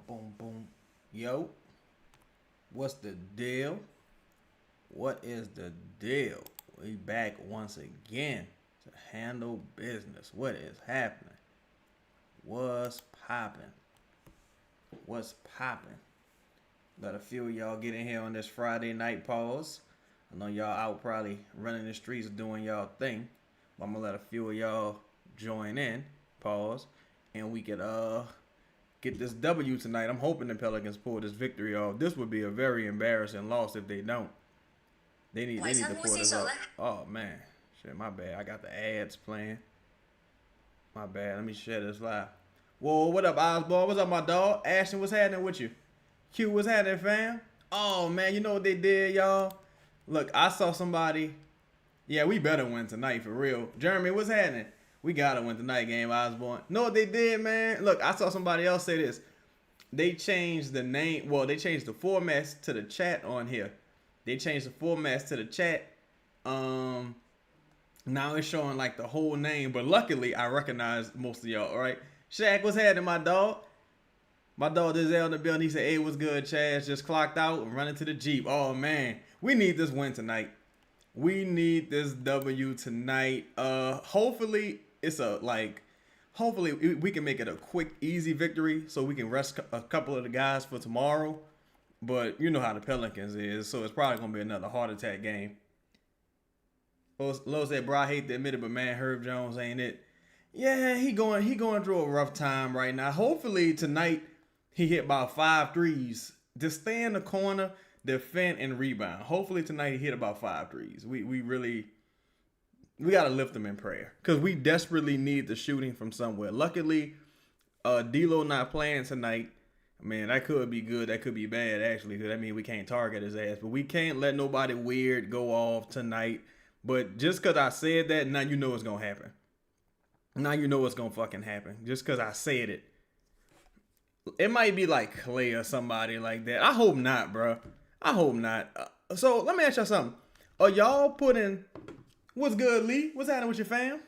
Boom, boom. Yo, what's the deal? What is the deal? We back once again to handle business. What is happening? What's popping? What's popping? Let a few of y'all get in here on this Friday night pause. I know y'all out probably running the streets doing y'all thing. But I'm gonna let a few of y'all join in, pause, and we could get this W tonight. I'm hoping the Pelicans pull this victory off. This would be a very embarrassing loss if they don't. They need to pull this off. Oh man. Shit, my bad. I got the ads playing. My bad. Let me share this live. Whoa, what up, Osborne? What's up, my dog? Ashton, what's happening with you? Q, what's happening, fam? Oh man, you know what they did, y'all? Look, I saw somebody. Yeah, we better win tonight for real. Jeremy, what's happening? We gotta win tonight, game Osborne. Know what they did, man? Look, I saw somebody else say this. They changed the name. Well, they changed the formats to the chat on here. They changed the formats to the chat. Now it's showing like the whole name, but luckily I recognize most of y'all. All right, Shaq, what's happening, my dog? My dog Denzel in the building. He said, "Hey, what's good, Chaz? Just clocked out and running to the Jeep." Oh man, we need this win tonight. We need this W tonight. Hopefully it's hopefully we can make it a quick, easy victory so we can rest a couple of the guys for tomorrow. But you know how the Pelicans is, so it's probably gonna be another heart attack game. Lo said, "Bro, I hate to admit it, but man, Herb Jones ain't it." Yeah, he going through a rough time right now. Hopefully tonight he hit about 5 threes. Just stay in the corner, defend, and rebound. Hopefully tonight he hit about 5 threes. We gotta lift him in prayer because we desperately need the shooting from somewhere. Luckily, D'Lo not playing tonight. Man, that could be good. That could be bad actually. Because that means we can't target his ass. But we can't let nobody weird go off tonight. But just because I said that, now you know it's gonna happen. Now you know what's gonna fucking happen. Just because I said it. It might be like Clay or somebody like that. I hope not, bro. I hope not. So let me ask y'all something. Are y'all putting... What's good, Lee? What's happening with your fam?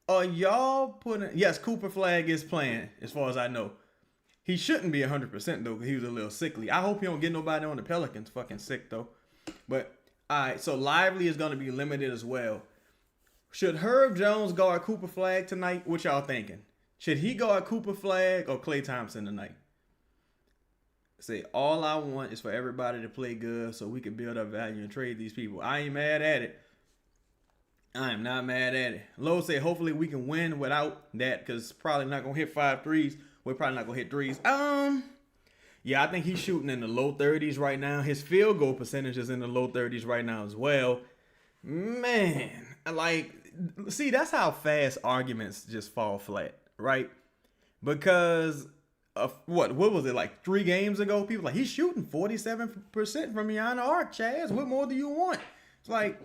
Are y'all putting... Yes, Cooper Flagg is playing, as far as I know. He shouldn't be 100% though, because he was a little sickly. I hope he don't get nobody on the Pelicans fucking sick though. But, alright, so Lively is going to be limited as well. Should Herb Jones guard Cooper Flagg tonight? What y'all thinking? Should he guard Cooper Flagg or Klay Thompson tonight? Say, all I want is for everybody to play good so we can build up value and trade these people. I ain't mad at it. I am not mad at it. Lowe said, hopefully we can win without that because probably not going to hit 5 threes. We're probably not going to hit threes. Yeah, I think he's shooting in the low 30s right now. His field goal percentage is in the low 30s right now as well. Man, see, that's how fast arguments just fall flat, right? Because of what was it, like 3 games ago? People like, he's shooting 47% from beyond the arc, Chaz. What more do you want? It's like,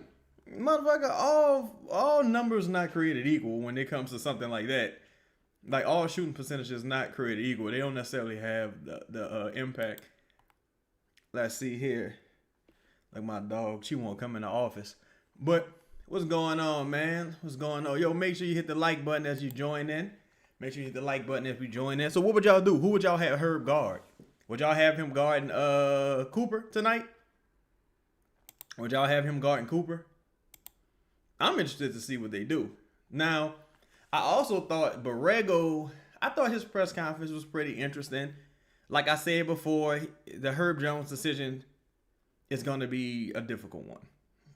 motherfucker, all numbers not created equal when it comes to something like that. Like, all shooting percentages not created equal. They don't necessarily have the impact. Let's see here. Like my dog, she won't come in the office. But what's going on, man? What's going on? Yo, make sure you hit the like button as you join in. Make sure you hit the like button as we join in. So what would y'all do? Who would y'all have Herb guard? Would y'all have him guarding Cooper tonight? Would y'all have him guarding Cooper? I'm interested to see what they do. Now, I also thought I thought his press conference was pretty interesting. Like I said before, the Herb Jones decision is going to be a difficult one,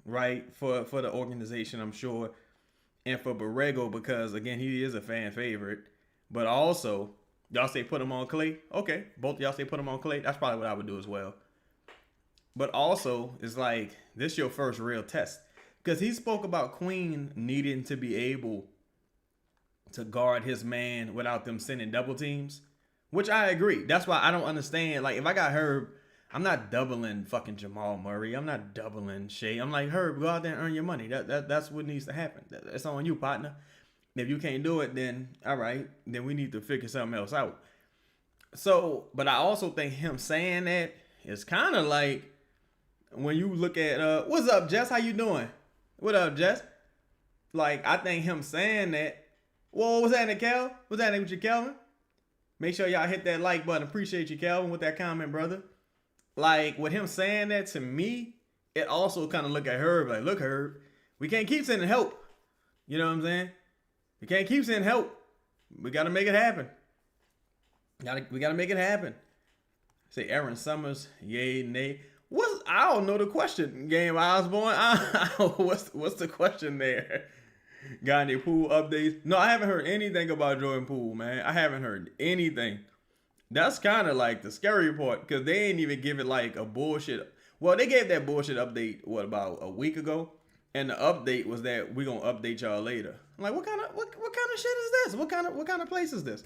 right? For the organization, I'm sure. And for Borrego, because, again, he is a fan favorite. But also, y'all say put him on Klay. Okay, both y'all say put him on Klay. That's probably what I would do as well. But also, it's like, this is your first real test. Because he spoke about Queen needing to be able to guard his man without them sending double teams, which I agree. That's why I don't understand. Like, if I got Herb, I'm not doubling fucking Jamal Murray. I'm not doubling Shea. I'm like, Herb, go out there and earn your money. That's what needs to happen. That's on you, partner. If you can't do it, then all right, then we need to figure something else out. So, but I also think him saying that is kind of like when you look at what's up, Jess? How you doing? What up, Jess? Like, I think him saying that. Whoa, what's happening, Kel? What's happening with you, Kelvin? Make sure y'all hit that like button. Appreciate you, Calvin, with that comment, brother. Like, with him saying that to me, it also kind of look at Herb like, look, Herb, we can't keep sending help. You know what I'm saying? We can't keep sending help. We got to make it happen. We got to make it happen. Say Aaron Summers, yay, nay. I don't know the question, Game Osborne. What's the question there? Got any Poole updates? No, I haven't heard anything about Jordan Poole, man. I haven't heard anything. That's kind of like the scary part, because they ain't even give it like a bullshit. Well, they gave that bullshit update, about a week ago? And the update was that we're going to update y'all later. I'm like, what kind of shit is this? What kind of place is this?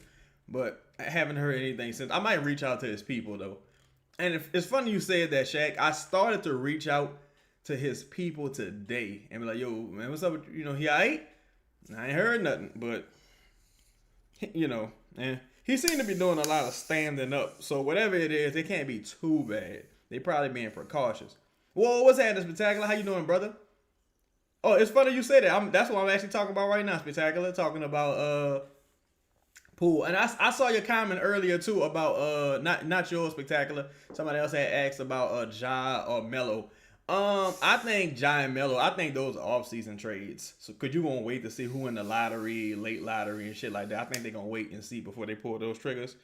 But I haven't heard anything since. I might reach out to his people, though. And it's funny you said that, Shaq. I started to reach out to his people today and be like, yo, man, what's up with, he all right? I ain't heard nothing, but, man, he seemed to be doing a lot of standing up. So whatever it is, it can't be too bad. They probably being precautious. Whoa, what's happening, Spectacular? How you doing, brother? Oh, it's funny you say that. That's what I'm actually talking about right now, Spectacular. Talking about Poole. And I saw your comment earlier too about not yours, Spectacular. Somebody else had asked about Ja or Melo. I think Ja and Melo, I think those are off-season trades. So could you gonna wait to see who in the lottery, late lottery and shit like that? I think they're gonna wait and see before they pull those triggers.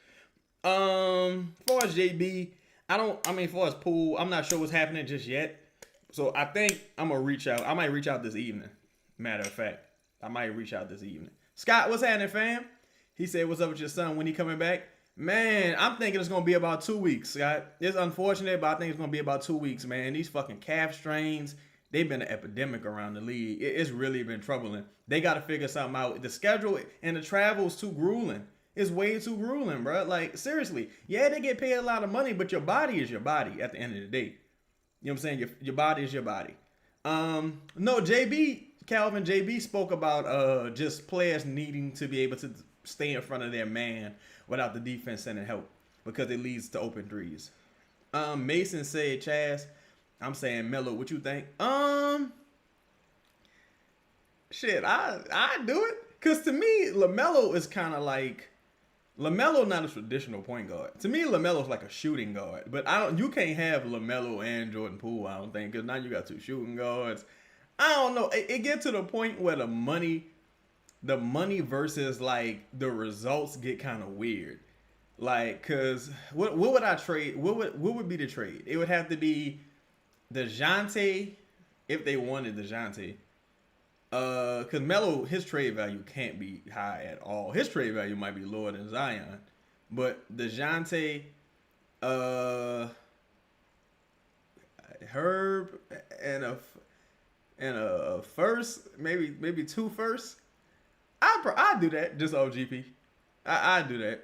Far as JB, far as Poole, I'm not sure what's happening just yet. So I think I'm gonna reach out. I might reach out this evening. Matter of fact, I might reach out this evening. Scott, what's happening, fam? He said, what's up with your son? When he coming back? Man, I'm thinking it's gonna be about 2 weeks, Scott. It's unfortunate, but I think it's gonna be about 2 weeks, man. These fucking calf strains, they've been an epidemic around the league. It's really been troubling. They gotta figure something out. The schedule and the travel is too grueling. It's way too grueling, bro. Like, seriously. Yeah, they get paid a lot of money, but your body is your body at the end of the day. You know what I'm saying? Your body is your body. No, Calvin JB spoke about just players needing to be able to stay in front of their man without the defense sending help, because it leads to open threes. Mason said, Chaz, I'm saying Melo, what you think? Shit, I do it. Cause to me, LaMelo is kind of like, LaMelo not a traditional point guard. To me, LaMelo's like a shooting guard. But you can't have LaMelo and Jordan Poole, I don't think, because now you got two shooting guards. I don't know. It gets to the point where the money versus like the results get kind of weird. Like, cause what would I trade? What would be the trade? It would have to be DeJounte if they wanted DeJounte. Cause Melo, his trade value can't be high at all. His trade value might be lower than Zion, but DeJounte, Herb, and a first, maybe 2 firsts. I do that just off GP. I do that.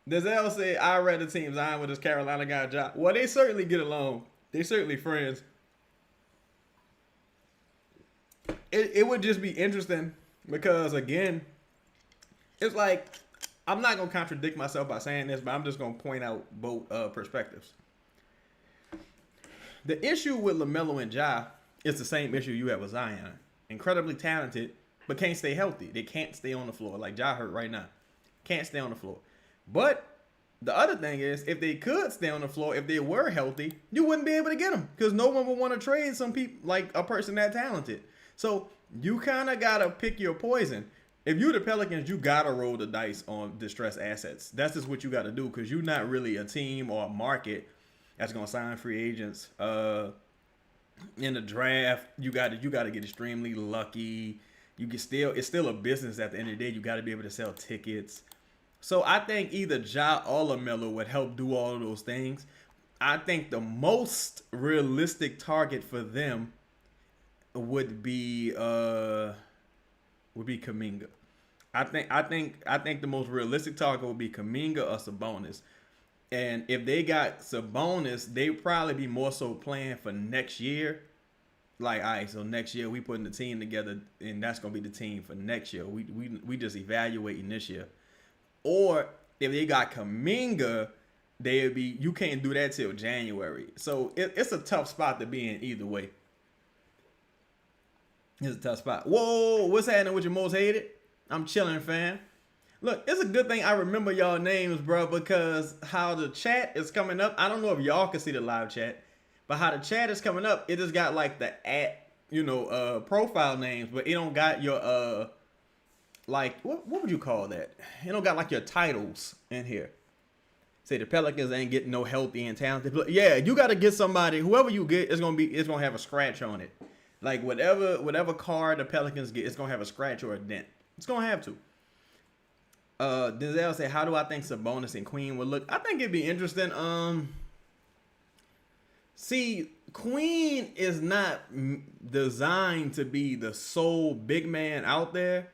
Dazelle say I read the team Zion with his Carolina guy job. Well, they certainly get along. They certainly friends. It would just be interesting because, again, it's like, I'm not going to contradict myself by saying this, but I'm just going to point out both perspectives. The issue with LaMelo and Ja is the same issue you have with Zion. Incredibly talented, but can't stay healthy. They can't stay on the floor. Like Ja hurt right now. Can't stay on the floor. But the other thing is, if they could stay on the floor, if they were healthy, you wouldn't be able to get them because no one would want to trade some people, like a person that talented. So you kind of got to pick your poison. If you're the Pelicans, you got to roll the dice on distressed assets. That's just what you got to do because you're not really a team or a market that's going to sign free agents. In the draft, you got to get extremely lucky. It's still a business at the end of the day. You got to be able to sell tickets. So I think either Ja or LaMelo would help do all of those things. I think the most realistic target for them would be Kuminga. I think the most realistic target would be Kuminga or Sabonis. And if they got Sabonis, they probably be more so playing for next year. Like, all right, so next year we putting the team together, and that's gonna be the team for next year. We just evaluating this year. Or if they got Kuminga, they'd be, you can't do that till January. So it's a tough spot to be in either way. It's a tough spot. Whoa, what's happening with your most hated? I'm chilling, fam. Look, it's a good thing I remember y'all names, bro, because how the chat is coming up. I don't know if y'all can see the live chat, but how the chat is coming up, it just got like the profile names, but it don't got your like what would you call that? It don't got like your titles in here. Say the Pelicans ain't getting no healthy and talented. But yeah, you got to get somebody. Whoever you get, it's gonna have a scratch on it. Like whatever card the Pelicans get, it's gonna have a scratch or a dent. It's gonna have to. Denzel said, "How do I think Sabonis and Queen would look?" I think it'd be interesting. See, Queen is not designed to be the sole big man out there,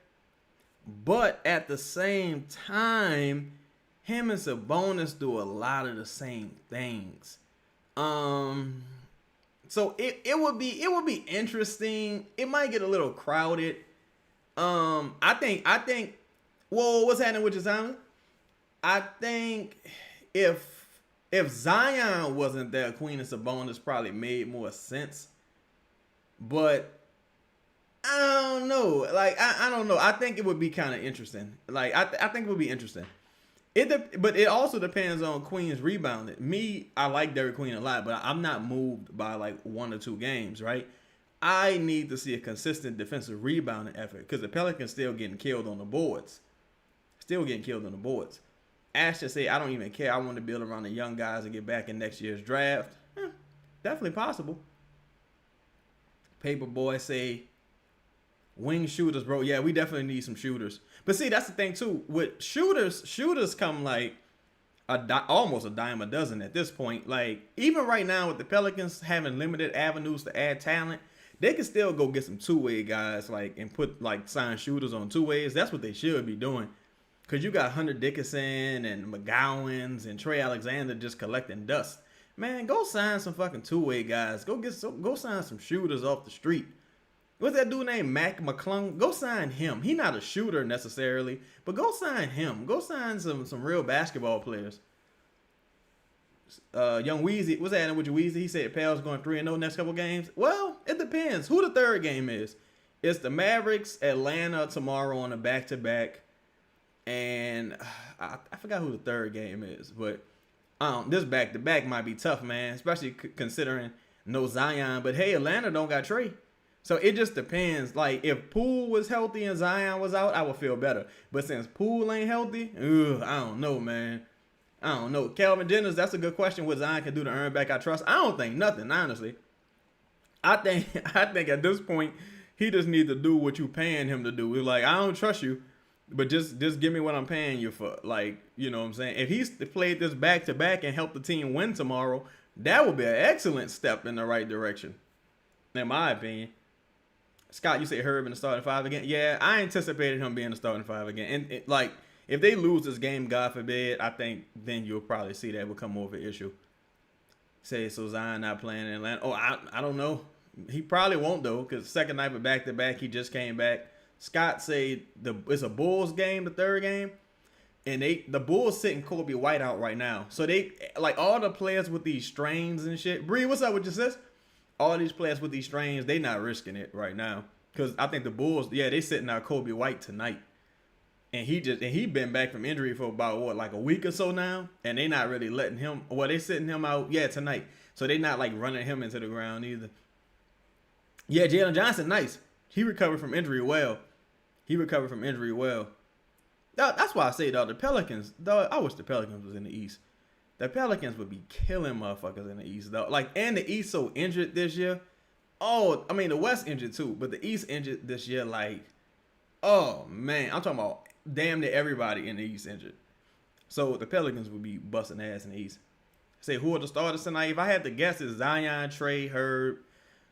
but at the same time, him and Sabonis do a lot of the same things. So it would be interesting. It might get a little crowded. I think. Whoa, what's happening with you, Simon? I think if Zion wasn't there, Queen and Sabonis probably made more sense. But I don't know. Like I don't know. I think it would be kind of interesting. Like I think it would be interesting. But it also depends on Queen's rebounding. Me, I like Derrick Queen a lot, but I'm not moved by like 1 or 2 games, right? I need to see a consistent defensive rebounding effort because the Pelicans still getting killed on the boards. Ashton said, I don't even care. I want to build around the young guys and get back in next year's draft. Definitely possible. Paperboy say, wing shooters, bro. Yeah, we definitely need some shooters. But see, that's the thing, too. With shooters come like almost a dime a dozen at this point. Like, even right now with the Pelicans having limited avenues to add talent, they can still go get some two-way guys like and put like sign shooters on two-ways. That's what they should be doing. Because you got Hunter Dickinson and McGowans and Trey Alexander just collecting dust. Man, go sign some fucking two-way guys. Go sign some shooters off the street. What's that dude named Mac McClung? Go sign him. He not a shooter necessarily, but go sign him. Go sign some real basketball players. Young Weezy, what's happening with you, Weezy? He said Pal's going 3-0 next couple games. Well, it depends. Who the third game is? It's the Mavericks, Atlanta tomorrow on a back-to-back. And I forgot who the third game is, but this back-to-back might be tough, man, especially considering no Zion. But hey, Atlanta don't got Trey. So it just depends. Like, if Poole was healthy and Zion was out, I would feel better. But since Poole ain't healthy, I don't know, man. I don't know. Calvin Jennings, that's a good question. What Zion can do to earn back our trust? I don't think nothing, honestly. I think at this point, he just needs to do what you paying him to do. It's like, I don't trust you, but just give me what I'm paying you for. Like, you know what I'm saying? If he's played this back-to-back and helped the team win tomorrow, that would be an excellent step in the right direction, in my opinion. Scott, you say Herb in the starting 5 again? Yeah, I anticipated him being the starting 5 again. And like, if they lose this game, God forbid, I think then you'll probably see that become more of an issue. Say, so Zion not playing in Atlanta. Oh, I don't know. He probably won't, though, because second night of back-to-back, he just came back. Scott said it's a Bulls game, the third game. And the Bulls sitting Kobe White out right now. So they, like, all the players with these strains and shit. Bree, what's up with your sis? All these players with these strains, they not risking it right now. Because I think the Bulls, yeah, they sitting out Kobe White tonight. And he been back from injury for about, like a week or so now. And they not really letting him, they sitting him out, tonight. So they not, like, running him into the ground either. Yeah, Jalen Johnson, nice. He recovered from injury well. That's why I say, though, the Pelicans, I wish the Pelicans was in the East. The Pelicans would be killing motherfuckers in the East, though. Like, and the East so injured this year. Oh, I mean, the West injured, too. But the East injured this year, like, oh, man. I'm talking about damn near everybody in the East injured. So the Pelicans would be busting ass in the East. Say, who are the starters tonight? If I had to guess, it's Zion, Trey, Herb,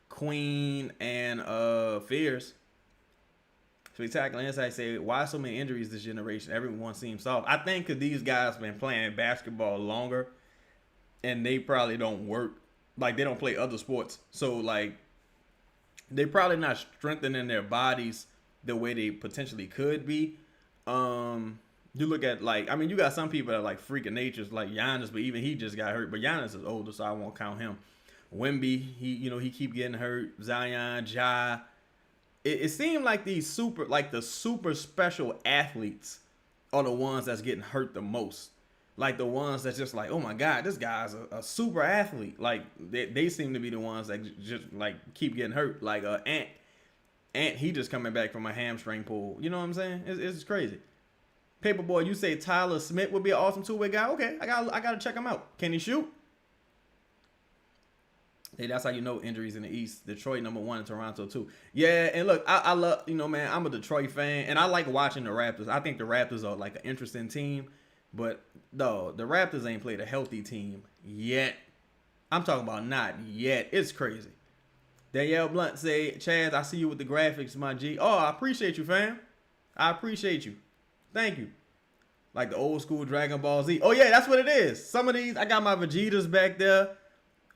Queen, and Fierce. Spectacular Insight say, why so many injuries this generation? Everyone seems soft. I think because these guys been playing basketball longer, and they probably don't work. Like, they don't play other sports. So, like, they probably not strengthening their bodies the way they potentially could be. You look at, like, I mean, you got some people that are, like, freaking natures, like Giannis, but even he just got hurt. But Giannis is older, so I won't count him. Wemby, he keep getting hurt. Zion, Ja. It seemed like the super special athletes are the ones that's getting hurt the most. Like the ones that's just like, oh my God, this guy's a super athlete. Like they seem to be the ones that just like keep getting hurt. Like Ant, he just coming back from a hamstring pull. You know what I'm saying? It's crazy. Paperboy, you say Tyler Smith would be an awesome two-way guy. Okay, I gotta check him out. Can he shoot? Hey, that's how you know injuries in the East. Detroit #1 and Toronto 2. Yeah, and look, I love, man, I'm a Detroit fan, and I like watching the Raptors. I think the Raptors are like an interesting team, but no, the Raptors ain't played a healthy team yet. I'm talking about not yet. It's crazy. Danielle Blunt say, Chaz, I see you with the graphics, my G. Oh, I appreciate you, fam. I appreciate you. Thank you. Like the old school Dragon Ball Z. Oh, yeah, that's what it is. Some of these, I got my Vegetas back there.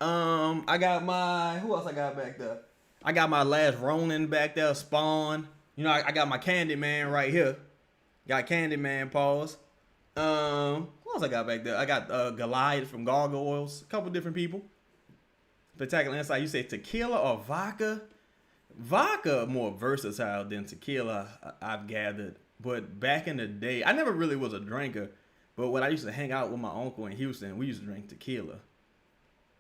I got my, who else I got back there? I got my last Ronin back there, Spawn. I got my Candyman right here. Got Candyman, pause. Who else I got back there? I got Goliath from Gargoyles. A couple different people. Spectacular Insight, you say tequila or vodka? Vodka more versatile than tequila, I've gathered. But back in the day, I never really was a drinker. But when I used to hang out with my uncle in Houston, we used to drink tequila.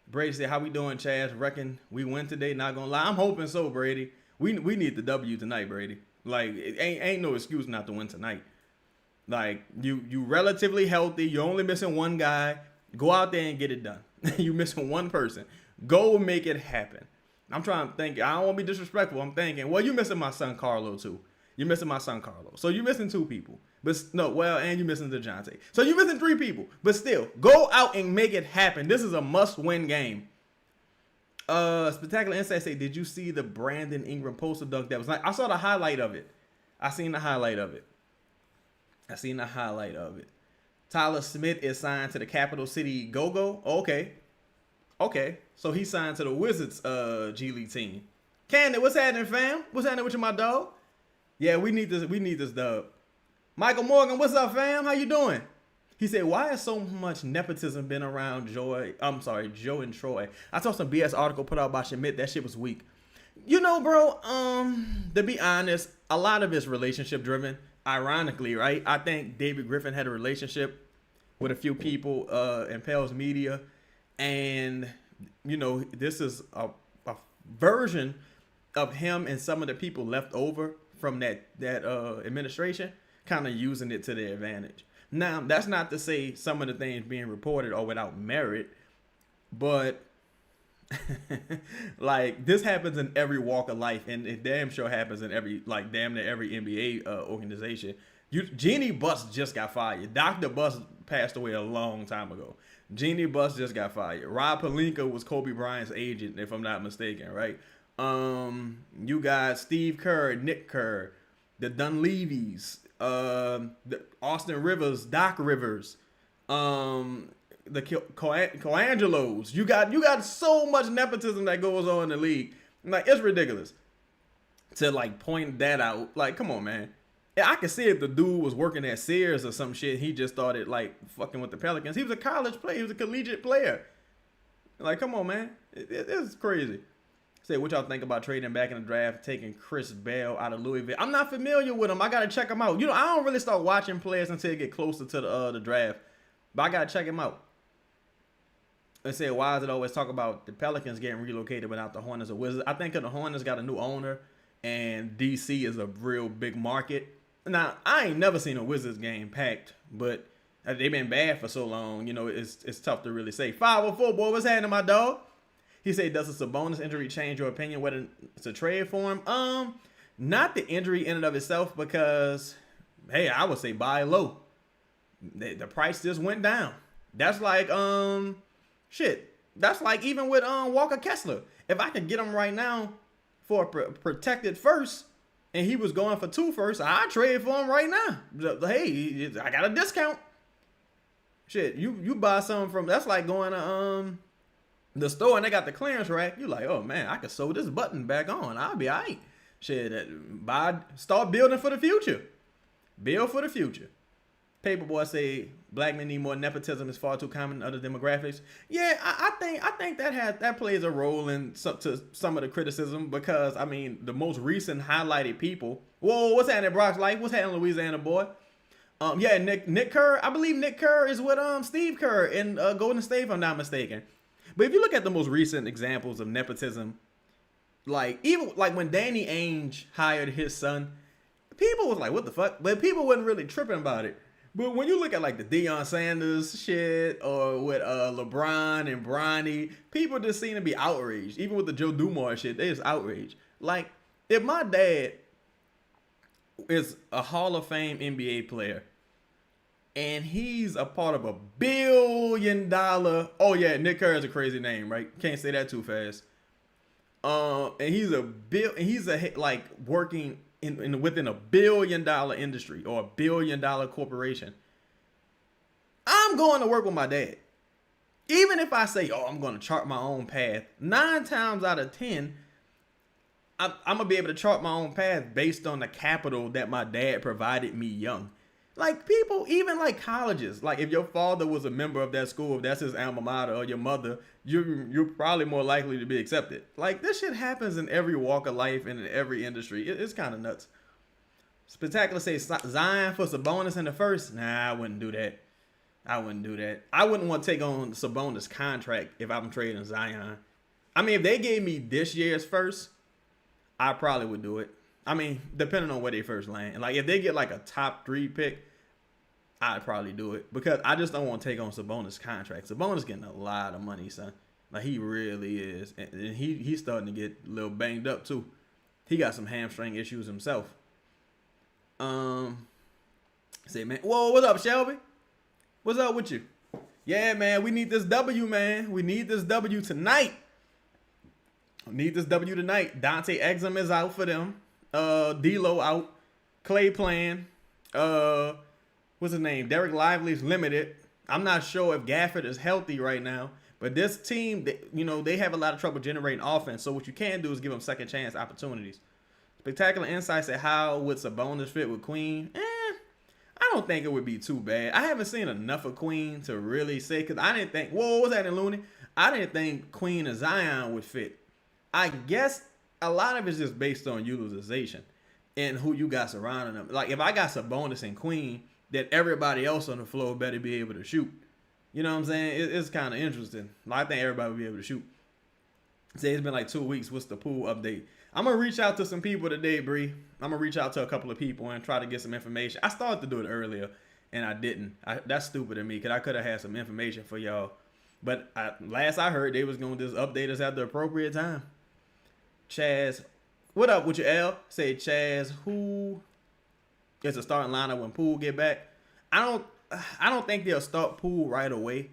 Brady said, how we doing, Chaz? Reckon we win today? Not gonna lie. I'm hoping so, Brady. We need the W tonight, Brady. Like, it ain't no excuse not to win tonight. Like, you relatively healthy. You're only missing one guy. Go out there and get it done. You missing one person. Go make it happen. I'm trying to think. I don't want to be disrespectful. I'm thinking, well, you missing my son Carlo too. You're missing my son Carlo. So you're missing 2 people. But no, well, and you're missing DeJounte. So you're missing 3 people. But still, go out and make it happen. This is a must-win game. Spectacular Insight say, did you see the Brandon Ingram poster dunk that was like? I saw the highlight of it. I seen the highlight of it. Tyler Smith is signed to the Capital City Go-Go. Okay. So he signed to the Wizards G League team. Candid, what's happening, fam? What's happening with you, my dog? Yeah, we need this dub. Michael Morgan, what's up, fam? How you doing? He said, why has so much nepotism been around Joe and Troy? I saw some BS article put out by Schmidt. That shit was weak. Bro, to be honest, a lot of it's relationship driven. Ironically, right? I think David Griffin had a relationship with a few people in Pell's media. And, this is a version of him and some of the people left over from that administration kind of using it to their advantage. Now, that's not to say some of the things being reported are without merit, but like this happens in every walk of life, and it damn sure happens in damn near every NBA organization. Jeannie Buss just got fired. Dr. Buss passed away a long time ago. Jeannie Buss just got fired. Rob Pelinka was Kobe Bryant's agent, if I'm not mistaken, right? You got Steve Kerr, Nick Kerr, the Dunleavys, the Austin Rivers, Doc Rivers, the Coangelos. You got so much nepotism that goes on in the league. Like, it's ridiculous to like point that out. Like, come on, man. Yeah, I can see if the dude was working at Sears or some shit. He just started like fucking with the Pelicans. He was a college player. He was a collegiate player. Like, come on, man. It's crazy. Say, what y'all think about trading back in the draft, taking Chris Bell out of Louisville? I'm not familiar with him. I gotta check him out. I don't really start watching players until it get closer to the draft, but I gotta check him out. They say, why is it always talk about the Pelicans getting relocated without the Hornets or Wizards? I think the Hornets got a new owner, and DC is a real big market. Now, I ain't never seen a Wizards game packed, but they've been bad for so long. It's tough to really say. 504, boy, what's happening, my dog? He said, does a Sabonis injury change your opinion whether it's a trade for him? Not the injury in and of itself, because, hey, I would say buy low. The price just went down. That's like, that's like even with Walker Kessler. If I could get him right now for a protected first, and he was going for 2 firsts, I'd trade for him right now. Hey, I got a discount. Shit, you buy something from, that's like going to the store and they got the clearance rack. You like, oh man, I could sew this button back on. I'll be all right. Shit, start building for the future. Build for the future. Paperboy say black men need more nepotism. Is far too common in other demographics. Yeah, I think that plays a role in some of the criticism, because I mean the most recent highlighted people. Whoa, what's happening, Brock's Life? What's happening, Louisiana boy? Yeah, Nick Kerr. I believe Nick Kerr is with Steve Kerr in Golden State, if I'm not mistaken. But if you look at the most recent examples of nepotism, like even like when Danny Ainge hired his son, people was like, "What the fuck?" But people wasn't really tripping about it. But when you look at like the Deion Sanders shit or with LeBron and Bronny, people just seem to be outraged. Even with the Joe Dumars shit, they just outraged. Like if my dad is a Hall of Fame NBA player and he's a part of $1 billion. Oh yeah, Nick Kerr is a crazy name, right? Can't say that too fast. And he's like working within $1 billion industry or $1 billion corporation. I'm going to work with my dad. Even if I say, "Oh, I'm going to chart my own path," 9 times out of 10, I'm gonna be able to chart my own path based on the capital that my dad provided me young. Like people, even like colleges, like if your father was a member of that school, if that's his alma mater, or your mother, you're probably more likely to be accepted. Like this shit happens in every walk of life and in every industry. It's kind of nuts. Spectacular say Zion for Sabonis in the first. Nah, I wouldn't do that. I wouldn't want to take on Sabonis' contract if I'm trading Zion. I mean, if they gave me this year's first, I probably would do it. I mean, depending on where they first land. Like, if they get like a top 3 pick, I'd probably do it. Because I just don't want to take on Sabonis' contract. Sabonis getting a lot of money, son. Like, he really is. And he's starting to get a little banged up, too. He got some hamstring issues himself. Say, man. Whoa, what's up, Shelby? What's up with you? Yeah, man, we need this W, man. We need this W tonight. Dante Exum is out for them. D'Lo out. Clay playing. What's his name? Derek Lively's limited. I'm not sure if Gafford is healthy right now. But this team, they have a lot of trouble generating offense. So what you can do is give them second chance opportunities. Spectacular insights at how would Sabonis fit with Queen. I don't think it would be too bad. I haven't seen enough of Queen to really say, because I didn't think, whoa, what's that in Looney? I didn't think Queen and Zion would fit. I guess a lot of it's just based on utilization and who you got surrounding them. Like, if I got Sabonis and Queen, then everybody else on the floor better be able to shoot. You know what I'm saying? It's kind of interesting. I think everybody will be able to shoot. Say it's been like 2 weeks. What's the pool update? I'm going to reach out to some people today, Bree. I'm going to reach out to a couple of people and try to get some information. I started to do it earlier, and I didn't. That's stupid of me, because I could have had some information for y'all. But last I heard, they was going to just update us at the appropriate time. Chaz, what up with you, L? Say, Chaz, who is a starting lineup when Poole get back? I don't think they'll start Poole right away,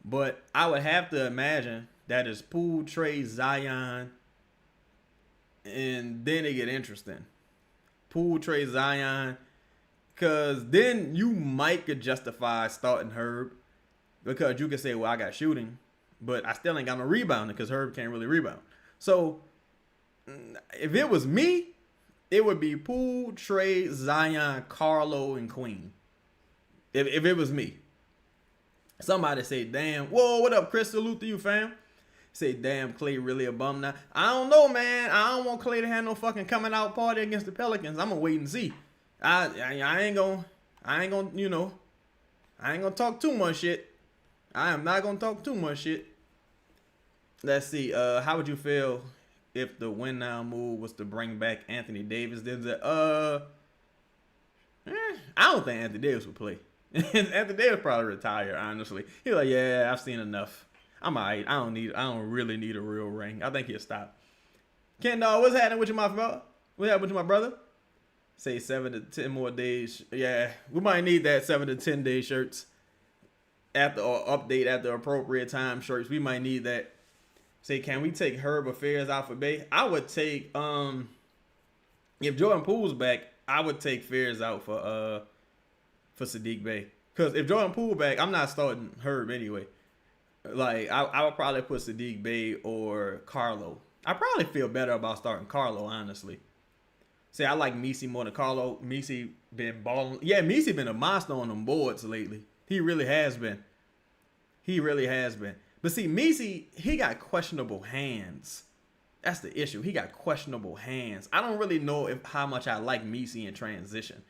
but I would have to imagine that is Poole, Trey, Zion, and then it get interesting. Poole, Trey, Zion, because then you might could justify starting Herb, because you could say, well, I got shooting, but I still ain't got no rebounding because Herb can't really rebound. So if it was me, it would be Poole, Trey, Zion, Carlo, and Queen. If it was me. Somebody say, damn. Whoa, what up, Chris? Salute to you, fam. Say, damn, Clay really a bum now. I don't know, man. I don't want Clay to have no fucking coming out party against the Pelicans. I'm gonna wait and see. I ain't gonna, I ain't gonna talk too much shit. I am not gonna talk too much shit. Let's see. How would you feel if the win now move was to bring back Anthony Davis? I don't think Anthony Davis would play. Anthony Davis probably retire, honestly. He's like, yeah, I've seen enough. I'm alright. I don't really need a real ring. I think he'll stop. Ken Dawg, what's happening with you, my brother? What happened with you, my brother? Say 7 to 10 more days. Yeah, we might need that 7 to 10 day shirts. Or update at the appropriate time shirts. We might need that. Say, can we take Herb Affairs out for Bay? I would take if Jordan Poole's back, I would take Fairs out for Sadiq Bey. Because if Jordan Poole back, I'm not starting Herb anyway. Like, I would probably put Sadiq Bey or Carlo. I probably feel better about starting Carlo, honestly. See, I like Messi more than Carlo. Messi been balling. Yeah, Messi been a monster on them boards lately. He really has been. But see, Messi, he got questionable hands. That's the issue. He got questionable hands. I don't really know how much I like Messi in transition.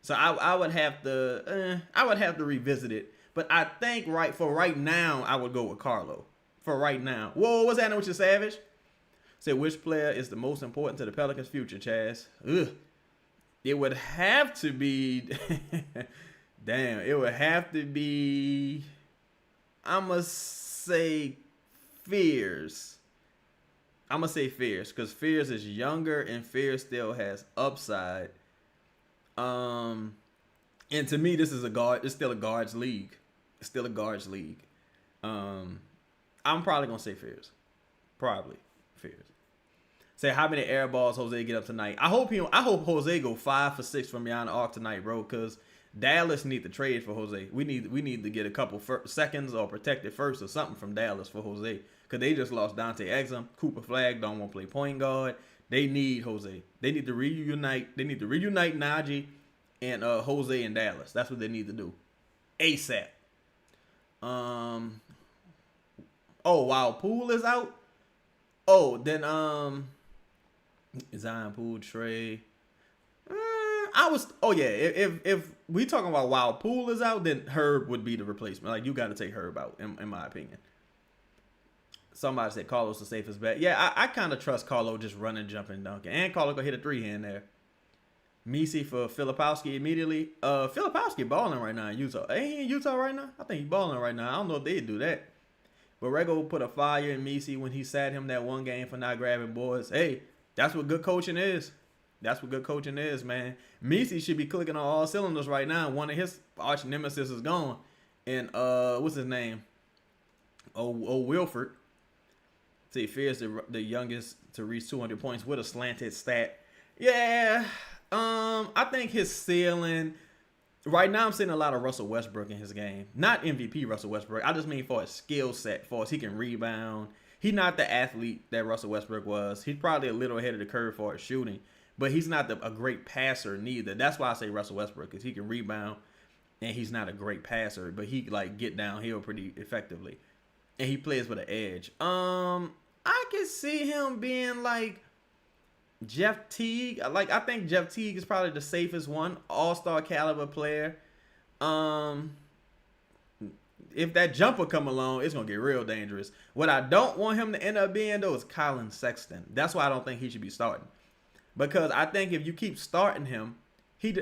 So I would have to revisit it. But I think right now I would go with Carlo. For right now. Whoa, what's happening with your Savage? Say which player is the most important to the Pelicans' future, Chaz? Ugh. It would have to be. Damn, it would have to be. I'ma say Fears. I'm gonna say Fears because Fears is younger and Fears still has upside. And to me, this is a guard. It's still a guards league. It's still a guards league. I'm probably gonna say Fears. Probably Fears. Say how many air balls Jose get up tonight. I hope Jose go 5 for 6 from beyond the arc tonight, bro. Because Dallas need to trade for Jose. We need to get a couple seconds or protected first or something from Dallas for Jose. Because they just lost Dante Exum. Cooper Flagg don't want to play point guard. They need Jose. They need to reunite. They need to reunite Najee and Jose in Dallas. That's what they need to do. ASAP. Oh, while Poole is out. Oh, then Zion, Poole, Trey. If we talking about while Poole is out, then Herb would be the replacement. Like, you got to take Herb out, in my opinion. Somebody said Carlos the safest bet. Yeah, I kind of trust Carlo just running, jumping, dunking. And Carlo gonna hit a 3 here and there. Misi for Filipowski immediately. Filipowski balling right now in Utah. Ain't he in Utah right now? I think he's balling right now. I don't know if they'd do that. But Rego put a fire in Misi when he sat him that one game for not grabbing boards. Hey, that's what good coaching is. That's what good coaching is, man. Misi should be clicking on all cylinders right now. One of his arch nemesis is gone. And what's his name? Wilford. See, Fears the youngest to reach 200 points with a slanted stat. Yeah, I think his ceiling. Right now, I'm seeing a lot of Russell Westbrook in his game. Not MVP Russell Westbrook. I just mean for his skill set, for as he can rebound. He's not the athlete that Russell Westbrook was. He's probably a little ahead of the curve for his shooting, but he's not a great passer neither. That's why I say Russell Westbrook, because he can rebound, and he's not a great passer, but he like get downhill pretty effectively, and he plays with an edge. I can see him being like Jeff Teague. I think Jeff Teague is probably the safest one. All-star caliber player. If that jumper come along, it's going to get real dangerous. What I don't want him to end up being, though, is Colin Sexton. That's why I don't think he should be starting. Because I think if you keep starting him,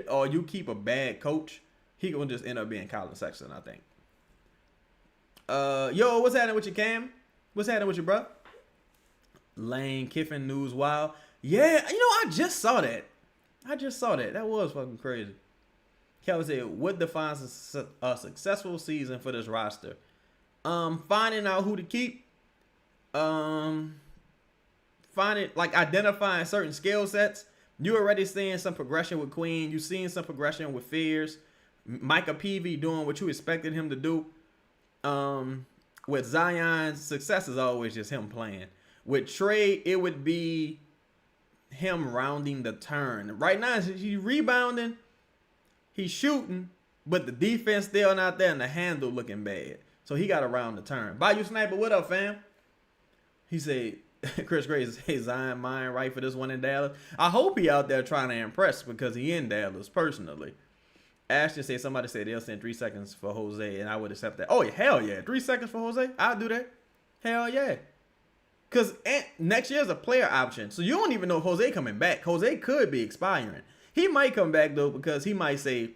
or you keep a bad coach, he going to just end up being Colin Sexton, I think. Yo, what's happening with you, Cam? What's happening with you, bro? Lane Kiffin news, wow. Yeah, I just saw that. That was fucking crazy. Kelvin said, what defines a successful season for this roster? Finding out who to keep. Identifying certain skill sets. You already seeing some progression with Queen. You seeing some progression with Fears. Micah Peavy doing what you expected him to do. With Zion, success is always just him playing. With Trey, it would be him rounding the turn. Right now, he's rebounding, he's shooting, but the defense still not there and the handle looking bad. So he got to round the turn. Bayou Sniper, what up, fam? He said, Chris Gray says, hey, Zion, mine right for this one in Dallas. I hope he out there trying to impress because he in Dallas personally. Ashton said, somebody said they'll send 3 seconds for Jose, and I would accept that. Oh, yeah, hell yeah. 3 seconds for Jose? I'll do that. Hell yeah. Because next year's a player option. So you don't even know if Jose coming back. Jose could be expiring. He might come back, though, because he might say,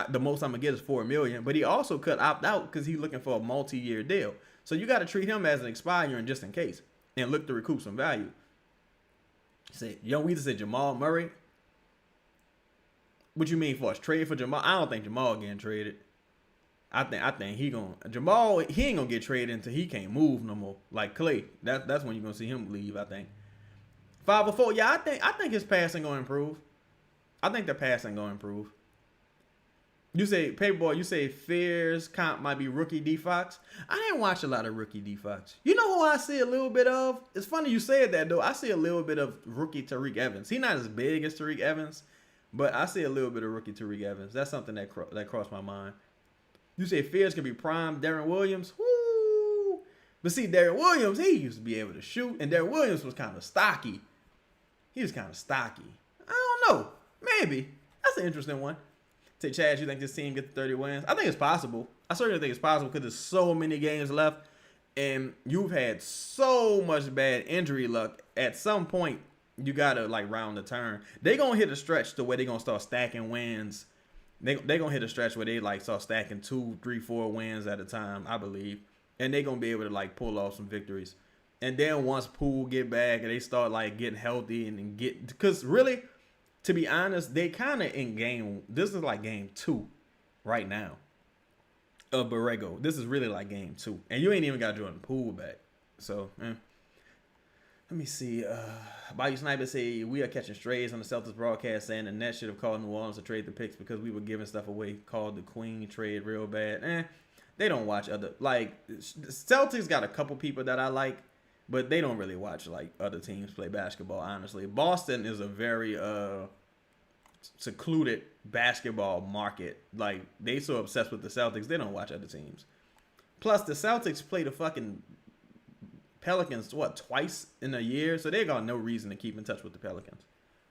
the most I'm going to get is $4 million. But he also could opt out because he's looking for a multi-year deal. So you got to treat him as an expiring just in case and look to recoup some value. Young Weezer said Jamal Murray. What you mean for us? Trade for Jamal? I don't think Jamal getting traded. I think Jamal, he ain't gonna get traded until he can't move no more. Like Clay. That's when you're gonna see him leave, I think. 504, yeah, I think his passing gonna improve. I think the passing gonna improve. You say, Paperboy, you say Fears comp might be rookie D Fox. I didn't watch a lot of rookie D Fox. You know who I see a little bit of? It's funny you said that though. I see a little bit of rookie Tariq Evans. He's not as big as Tariq Evans, but I see a little bit of rookie Tariq Evans. That's something that crossed my mind. You say Fears can be prime Darren Williams. Woo! But see, Darren Williams, he used to be able to shoot, and Darren Williams was kind of stocky. He was kind of stocky. I don't know. Maybe. That's an interesting one. Say, Chad, you think this team gets 30 wins? I think it's possible. I certainly think it's possible because there's so many games left, and you've had so much bad injury luck. At some point, you gotta like round the turn. They gonna hit a stretch to where they gonna start stacking wins. They gonna hit a stretch where they like start stacking 2, 3, 4 wins at a time, I believe, and they gonna be able to like pull off some victories. And then once Poole get back and they start like getting healthy and get, because really, to be honest, they kind of in game. This is like game 2 right now of Borrego. This is really like game 2, and you ain't even got Jordan Poole back. So, let me see. Bayou Sniper say we are catching strays on the Celtics broadcast saying the Nets should have called New Orleans to trade the picks because we were giving stuff away. Called the Queen trade real bad. They don't watch other like Celtics got a couple people that I like, but they don't really watch like other teams play basketball. Honestly, Boston is a very secluded basketball market. Like they so obsessed with the Celtics, they don't watch other teams. Plus, the Celtics play the fucking Pelicans twice in a year, so they got no reason to keep in touch with the Pelicans.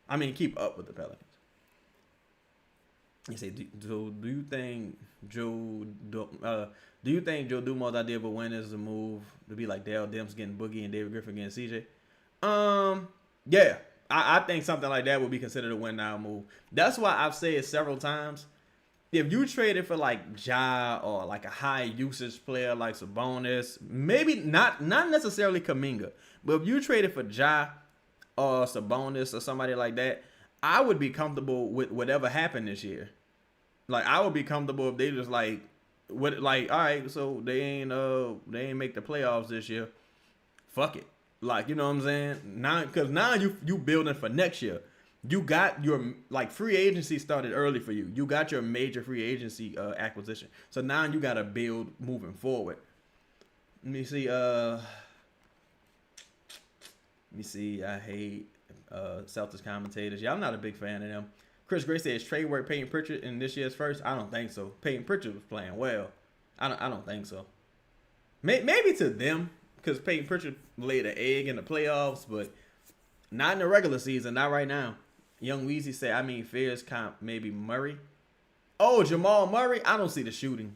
I mean, keep up with the Pelicans. You say, do you think Joe Dumars' idea of a win is a move to be like Dale Demps getting Boogie and David Griffin getting CJ? Yeah, I think something like that would be considered a win now move. That's why I've said several times, if you traded for like Ja or like a high usage player like Sabonis, maybe not necessarily Kuminga, but if you traded for Ja or Sabonis or somebody like that, I would be comfortable with whatever happened this year. Like I would be comfortable if they just like all right, so they ain't make the playoffs this year. Fuck it. Like, you know what I'm saying? Now you building for next year. You got your like free agency started early for you. You got your major free agency acquisition. So now you got to build moving forward. Let me see. I hate Celtics commentators. Yeah, I'm not a big fan of them. Chris Gray says trade work Peyton Pritchard in this year's first. I don't think so. Peyton Pritchard was playing well. I don't think so. Maybe to them because Peyton Pritchard laid an egg in the playoffs, but not in the regular season. Not right now. Young Weezy said, Fears comp maybe Murray. Oh, Jamal Murray? I don't see the shooting.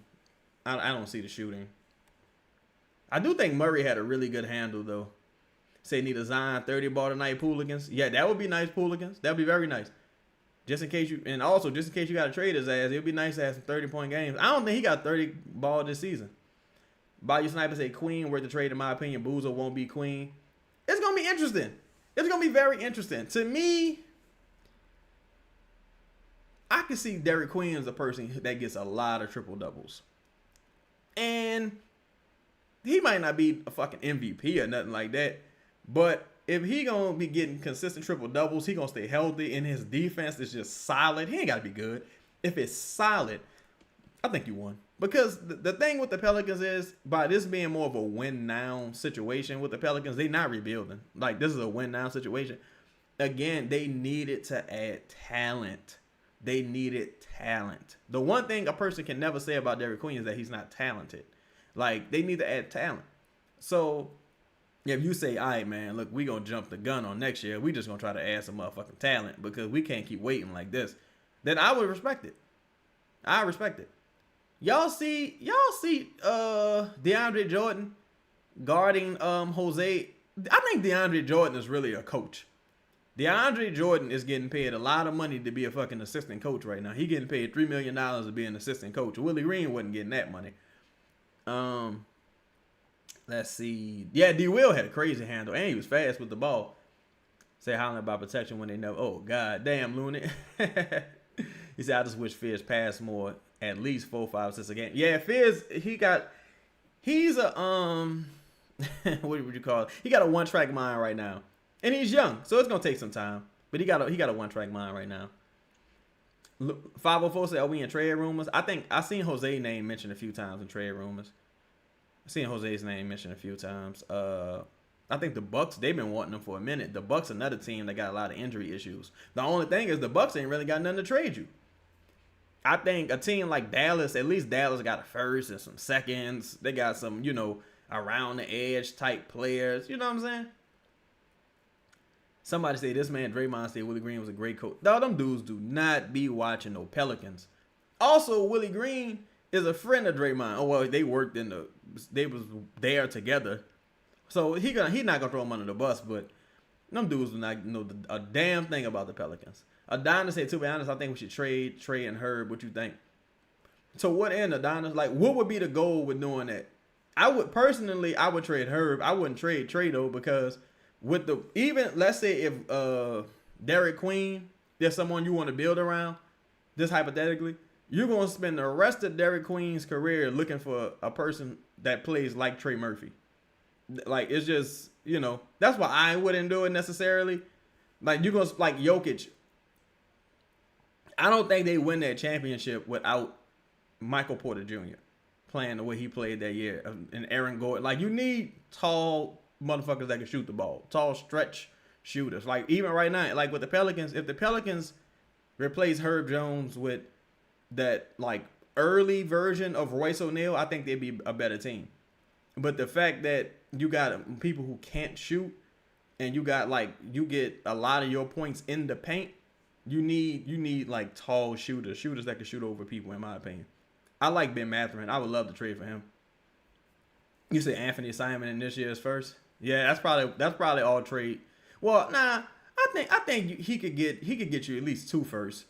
I don't see the shooting. I do think Murray had a really good handle, though. Say need a Zion 30 ball tonight, Pooligans. Yeah, that would be nice, Pooligans. That would be very nice. Just in case you got to trade his ass, it would be nice to have some 30-point games. I don't think he got 30 ball this season. Bayou Sniper say Queen worth the trade, in my opinion. Boozer won't be Queen. It's going to be interesting. It's going to be very interesting. To me, I can see Derek Queen as a person that gets a lot of triple-doubles. And he might not be a fucking MVP or nothing like that. But if he going to be getting consistent triple-doubles, he going to stay healthy, and his defense is just solid. He ain't got to be good. If it's solid, I think you won. Because the thing with the Pelicans is, by this being more of a win-now situation with the Pelicans, they not rebuilding. Like, this is a win-now situation. Again, they needed to add talent. They needed talent. The one thing a person can never say about Derek Queen is that he's not talented. Like, they need to add talent. So, if you say, all right, man, look, we going to jump the gun on next year. We just going to try to add some motherfucking talent because we can't keep waiting like this. Then I would respect it. I respect it. Y'all see DeAndre Jordan guarding Jose. I think DeAndre Jordan is really a coach. DeAndre Jordan is getting paid a lot of money to be a fucking assistant coach right now. He getting paid $3 million to be an assistant coach. Willie Green wasn't getting that money. Let's see. Yeah, D. Will had a crazy handle, and he was fast with the ball. Say hollering about protection when they know. Oh, god damn, Looney. He said, I just wish Fizz passed more, at least 4, 5, 6 a game. Yeah, Fizz, he's a, what would you call it? He got a one-track mind right now. And he's young, so it's going to take some time. But he got a one-track mind right now. 504 said, are we in trade rumors? I seen Jose's name mentioned a few times in trade rumors. I seen Jose's name mentioned a few times. I think the Bucks, they've been wanting him for a minute. The Bucks, another team that got a lot of injury issues. The only thing is the Bucks ain't really got nothing to trade you. I think a team like Dallas, at least Dallas got a first and some seconds. They got some, around the edge type players. You know what I'm saying? Somebody say this man, Draymond, said Willie Green was a great coach. No, them dudes do not be watching no Pelicans. Also, Willie Green is a friend of Draymond. Oh well, they was there together, so he not gonna throw him under the bus. But them dudes do not know a damn thing about the Pelicans. Adonis said, to be honest, I think we should trade Trey and Herb. What you think? So what end, Adonis? Like, what would be the goal with doing that? I would trade Herb. I wouldn't trade Trey though, because with the even let's say if Derek Queen, there's someone you want to build around, just hypothetically, you're gonna spend the rest of Derek Queen's career looking for a person that plays like Trey Murphy. Like, it's just, that's why I wouldn't do it necessarily. Like, you're gonna like Jokic. I don't think they win that championship without Michael Porter Jr. playing the way he played that year, and Aaron Gordon. Like, you need tall motherfuckers that can shoot the ball, tall stretch shooters. Like, even right now, like with the Pelicans, if the Pelicans replace Herb Jones with that like early version of Royce O'Neal, I think they'd be a better team. But the fact that you got people who can't shoot, and you get a lot of your points in the paint, you need like tall shooters that can shoot over people, in my opinion. I like Ben Mathurin. I would love to trade for him. You say Anthony Simon in this year's first? Yeah, that's probably all trade. Well, nah, I think he could get you at least 2 firsts.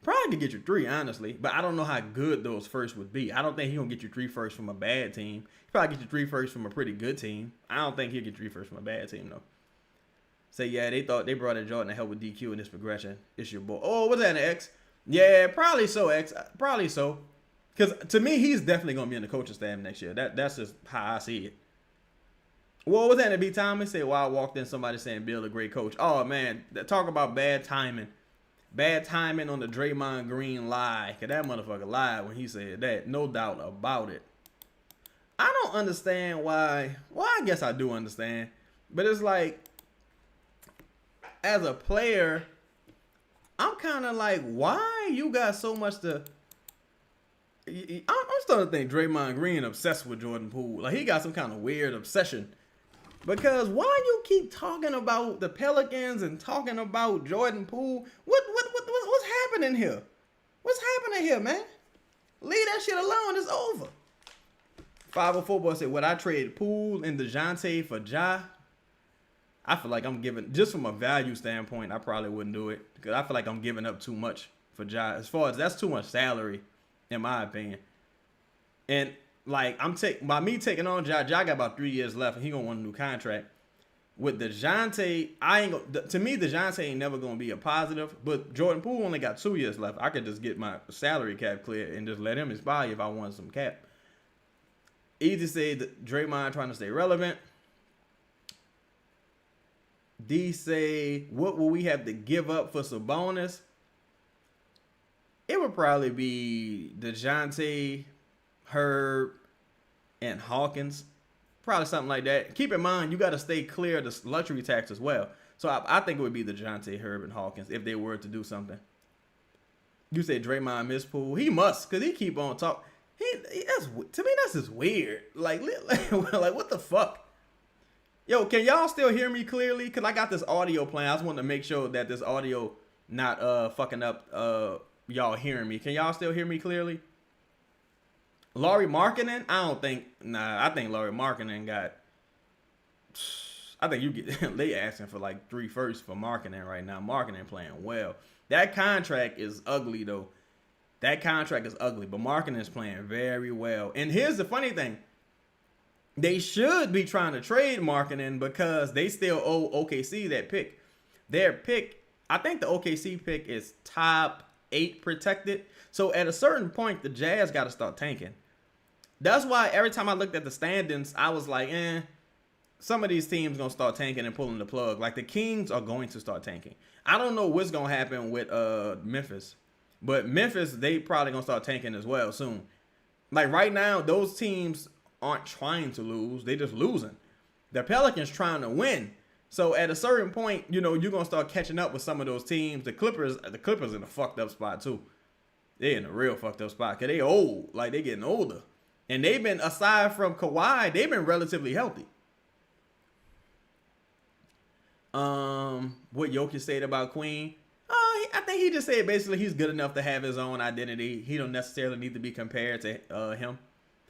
Probably could get you 3, honestly, but I don't know how good those firsts would be. I don't think he's gonna get you 3 firsts from a bad team. He probably get you 3 firsts from a pretty good team. I don't think he'll get 3 firsts from a bad team though. Say, yeah, they thought they brought in Jordan to help with DQ in this progression. It's your boy. Oh, what's that, X? Yeah, probably so, X. Probably so. Because to me, he's definitely going to be in the coaching staff next year. That's just how I see it. What was that in B. Thomas? Said, while I walked in, somebody saying Bill a great coach. Oh, man. Talk about bad timing. Bad timing on the Draymond Green lie. Because that motherfucker lied when he said that. No doubt about it. I don't understand why. Well, I guess I do understand. But it's like, as a player, I'm kind of like, why you got so much to... I'm starting to think Draymond Green obsessed with Jordan Poole. Like, he got some kind of weird obsession. Because why you keep talking about the Pelicans and talking about Jordan Poole? What's happening here? What's happening here, man? Leave that shit alone. It's over. 504 boy said, would I trade Poole and DeJounte for Ja? I feel like I'm giving, just from a value standpoint, I probably wouldn't do it. Because I feel like I'm giving up too much for Ja. As far as that's too much salary, in my opinion. And like, by me taking on Ja got about 3 years left, and he gonna want a new contract. With DeJounte, to me, DeJounte ain't never gonna be a positive. But Jordan Poole only got 2 years left. I could just get my salary cap clear and just let him expire if I want some cap. Easy said Draymond trying to stay relevant. D say, what will we have to give up for Sabonis? It would probably be DeJounte, Herb, and Hawkins. Probably something like that. Keep in mind, you got to stay clear of the luxury tax as well. So I think it would be DeJounte, Herb, and Hawkins if they were to do something. You say Draymond miss Poole. He must, because he keep on talking. To me, that's just weird. Like what the fuck? Yo, can y'all still hear me clearly? Because I got this audio playing. I just wanted to make sure that this audio not fucking up y'all hearing me. Can y'all still hear me clearly? Laurie Markkinen? I think Laurie Markkinen got... I think you get... they asking for like 3 firsts for Markkinen right now. Markkinen playing well. That contract is ugly, though. That contract is ugly, but Markkinen is playing very well. And here's the funny thing. They should be trying to trade Markkinen because they still owe OKC that pick. Their pick, I think the OKC pick is top 8 protected. So at a certain point, the Jazz got to start tanking. That's why every time I looked at the standings, I was like, some of these teams going to start tanking and pulling the plug. Like the Kings are going to start tanking. I don't know what's going to happen with Memphis. But Memphis, they probably going to start tanking as well soon. Like right now, those teams aren't trying to lose. They just losing. The Pelicans trying to win. So at a certain point, you're going to start catching up with some of those teams. The Clippers in a fucked up spot too. They're in a real fucked up spot because they old. Like they getting older. And they've been, aside from Kawhi, they've been relatively healthy. What Jokic said about Queen. think he just said basically he's good enough to have his own identity. He don't necessarily need to be compared to him.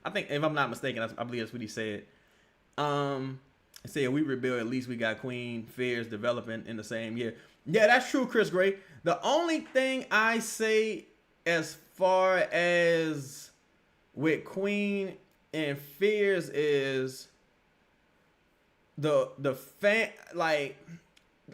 I think, if I'm not mistaken, I believe that's what he said. He said we rebuild, at least we got Queen Fears developing in the same year. Yeah, that's true, Chris Gray. The only thing I say as far as with Queen and Fears is the fan, like,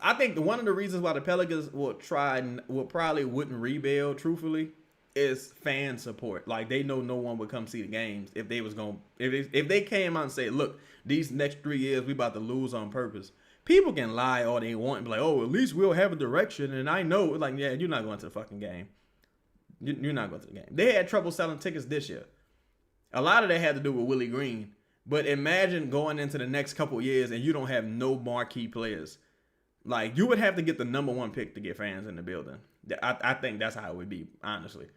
I think one of the reasons why the Pelicans probably wouldn't rebuild, truthfully, is fan support. Like, they know no one would come see the games if they came out and say, look, these next 3 years we about to lose on purpose. People can lie all they want and be like, oh, at least we'll have a direction. And I know, like, yeah, you're not going to the fucking game. You're not going to the game. They had trouble selling tickets this year. A lot of that had to do with Willie Green. But imagine going into the next couple of years and you don't have no marquee players. Like, you would have to get the number one pick to get fans in the building. I think that's how it would be, honestly.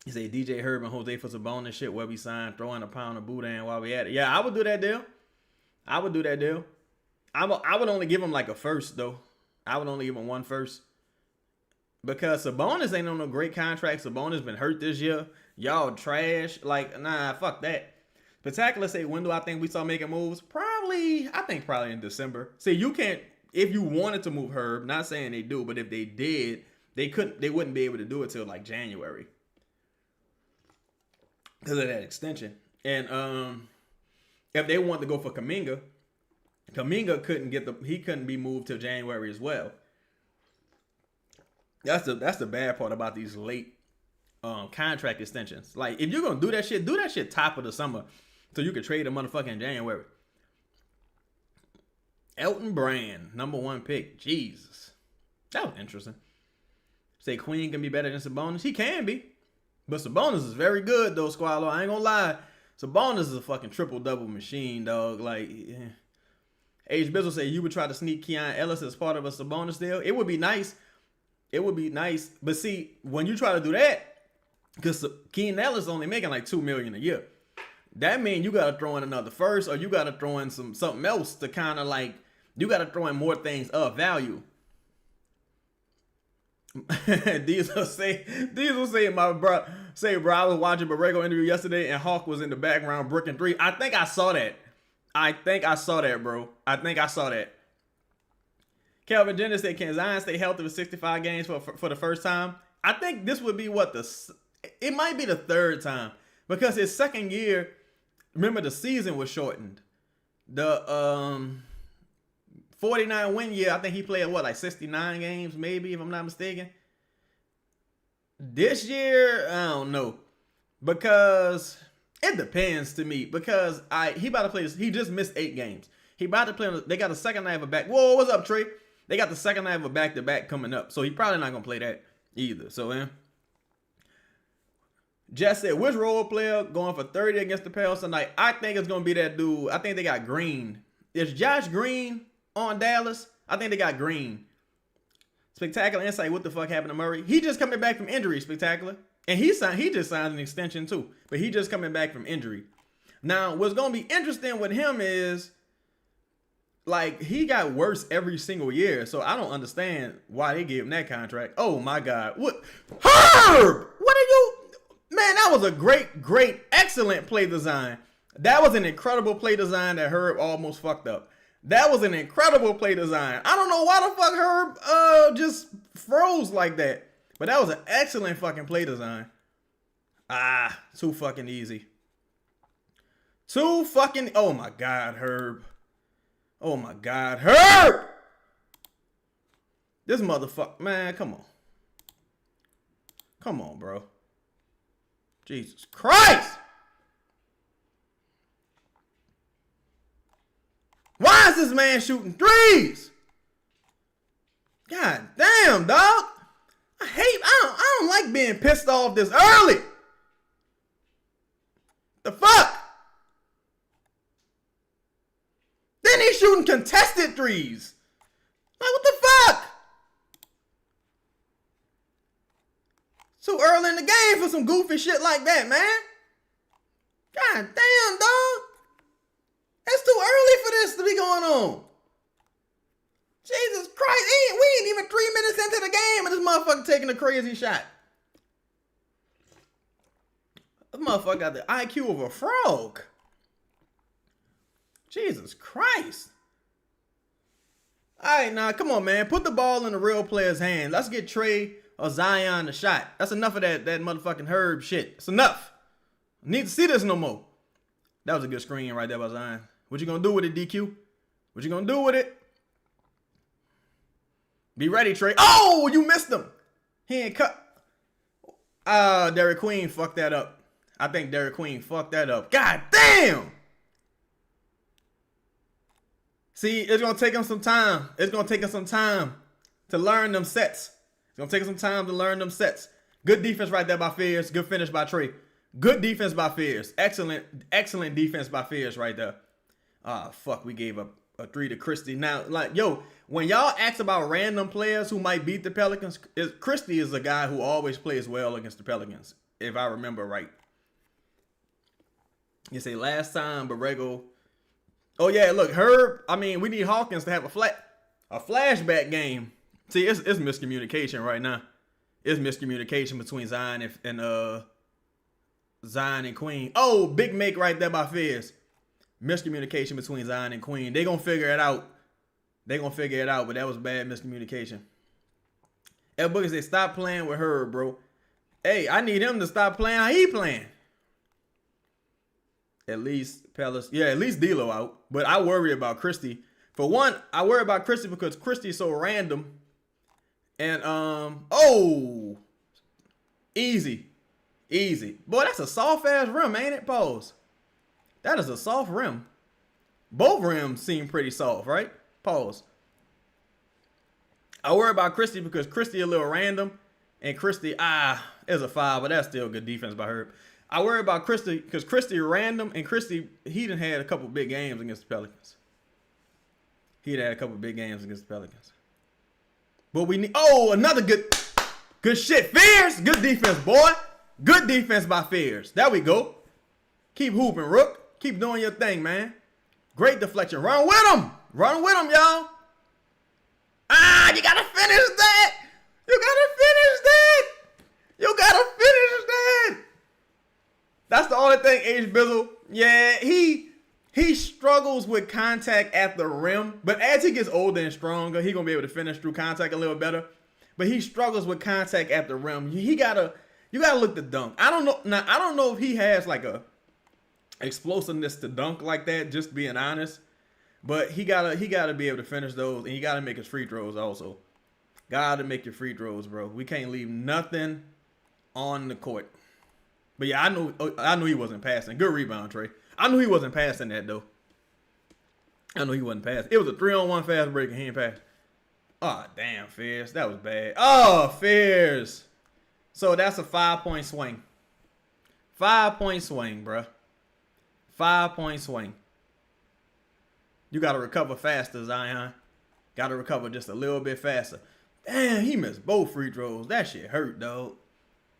He said DJ Herb and Jose for Sabonis shit where we signed, throwing a pound of Boudin while we at it. Yeah, I would do that deal. I would only give him like a first, though. I would only give him one first. Because Sabonis ain't on no great contract. Sabonis been hurt this year. Y'all trash. Like, nah, fuck that. Spectacular say, when do I think we start making moves? I think probably in December. See, you can't, if you wanted to move Herb, not saying they do, but if they did, they wouldn't be able to do it till like January. Because of that extension. And if they want to go for Kuminga couldn't be moved till January as well. That's the bad part about these late contract extensions. Like, if you're gonna do that shit top of the summer so you can trade a motherfucker in January. Elton Brand, number one pick. Jesus. That was interesting. Say Queen can be better than Sabonis. He can be. But Sabonis is very good, though, Squallow. I ain't gonna lie. Sabonis is a fucking triple-double machine, dog. Like, yeah. H. Bizzle say you would try to sneak Keon Ellis as part of a Sabonis deal. It would be nice. But see, when you try to do that, because Keon Ellis is only making like $2 million a year. That means you got to throw in another first, or you got to throw in something else to kind of like, you got to throw in more things of value. Diesel say bro, I was watching Borrego interview yesterday and Hawk was in the background bricking three. I think I saw that, bro. I think I saw that. Kelvin Jenner said, can Zion stay healthy with 65 games for the first time? I think this would be it might be the third time, because his second year, remember, the season was shortened. The 49 win year, I think he played like 69 games, maybe, if I'm not mistaken. This year, I don't know, because it depends to me. Because he about to play this. He just missed 8 games. He about to play. They got the second night of a back. Whoa, what's up, Trey? They got the second night of a back-to-back coming up, so he probably not gonna play that either. So, Jess said, which role player going for 30 against the Pels tonight? I think it's gonna be that dude. I think they got Green. Is Josh Green on Dallas? I think they got Green. Spectacular insight. What the fuck happened to Murray? He just coming back from injury, Spectacular. And he just signed an extension too. But he just coming back from injury. Now, what's going to be interesting with him is, like, he got worse every single year. So I don't understand why they gave him that contract. Oh my God. What? Herb! What are you? Man, that was a great, excellent play design. That was an incredible play design that Herb almost fucked up. That was an incredible play design. I don't know why the fuck Herb just froze like that. But that was an excellent fucking play design. Too fucking easy. Oh my God, Herb. Oh my God, Herb! This motherfucker, man, come on. Come on, bro. Jesus Christ! Why is this man shooting threes? God damn, dog. I don't like being pissed off this early. The fuck? Then he's shooting contested threes. Like, what the fuck? Too early in the game for some goofy shit like that, man. God damn, dog. It's too early for this to be going on. Jesus Christ, we ain't even 3 minutes into the game and this motherfucker taking a crazy shot. This motherfucker got the IQ of a frog. Jesus Christ. All right, now, come on, man. Put the ball in the real player's hand. Let's get Trey or Zion the shot. That's enough of that motherfucking Herb shit. It's enough. I need to see this no more. That was a good screen right there by Zion. What you gonna do with it, DQ? What you gonna do with it? Be ready, Trey. Oh, you missed him. He ain't cut. Derek Queen fucked that up. I think Derek Queen fucked that up. God damn. See, it's going to take him some time. It's going to take him some time to learn them sets. It's going to take him some time to learn them sets. Good defense right there by Fears. Good finish by Trey. Good defense by Fears. Excellent defense by Fears right there. Fuck, we gave up a 3 to Christie. Now, like, yo, when y'all ask about random players who might beat the Pelicans, Christie is a guy who always plays well against the Pelicans, if I remember right. You say last time, Borrego. Oh, yeah, look, Herb, I mean, we need Hawkins to have a flashback game. See, it's miscommunication right now. It's miscommunication between Zion and Zion and Queen. Oh, big make right there by Fizz. Miscommunication between Zion and Queen. They gonna figure it out. But that was bad miscommunication. El Boogie said, stop playing with Herb, bro. Hey, I need him to stop playing how he playing. At least D'Lo out. But I worry about Christie. For one, I worry about Christie because Christie's so random. And easy. Boy, that's a soft ass rim, ain't it? Pause. That is a soft rim. Both rims seem pretty soft, right? Pause. I worry about Christie because Christie a little random. And Christie, is a foul, but that's still good defense by Herb. I worry about Christie because Christie random, and Christie, he done had a couple big games against the Pelicans. But we need, another good shit. Fears, good defense, boy. Good defense by Fears. There we go. Keep hooping, Rook. Keep doing your thing, man. Great deflection. Run with him, y'all. You gotta finish that. That's the only thing, H. Bizzle. Yeah, he struggles with contact at the rim, but as he gets older and stronger, he's gonna be able to finish through contact a little better. But he struggles with contact at the rim. You gotta look to dunk. I don't know if he has like a explosiveness to dunk like that, just being honest. But he gotta be able to finish those, and you gotta make his free throws also. Gotta make your free throws, bro. We can't leave nothing on the court. But yeah, I knew he wasn't passing. Good rebound, Trey. I knew he wasn't passing that though. It was a 3-on-1 fast break and he ain't passed. Oh, damn, Fierce. That was bad. Oh, Fierce. So that's a 5-point swing. 5-point swing, bro. 5-point swing. You got to recover faster, Zion. Got to recover just a little bit faster. Damn, he missed both free throws. That shit hurt, dog.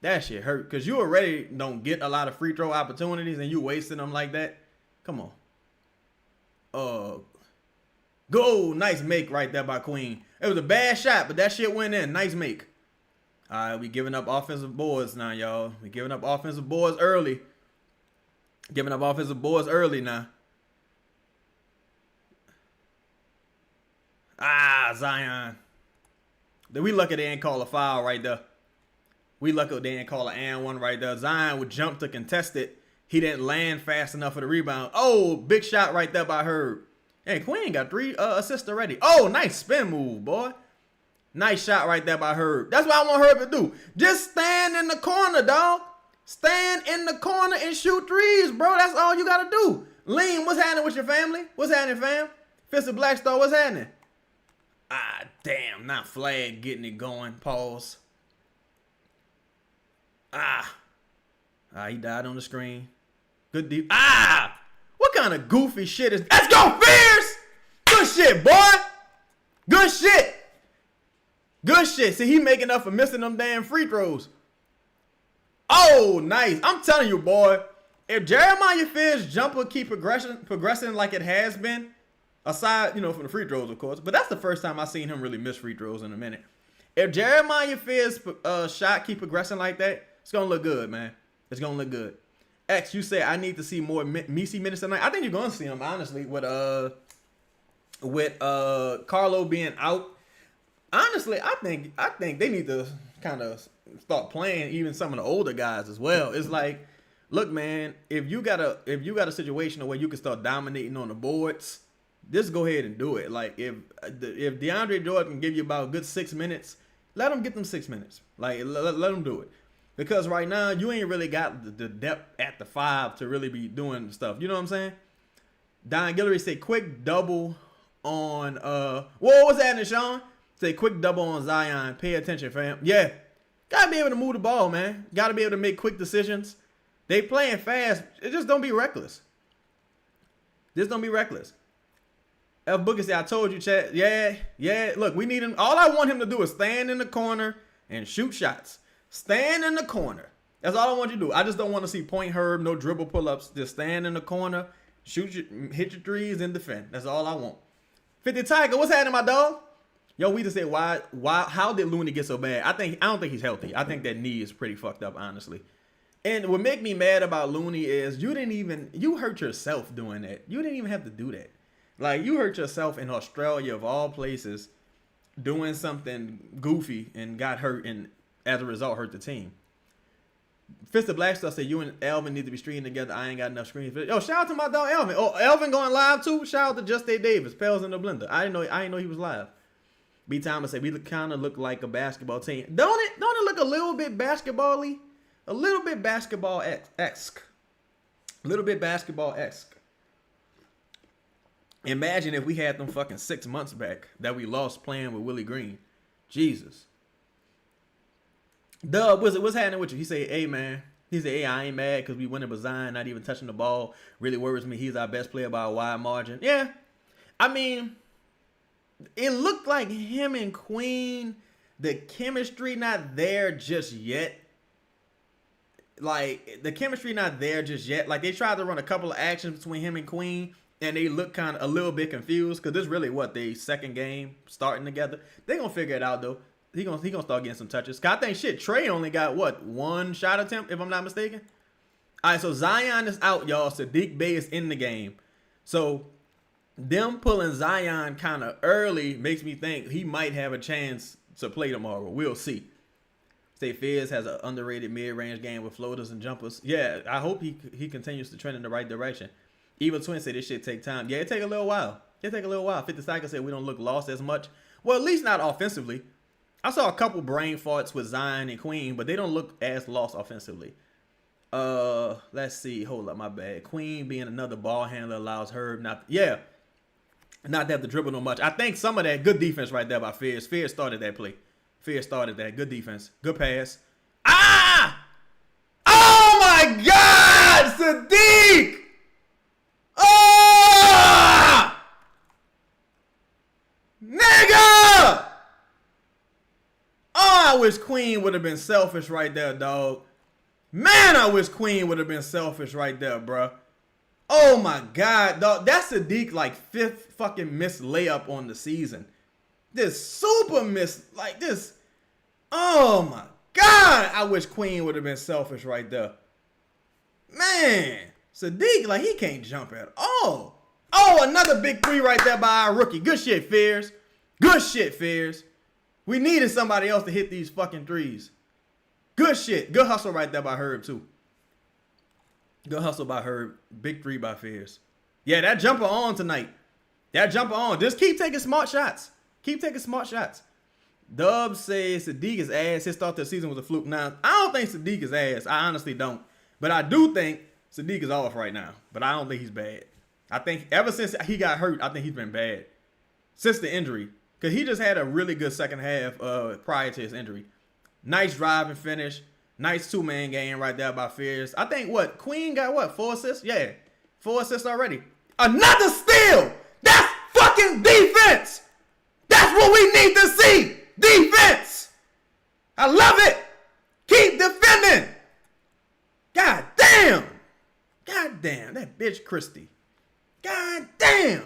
That shit hurt. Because you already don't get a lot of free throw opportunities and you wasting them like that. Come on. Go. Nice make right there by Queen. It was a bad shot, but that shit went in. Nice make. All right, we giving up offensive boards now, y'all. We giving up offensive boards early. Now. Zion. We lucky they ain't call a foul right there. We lucky they ain't call an and one right there. Zion would jump to contest it. He didn't land fast enough for the rebound. Oh, big shot right there by Herb. Hey, Queen got 3 assists already. Oh, nice spin move, boy. Nice shot right there by Herb. That's what I want Herb to do. Just stand in the corner, dog. Stand in the corner and shoot threes, bro. That's all you got to do. Lean, what's happening with your family? What's happening, fam? Fist of Black Star, what's happening? Damn, not Flagg getting it going. Pause. He died on the screen. Good deep. What kind of goofy shit is... Let's go, Fierce! Good shit, boy! Good shit. See, he making up for missing them damn free throws. Oh, nice. I'm telling you, boy, if Jeremiah Fierce jumper keep progressing like it has been, Aside, from the free throws, of course. But that's the first time I've seen him really miss free throws in a minute. If Jeremiah Fears' shot keep progressing like that, it's going to look good, man. It's going to look good. X, you say I need to see more Messi minutes tonight. I think you're going to see him, honestly, with Carlo being out. Honestly, I think they need to kind of start playing even some of the older guys as well. It's like, look, man, if you got a situation where you can start dominating on the boards, just go ahead and do it. Like if DeAndre Jordan can give you about a good 6 minutes, let him get them 6 minutes. Like let him do it, because right now you ain't really got the depth at the 5 to really be doing stuff. You know what I'm saying? Don Guillory said quick double on what was that, Sean? Say quick double on Zion. Pay attention, fam. Yeah, gotta be able to move the ball, man. Gotta be able to make quick decisions. They playing fast. Just don't be reckless. Just don't be reckless. F. Booker said, I told you, Chad. Yeah. Look, we need him. All I want him to do is stand in the corner and shoot shots. Stand in the corner. That's all I want you to do. I just don't want to see point Herb, no dribble pull-ups. Just stand in the corner, hit your threes, and defend. That's all I want. 50 Tiger, what's happening, my dog? Yo, we just said, why, how did Looney get so bad? I don't think he's healthy. I think that knee is pretty fucked up, honestly. And what make me mad about Looney is you hurt yourself doing that. You didn't even have to do that. Like, you hurt yourself in Australia, of all places, doing something goofy and got hurt, and as a result, hurt the team. Fist of Black Stuff said, you and Elvin need to be streaming together. I ain't got enough screens. Yo, shout out to my dog, Elvin. Oh, Elvin going live, too? Shout out to Just A Davis, Pels in the Blender. I didn't know he was live. B. Thomas said, we kind of look like a basketball team. Don't it look a little bit basketball-y? A little bit basketball-esque. A little bit basketball-esque. Imagine if we had them fucking 6 months back that we lost playing with Willie Green. Jesus. Dub, what's happening with you? He said, hey, man. He said, hey, I ain't mad because we winning, but Zion not even touching the ball really worries me. He's our best player by a wide margin. Yeah. I mean, it looked like him and Queen, the chemistry not there just yet. Like, the chemistry not there just yet. Like, they tried to run a couple of actions between him and Queen, and they look kind of a little bit confused because this is really they second game starting together. They gonna figure it out though. He gonna start getting some touches. Cause I think Trey only got one shot attempt if I'm not mistaken. All right, so Zion is out, y'all. Sadiq Bey is in the game. So them pulling Zion kind of early makes me think he might have a chance to play tomorrow. We'll see. State Fizz has an underrated mid-range game with floaters and jumpers. Yeah, I hope he continues to trend in the right direction. Evil Twin said this shit take time. Yeah, it take a little while. 50 Cycle said we don't look lost as much. Well, at least not offensively. I saw a couple brain farts with Zion and Queen, but they don't look as lost offensively. Let's see. Hold up, my bad. Queen being another ball handler allows Herb not to have to dribble no much. I think some of that good defense right there by Fierce. Fierce started that play. Fierce started that. Good defense. Good pass. Ah! Oh my God! Sadiq! Oh! Nigga! Oh, I wish Queen would have been selfish right there, dog. Man, I wish Queen would have been selfish right there, bro. Oh my God, dog. That's Sadiq like 5th fucking missed layup on the season. This super miss, like this. Oh my God, I wish Queen would have been selfish right there. Man, Sadiq, like he can't jump at all. Oh, another big 3 right there by our rookie. Good shit, Fears. Good shit, Fears. We needed somebody else to hit these fucking threes. Good shit. Good hustle right there by Herb, too. Good hustle by Herb. Big 3 by Fears. Yeah, that jumper on tonight. That jumper on. Just keep taking smart shots. Keep taking smart shots. Dub says Sadiq is ass. His start to the season was a fluke. Now, I don't think Sadiq is ass. I honestly don't. But I do think Sadiq is off right now. But I don't think he's bad. I think ever since he got hurt, I think he's been bad. Since the injury. Because he just had a really good second half prior to his injury. Nice drive and finish. Nice 2-man game right there by Fears. I think Queen got 4 assists? Yeah. 4 assists already. Another steal! That's fucking defense! That's what we need to see! Defense! I love it! Keep defending! God damn! That bitch Christie. God damn!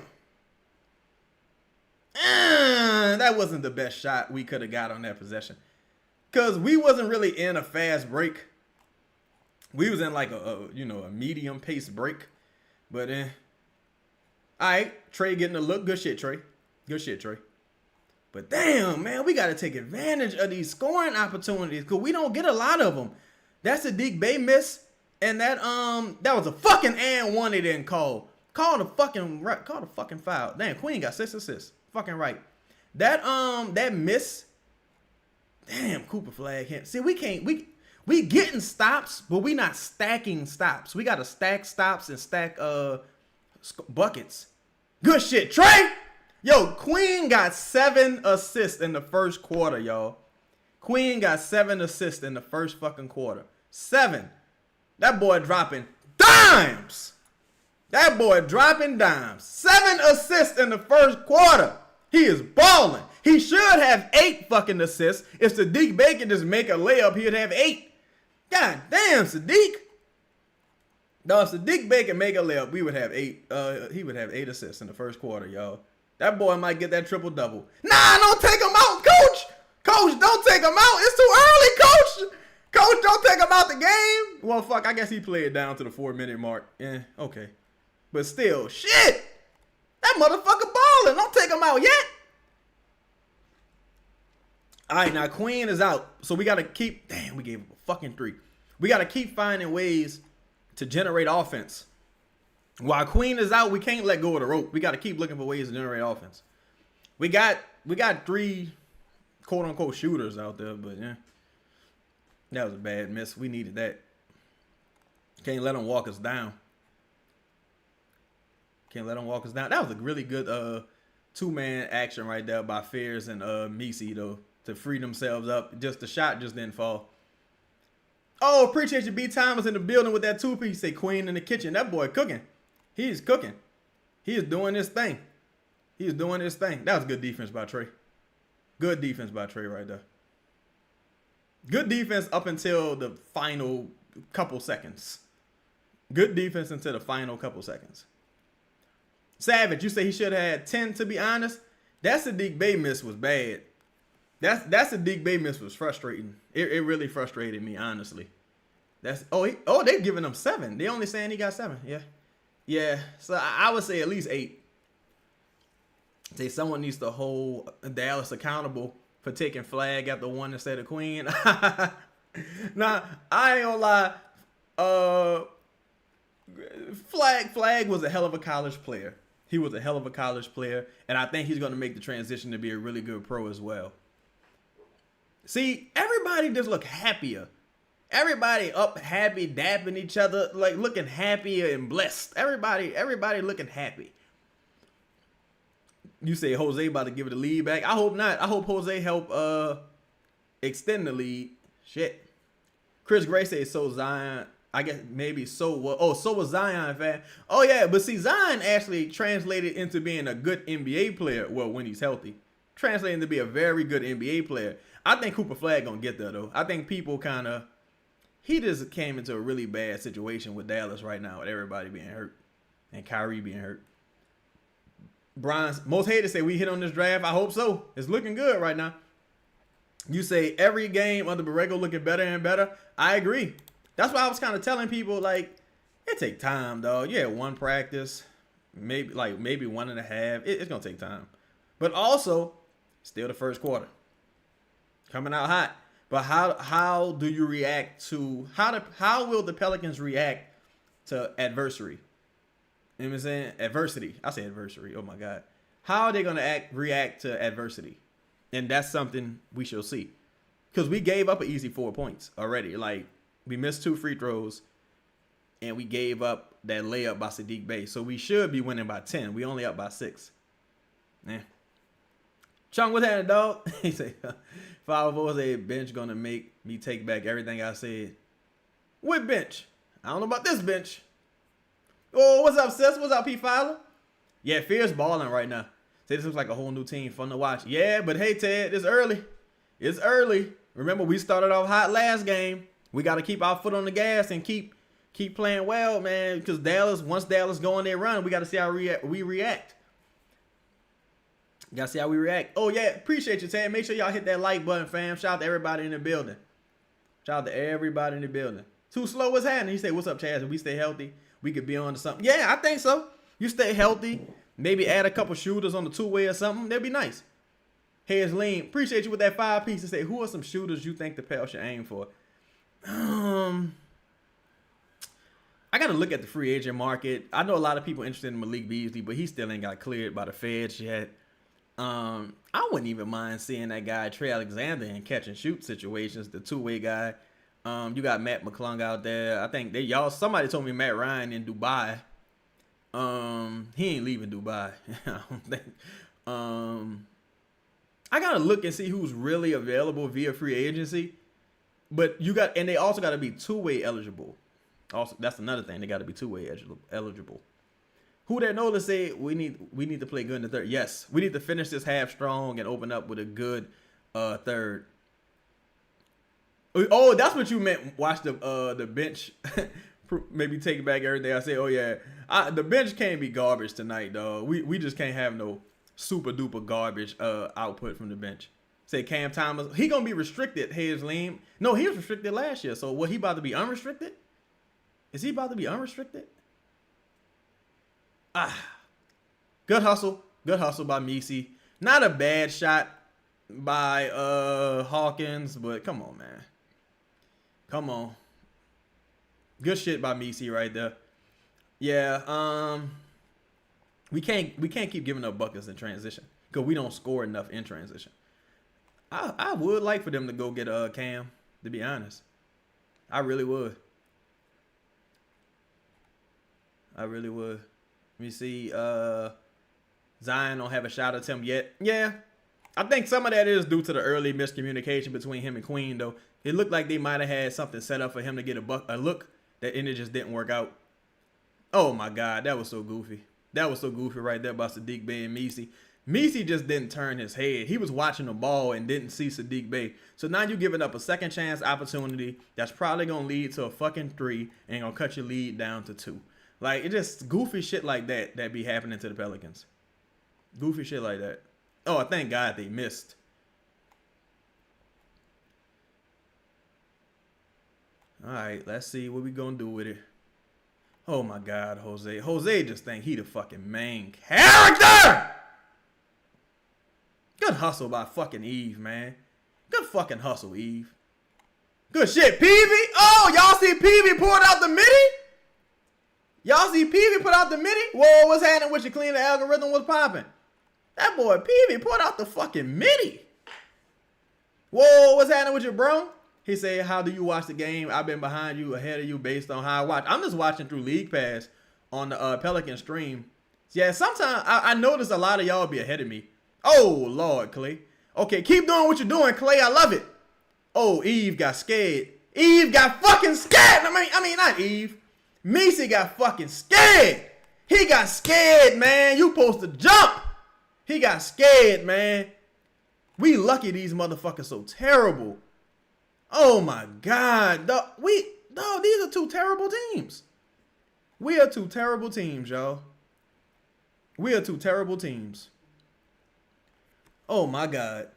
that wasn't the best shot we could have got on that possession. Because we wasn't really in a fast break. We was in like a medium pace break. But all right, Trey getting a look. Good shit, Trey. Good shit, Trey. But damn, man, we got to take advantage of these scoring opportunities because we don't get a lot of them. That's a Sadiq Bey miss. And that was a fucking and one they didn't call. Call the fucking foul. Damn, Queen got 6 assists. Fucking right. That miss. Damn, Cooper Flagg hit. See, we getting stops, but we not stacking stops. We gotta stack stops and stack buckets. Good shit, Trey. Yo, Queen got 7 assists in the first quarter, y'all. Queen got 7 assists in the first fucking quarter. 7. That boy dropping dimes. That boy dropping dimes. 7 assists in the first quarter. He is balling. He should have 8 fucking assists. If Sadiq Bey could just make a layup, he'd have 8. God damn, Sadiq. No, if Sadiq Bey can make a layup, we would have 8. He would have 8 assists in the first quarter, y'all. That boy might get that triple-double. Nah, don't take him out, coach. Coach, don't take him out. It's too early, coach. Coach, don't take him out the game. Well, fuck, I guess he played down to the 4-minute mark. Yeah, okay. But still, shit. That motherfucker balling. Don't take him out yet. All right, now Queen is out. So we got to keep, damn, we gave him a fucking 3. We got to keep finding ways to generate offense. While Queen is out, we can't let go of the rope. We got to keep looking for ways to generate offense. We got 3 quote-unquote shooters out there, but yeah. That was a bad miss. We needed that. Can't let them walk us down. Can't let them walk us down. That was a really good 2-man action right there by Fears and Misi, though, to free themselves up. Just the shot just didn't fall. Oh, appreciate you, B. Thomas in the building with that 2-piece. Say Queen in the kitchen. That boy cooking. He's cooking. He is doing this thing. He is doing this thing. That was good defense by Trey. Good defense by Trey right there. Good defense up until the final couple seconds. Good defense until the final couple seconds. Savage, you say he should have had 10, to be honest. That Sadiq Bey miss was bad. That Sadiq Bey miss was frustrating. It really frustrated me, honestly. They're giving him 7. They only saying he got 7. Yeah. Yeah. So I would say at least 8. Say someone needs to hold Dallas accountable for taking Flagg at the 1 instead of Queen. Nah, I ain't gonna lie. Flagg was a hell of a college player. He was a hell of a college player, and I think he's going to make the transition to be a really good pro as well. See, everybody just look happier. Everybody up happy, dapping each other, like looking happier and blessed. Everybody looking happy. You say Jose about to give it a lead back. I hope not. I hope Jose help extend the lead. Shit. Chris Gray says so Zion. I guess maybe so what? Oh, so was Zion fan. Oh yeah, but see, Zion actually translated into being a good NBA player. Well, when he's healthy, translating to be a very good NBA player. I think Cooper Flagg gonna get there though. I think people he just came into a really bad situation with Dallas right now, with everybody being hurt and Kyrie being hurt. Bronze, most haters say we hit on this draft. I hope so. It's looking good right now. You say every game under Borrego looking better and better. I agree. That's why I was kind of telling people, like, it take time, dog. Yeah, 1 practice, maybe 1.5. It's gonna take time, but also still the first quarter coming out hot. But how do you react to how will the Pelicans react to adversity? You know what I'm saying? Adversity. I say adversity. Oh my God. How are they gonna react to adversity? And that's something we shall see, because we gave up an easy 4 points already. Like, we missed 2 free throws, and we gave up that layup by Sadiq Bey. So we should be winning by 10. We only up by 6. Yeah. Chung, what's happening, dog? He said, 504 bench gonna make me take back everything I said. What bench? I don't know about this bench. Oh, what's up, sis? What's up, P. Fowler? Yeah, Fear's balling right now. Say this looks like a whole new team, fun to watch. Yeah, but hey, Ted, it's early. It's early. Remember, we started off hot last game. We got to keep our foot on the gas and keep playing well, man, because once Dallas go on their run, we got to see how we react. Gotta see how we react. Oh, yeah. Appreciate you, Ted. Make sure y'all hit that like button, fam. Shout out to everybody in the building. Shout out to everybody in the building. Too slow, what's happening? You say, what's up, Chaz? If we stay healthy, we could be on to something. Yeah, I think so. You stay healthy. Maybe add a couple shooters on the two-way or something. That'd be nice. Heads lean. Appreciate you with that 5-piece to say, who are some shooters you think the Pel should aim for? I got to look at the free agent market. I know a lot of people interested in Malik Beasley, but he still ain't got cleared by the feds yet. I wouldn't even mind seeing that guy Trey Alexander in catch and shoot situations, the two-way guy. You got Matt McClung out there. I think somebody told me Matt Ryan in Dubai. He ain't leaving Dubai. I don't think. I gotta look and see who's really available via free agency. But they also gotta be two-way eligible. Also, that's another thing. They gotta be two-way eligible. Who that know to say we need to play good in the third? Yes, we need to finish this half strong and open up with a good third. Oh, that's what you meant. Watch the bench. Maybe take back everything I say. Oh yeah, the bench can't be garbage tonight, dog. We just can't have no super duper garbage output from the bench. Say Cam Thomas, he gonna be restricted. Hayes Lean. No, he was restricted last year. So what? He about to be unrestricted? Is he about to be unrestricted? Good hustle by Misi. Not a bad shot by Hawkins, but come on, man. Come on. Good shit by Misi right there. Yeah, we can't keep giving up buckets in transition because we don't score enough in transition. I would like for them to go get Cam, to be honest. I really would. Let me see. Zion don't have a shot attempt yet. Yeah. I think some of that is due to the early miscommunication between him and Queen, though. It looked like they might have had something set up for him to get a look, and it just didn't work out. Oh, my God. That was so goofy. That was so goofy right there by Sadiq Bey and Misi. Misi just didn't turn his head. He was watching the ball and didn't see Sadiq Bey. So now you're giving up a second chance opportunity that's probably going to lead to a fucking 3 and going to cut your lead down to 2. Like, it just goofy shit like that be happening to the Pelicans. Goofy shit like that. Oh, thank God they missed. All right, let's see what we gonna do with it. Oh, my God, Jose. Jose just think he the fucking main character. Good hustle by fucking Eve, man. Good fucking hustle, Eve. Good shit, Peavy. Oh, y'all see Peavy poured out the midi? Y'all see Peavy put out the midi? Whoa, what's happening with you? Clean the algorithm was popping. That boy Peavy put out the fucking midi. Whoa, what's happening with you, bro? He said, how do you watch the game? I've been behind you, ahead of you based on how I watch. I'm just watching through League Pass on the Pelican stream. Yeah, sometimes I notice a lot of y'all be ahead of me. Oh, Lord, Clay. Okay, keep doing what you're doing, Clay. I love it. Oh, Eve got scared. Eve got fucking scared. I mean, not Eve. Misi got fucking scared. He got scared, man. You supposed to jump. He got scared, man. We lucky these motherfuckers so terrible. Oh my God. These are two terrible teams. We are two terrible teams, y'all. We are two terrible teams. Oh my God.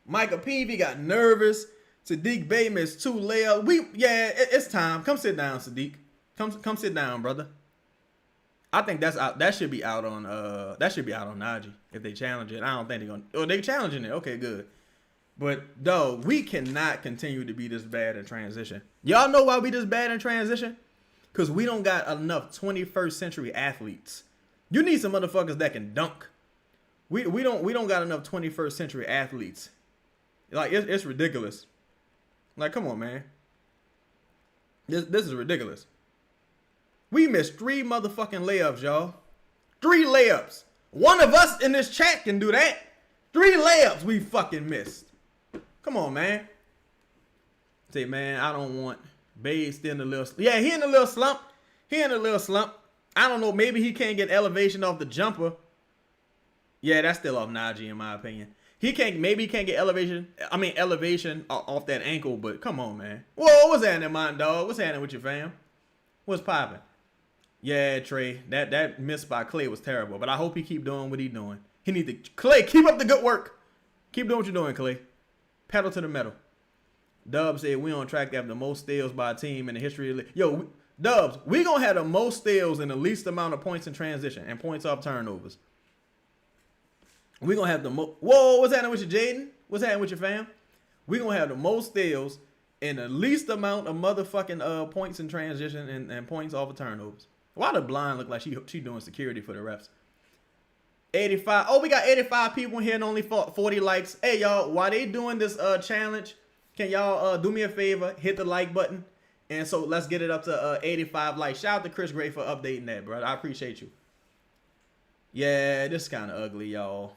Michael Peavy got nervous. Sadiq Bey missed 2 layups. It's time. Come sit down, Sadiq. Come sit down, brother. I think that's out. That should be out on Najee if they challenge it. I don't think they're gonna. Oh, they challenging it. Okay, good. But dog, we cannot continue to be this bad in transition. Y'all know why we this bad in transition? Cause we don't got enough 21st century athletes. You need some motherfuckers that can dunk. We don't got enough 21st century athletes. Like it's ridiculous. Like come on, man. This is ridiculous. We missed 3 motherfucking layups, y'all. 3 layups. One of us in this chat can do that. 3 layups we fucking missed. Come on, man. Say, man, I don't want Bay still in a little. Yeah, he in a little slump. I don't know. Maybe he can't get elevation off the jumper. Yeah, that's still off Najee in my opinion. Maybe he can't get elevation off that ankle, but come on, man. Whoa, what's happening, my dog? What's happening with your fam? What's popping? Yeah, Trey, that miss by Clay was terrible, but I hope he keep doing what he doing. He need to Clay, keep up the good work. Keep doing what you're doing, Clay. Pedal to the metal. Dub said we on track to have the most steals by a team in the history of the league. Yo, Dubs, we gonna have the most steals and the least amount of points in transition and points off turnovers. We gonna have the most. Whoa, what's happening with you, Jaden? What's happening with your fam? We gonna have the most steals and the least amount of motherfucking points in transition and points off of turnovers. Why the blind look like she doing security for the refs? 85. Oh, we got 85 people here and only 40 likes. Hey, y'all, while they doing this challenge, can y'all do me a favor? Hit the like button. And so let's get it up to 85 likes. Shout out to Chris Gray for updating that, bro. I appreciate you. Yeah, this is kind of ugly, y'all.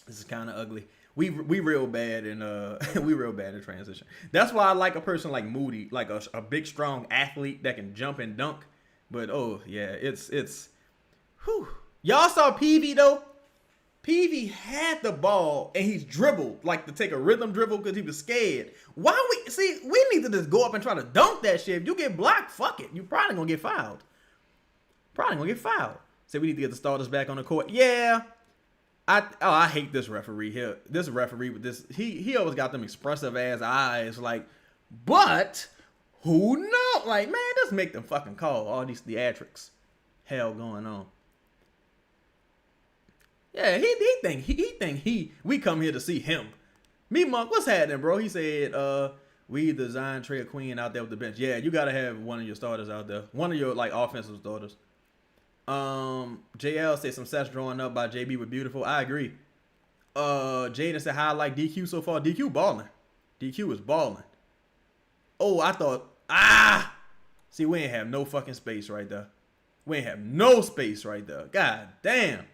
This is kind of ugly. We real bad in we real bad in transition. That's why I like a person like Moody, like a big strong athlete that can jump and dunk. But oh yeah, it's whew. Y'all saw PV though? PV had the ball and he's dribbled like to take a rhythm dribble because he was scared. Why we need to just go up and try to dunk that shit. If you get blocked, fuck it. You probably gonna get fouled. So we need to get the starters back on the court. Yeah. I hate this referee here. This referee with this, he always got them expressive ass eyes. Like, but who knows? Like, man, just make them fucking call all these theatrics. Hell going on. Yeah, he think we come here to see him. Me Monk, what's happening, bro? He said, we designed Trey Queen out there with the bench. Yeah, you gotta have one of your starters out there. One of your like offensive starters. JL said some sets drawn up by JB were beautiful. I agree. Jaden said how I like DQ so far. DQ balling. DQ is balling. Oh, I thought see, we ain't have no fucking space right there. We ain't have no space right there. God damn.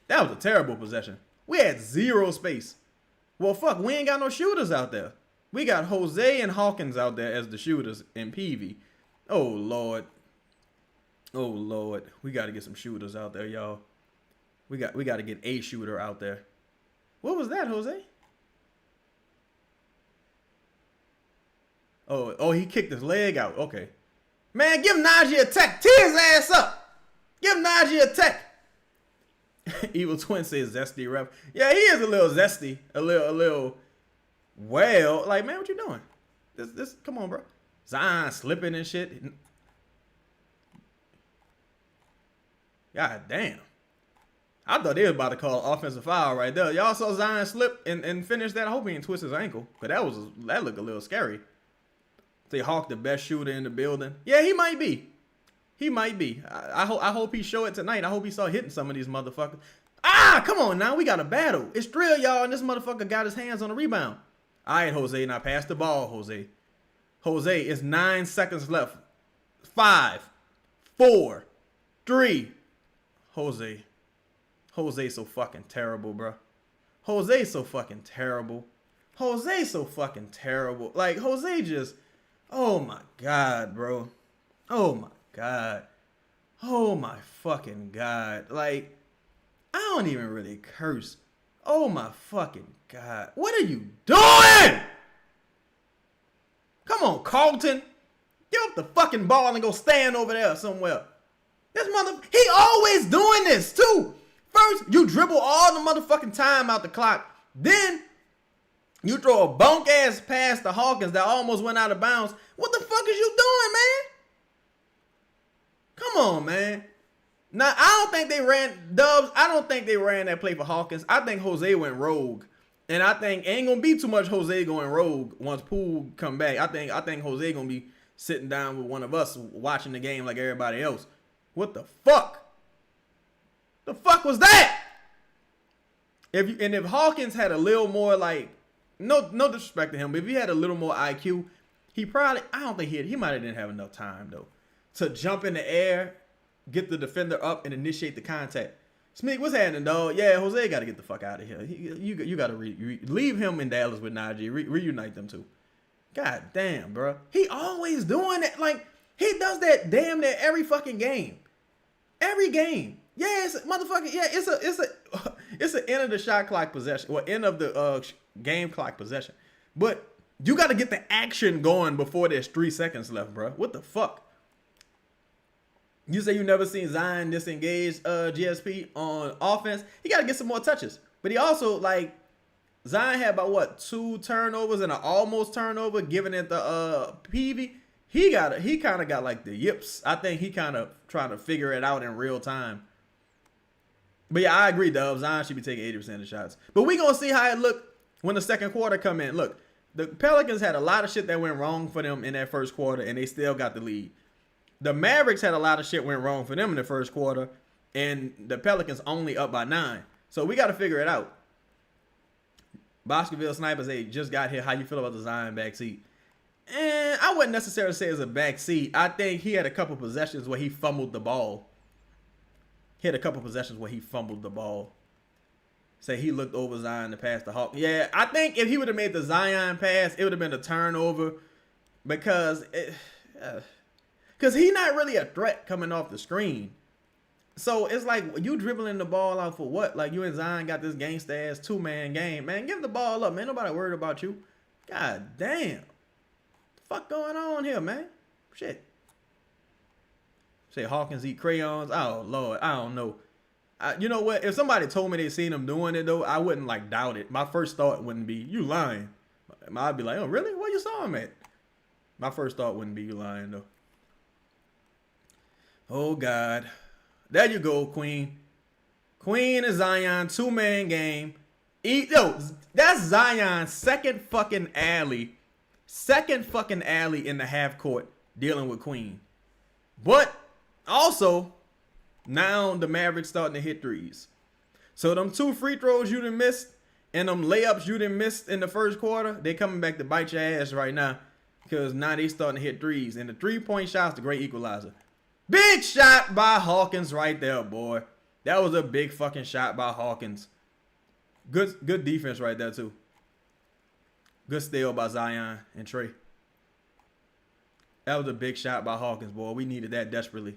That was a terrible possession. We had zero space. Well, fuck, we ain't got no shooters out there. We got Jose and Hawkins out there as the shooters in PV. Oh Lord. Oh Lord, we got to get some shooters out there, y'all. We got to get a shooter out there. What was that, Jose? Oh, he kicked his leg out. Okay, man, give Najee a tech. Tee his ass up. Give Najee a tech. Evil Twin says zesty ref. Yeah, he is a little zesty, a little. Well, like man, what you doing? This, come on, bro. Zion slipping and shit. God damn. I thought they was about to call offensive foul right there. Y'all saw Zion slip and finish that. I hope he didn't twist his ankle. Because that looked a little scary. Say Hawk the best shooter in the building. Yeah, he might be. He might be. I hope he show it tonight. I hope he start hitting some of these motherfuckers. Come on now. We got a battle. It's drill, y'all, and this motherfucker got his hands on the rebound. All right, Jose. Now pass the ball, Jose. Jose, it's 9 seconds left. 5, 4, 3. Jose so fucking terrible, bro. Jose so fucking terrible. Like, Jose just, oh my God, bro. Oh my God. Oh my fucking God. Like, I don't even really curse. Oh my fucking God. What are you doing? Come on, Carlton. Give up the fucking ball and go stand over there somewhere. This he always doing this too. First, you dribble all the motherfucking time out the clock. Then, you throw a bunk ass pass to Hawkins that almost went out of bounds. What the fuck is you doing, man? Come on, man. Now, I don't think they ran that play for Hawkins. I think Jose went rogue. And I think ain't gonna be too much Jose going rogue once Poole come back. I think Jose gonna be sitting down with one of us watching the game like everybody else. What the fuck? The fuck was that? If Hawkins had a little more like, no disrespect to him, but if he had a little more IQ, he might have didn't have enough time though to jump in the air, get the defender up, and initiate the contact. Smeek, what's happening, dog? Yeah, Jose got to get the fuck out of here. You got to leave him in Dallas with Najee. Reunite them two. God damn, bro. He always doing it. Like, he does that damn near every fucking game. Every game. Yeah, it's a motherfucking, yeah, it's an end of the shot clock possession, or end of the game clock possession. But you got to get the action going before there's 3 seconds left, bro. What the fuck? You say you never seen Zion disengage GSP on offense. He got to get some more touches. But he also, like, Zion had about, what, 2 turnovers and an almost turnover given it the PV. He kind of got, like, the yips. I think he kind of trying to figure it out in real time. But, yeah, I agree, Dub. Zion should be taking 80% of the shots. But we going to see how it look when the second quarter come in. Look, the Pelicans had a lot of shit that went wrong for them in that first quarter, and they still got the lead. The Mavericks had a lot of shit went wrong for them in the first quarter, and the Pelicans only up by 9. So we got to figure it out. Baskerville Snipers, hey, just got here. How you feel about the Zion backseat? And I wouldn't necessarily say it's a backseat. I think he had a couple possessions where he fumbled the ball. Say he looked over Zion to pass the Hawk. Yeah, I think if he would have made the Zion pass, it would have been a turnover because he's not really a threat coming off the screen. So it's like you dribbling the ball out for what? Like you and Zion got this gangsta ass 2-man game. Man, give the ball up, man. Nobody worried about you. God damn. What the fuck going on here, man? Shit. Say Hawkins eat crayons. Oh, Lord. I don't know. You know what? If somebody told me they seen him doing it, though, I wouldn't, like, doubt it. My first thought wouldn't be, you lying. I'd be like, oh, really? Where you saw him at? My first thought wouldn't be, you lying, though. Oh, God. There you go, Queen. Queen and Zion, 2-man game. Yo, that's Zion's second fucking alley in the half court dealing with Queen. But also, now the Mavericks starting to hit threes. So them 2 free throws you done missed and them layups you done missed in the first quarter, they coming back to bite your ass right now because now they starting to hit threes. And the 3-point shot's the great equalizer. Big shot by Hawkins right there, boy. That was a big fucking shot by Hawkins. Good defense right there, too. Good steal by Zion and Trey. That was a big shot by Hawkins, boy. We needed that desperately.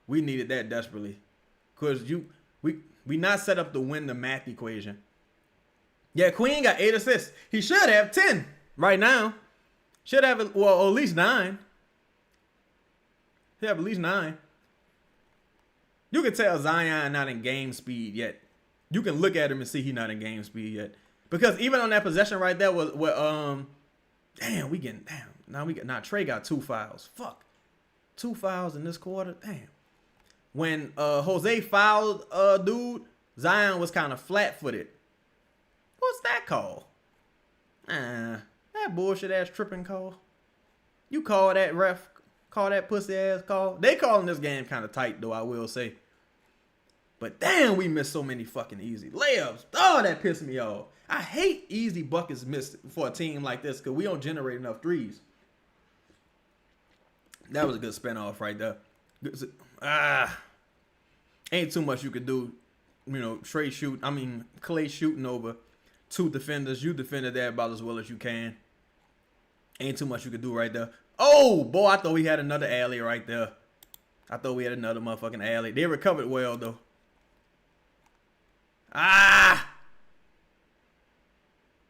Because we not set up to win the math equation. Yeah, Queen got 8 assists. He should have 10 right now. Should have, well, at least 9. He have at least 9. You can tell Zion not in game speed yet. You can look at him and see he not in game speed yet. Because even on that possession right there was Trey got 2 fouls. Fuck. 2 fouls in this quarter. Damn. When Jose fouled dude, Zion was kind of flat-footed. What's that call? That bullshit ass tripping call. You call that, ref? Call that pussy ass call. They calling this game kind of tight though, I will say. But damn, we missed so many fucking easy layups. Oh, that pissed me off. I hate easy buckets missed for a team like this because we don't generate enough threes. That was a good spin-off right there. Ain't too much you could do. You know, Clay shooting over 2 defenders. You defended that about as well as you can. Ain't too much you could do right there. Oh, boy, I thought we had another alley right there. I thought we had another motherfucking alley. They recovered well, though.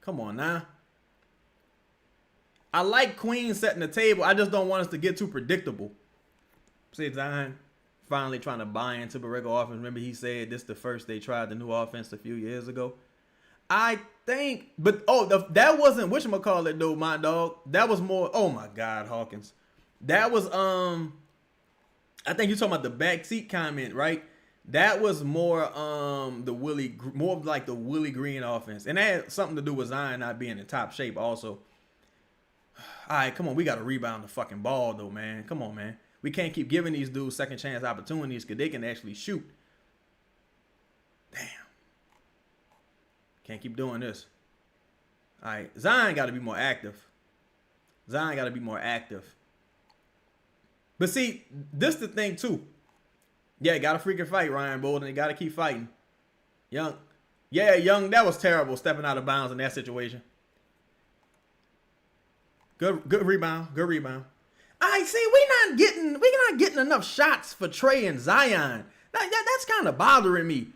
Come on now. I like Queen setting the table. I just don't want us to get too predictable. See, Zion finally trying to buy into the regular offense. Remember he said this the first they tried the new offense a few years ago. I think, but that wasn't whatchamacallit though, my dog. That was more, oh my God, Hawkins. That was, I think you're talking about the backseat comment, right? That was more more of like the Willie Green offense. And that had something to do with Zion not being in top shape also. All right, come on. We got to rebound the fucking ball though, man. Come on, man. We can't keep giving these dudes second chance opportunities because they can actually shoot. Damn. Can't keep doing this. All right, Zion got to be more active. But see, this the thing too. Yeah, got to freaking fight, Ryan Bolden. They got to keep fighting. Young, that was terrible stepping out of bounds in that situation. Good rebound. All right, see, we're not getting enough shots for Trey and Zion. That's kind of bothering me.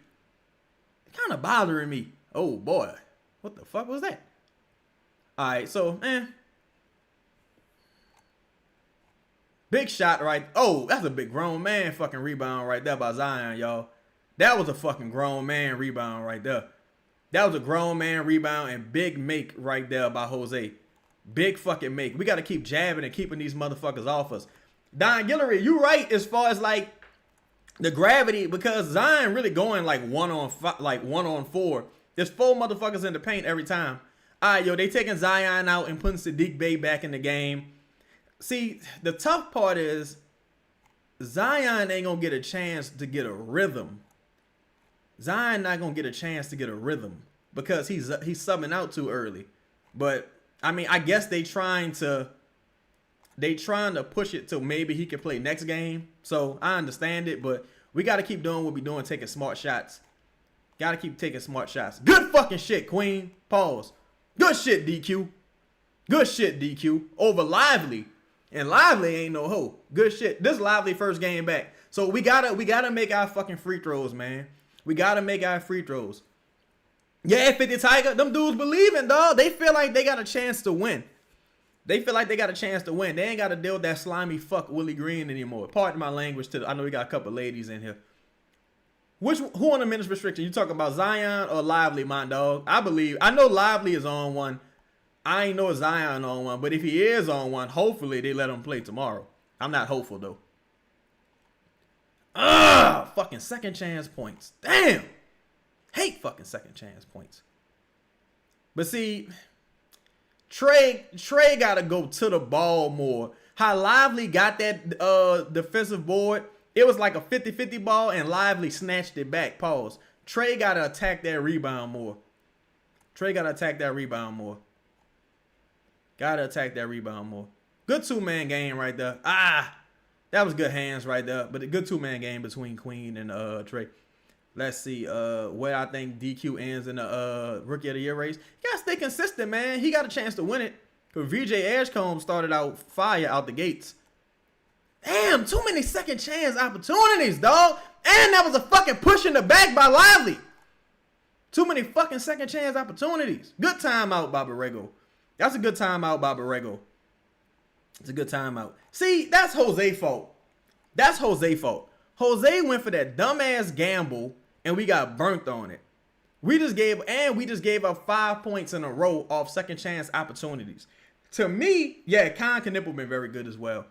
Oh boy, what the fuck was that? All right, so Big shot right. Oh, that's a big grown man fucking rebound right there by Zion, y'all. That was a fucking grown man rebound right there. That was a grown man rebound and big make right there by Jose. Big fucking make. We got to keep jabbing and keeping these motherfuckers off us. Don Guillory, you right as far as like the gravity, because Zion really going like 1-on-4. There's 4 motherfuckers in the paint every time. All right, yo, they taking Zion out and putting Sadiq Bey back in the game. See, the tough part is Zion ain't going to get a chance to get a rhythm. Zion not going to get a chance to get a rhythm because he's subbing out too early. But, I mean, I guess they trying to push it till maybe he can play next game. So, I understand it, but we got to keep doing what we doing, taking smart shots. Got to keep taking smart shots. Good fucking shit, Queen. Pause. Good shit, DQ. Good shit, DQ. Over Lively. And Lively ain't no hoe. Good shit. This Lively first game back. So we gotta make our fucking free throws, man. We gotta make our free throws. Yeah, 50 Tiger, them dudes believing, dog. They feel like they got a chance to win. They ain't got to deal with that slimy fuck Willie Green anymore. Pardon my language. I know we got a couple ladies in here. Who on the minutes restriction? You talking about Zion or Lively, my dog? I know Lively is on one. I ain't know Zion on one, but if he is on one, hopefully they let him play tomorrow. I'm not hopeful though. Fucking second chance points. Damn. Hate fucking second chance points. But see, Trey gotta go to the ball more. How Lively got that defensive board, it was like a 50-50 ball and Lively snatched it back. Pause. Trey gotta attack that rebound more. Good two-man game right there. That was good hands right there. But a good two-man game between Queen and Trey. Let's see where I think DQ ends in the Rookie of the Year race. You gotta stay consistent, man. He got a chance to win it. Because VJ Edgecombe started out fire out the gates. Damn, too many second chance opportunities, dog. And that was a fucking push in the back by Lively. Too many fucking second chance opportunities. Good timeout by Borrego. That's a good timeout by Borrego. It's a good timeout. See, that's Jose's fault. Jose went for that dumbass gamble, and we got burnt on it. We just gave up 5 points in a row off second chance opportunities. To me, yeah, Con Knipple been very good as well.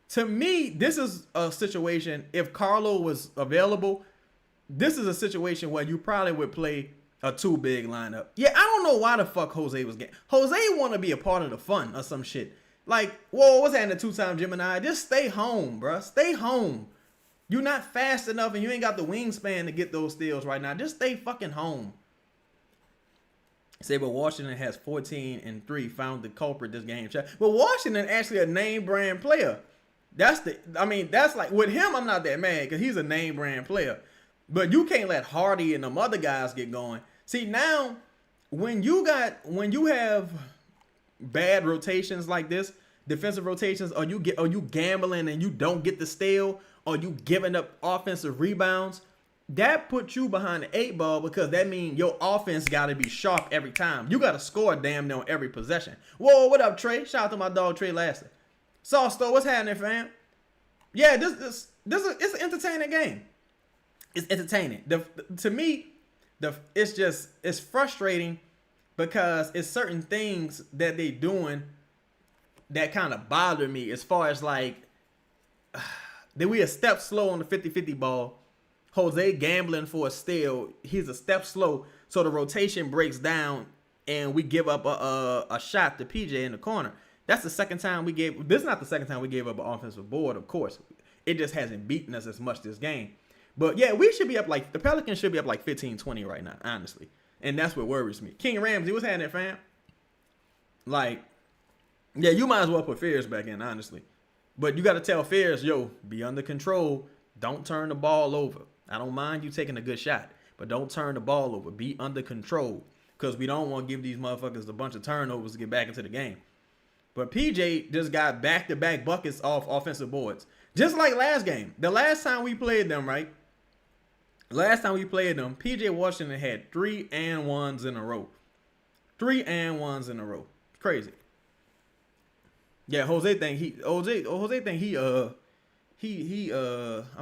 To me, this is a situation, if Carlo was available, this is a situation where you probably would play a 2-big lineup. Yeah, I don't know why the fuck Jose was getting. Jose want to be a part of the fun or some shit. Like, whoa, what's happening to 2-time Gemini? Just stay home, bruh. Stay home. You're not fast enough and you ain't got the wingspan to get those steals right now. Just stay fucking home. Say, but Washington has 14-3, found the culprit this game. But Washington actually a name brand player. That's like, with him, I'm not that mad because he's a name brand player. But you can't let Hardy and them other guys get going. See, now, when you have bad rotations like this, defensive rotations, or you gambling and you don't get the steal, or you giving up offensive rebounds, that puts you behind the 8 ball because that means your offense got to be sharp every time. You got to score damn near on every possession. Whoa, what up, Trey? Shout out to my dog, Trey Lasser. Sauce, what's happening, fam? Yeah, this is it's an entertaining game. It's entertaining. To me, it's frustrating because it's certain things that they doing that kind of bother me as far as like that we a step slow on the 50-50 ball. Jose gambling for a steal. He's a step slow, so the rotation breaks down and we give up a shot to PJ in the corner. That's the second time we gave. This is not the second time we gave up an offensive board, of course. It just hasn't beaten us as much this game. But yeah, we should be up like, the Pelicans should be up like 15-20 right now, honestly. And that's what worries me. King Ramsey, what's happening, fam? Like, yeah, you might as well put Fears back in, honestly. But you got to tell Fears, yo, be under control. Don't turn the ball over. I don't mind you taking a good shot, but don't turn the ball over. Be under control because we don't want to give these motherfuckers a bunch of turnovers to get back into the game. But PJ just got back-to-back buckets off offensive boards. Just like last game. The last time we played them, right? Last time we played them, PJ Washington had 3-and-1s in a row. 3-and-1s in a row. Crazy. Yeah, Jose think he I'm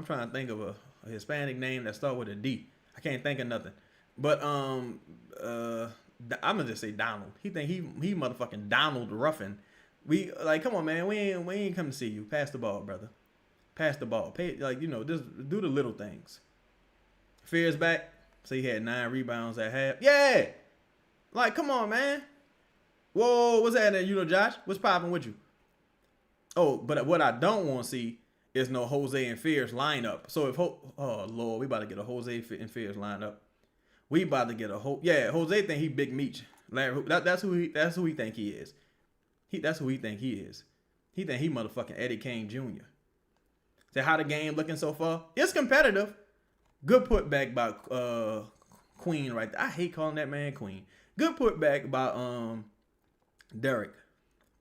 trying to think of a Hispanic name that start with a D. I can't think of nothing. But I'm gonna just say Donald. He think he motherfucking Donald Ruffin. We like, come on, man. We ain't come to see you. Pass the ball, brother. Pass the ball. Pay, like, just do the little things. Fear's back. So he had 9 rebounds at half. Yeah. Like, come on, man. Whoa, what's happening? Josh? What's popping with you? Oh, but what I don't want to see is no Jose and Fears lineup. So if oh Lord, we about to get a Jose and Fears lineup. We about to get a Jose think he Big Meech. That's who he think he is. That's who he think he is. He think he motherfucking Eddie Kane Jr. So how the game looking so far? It's competitive. Good putback by Queen right there. I hate calling that man Queen. Good putback by Derek.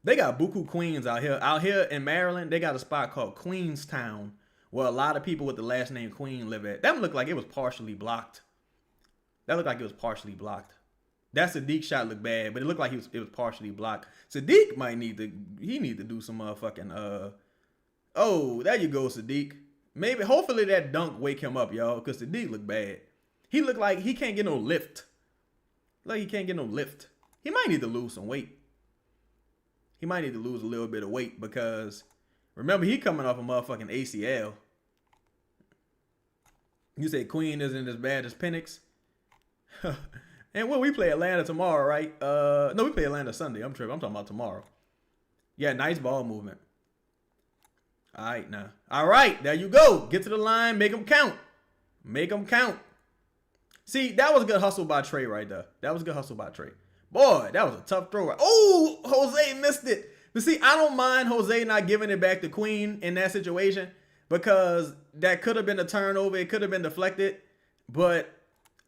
They got buku queens out here. Out here in Maryland, they got a spot called Queenstown where a lot of people with the last name Queen live at. That looked like it was partially blocked. That Sadiq shot looked bad, but it looked like it was partially blocked. Sadiq might need to do some motherfucking oh, there you go, Sadiq. Maybe hopefully that dunk wake him up, y'all, because Sadiq looked bad. He looked like he can't get no lift. He might need to lose some weight. He might need to lose a little bit of weight because remember he coming off a motherfucking ACL. You say Queen isn't as bad as Penix? And we play Atlanta tomorrow, right? No, we play Atlanta Sunday. I'm tripping. I'm talking about tomorrow. Yeah, nice ball movement. All right, now. All right, there you go. Get to the line. Make them count. See, that was a good hustle by Trey right there. Boy, that was a tough throw. Oh, Jose missed it. But see, I don't mind Jose not giving it back to Queen in that situation because that could have been a turnover. It could have been deflected. But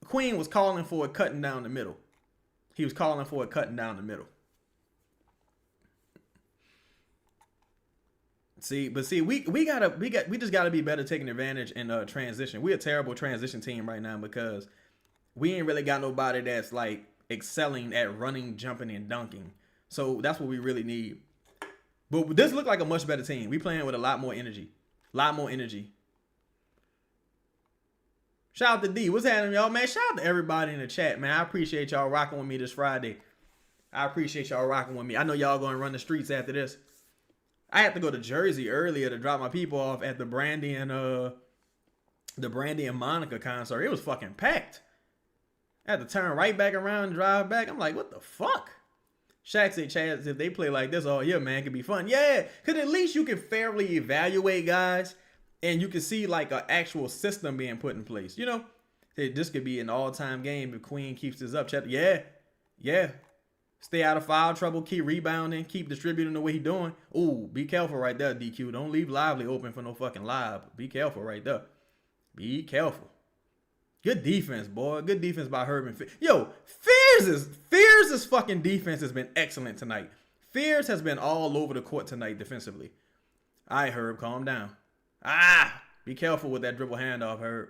Queen was calling for it cutting down the middle. See, we just gotta be better taking advantage in transition. We're a terrible transition team right now because we ain't really got nobody that's like excelling at running, jumping, and dunking. So that's what we really need. But this looked like a much better team. We playing with a lot more energy. Shout out to D. What's happening, y'all, man? Shout out to everybody in the chat, man. I appreciate y'all rocking with me this Friday. I know y'all going to run the streets after this. I had to go to Jersey earlier to drop my people off at the Brandy and Monica concert. It was fucking packed. I had to turn right back around and drive back. I'm like, what the fuck? Shaq said, Chaz, if they play like this all year, man, it could be fun. Yeah, because at least you can fairly evaluate guys and you can see like an actual system being put in place. This could be an all-time game if Queen keeps this up. Yeah. Stay out of foul trouble, keep rebounding, keep distributing the way he's doing. Ooh, be careful right there, DQ. Don't leave Lively open for no fucking live. Be careful right there. Be careful. Good defense, boy. Good defense by Herb and Yo, Fears' fucking defense has been excellent tonight. Fears has been all over the court tonight defensively. All right, Herb, calm down. Be careful with that dribble handoff, Herb.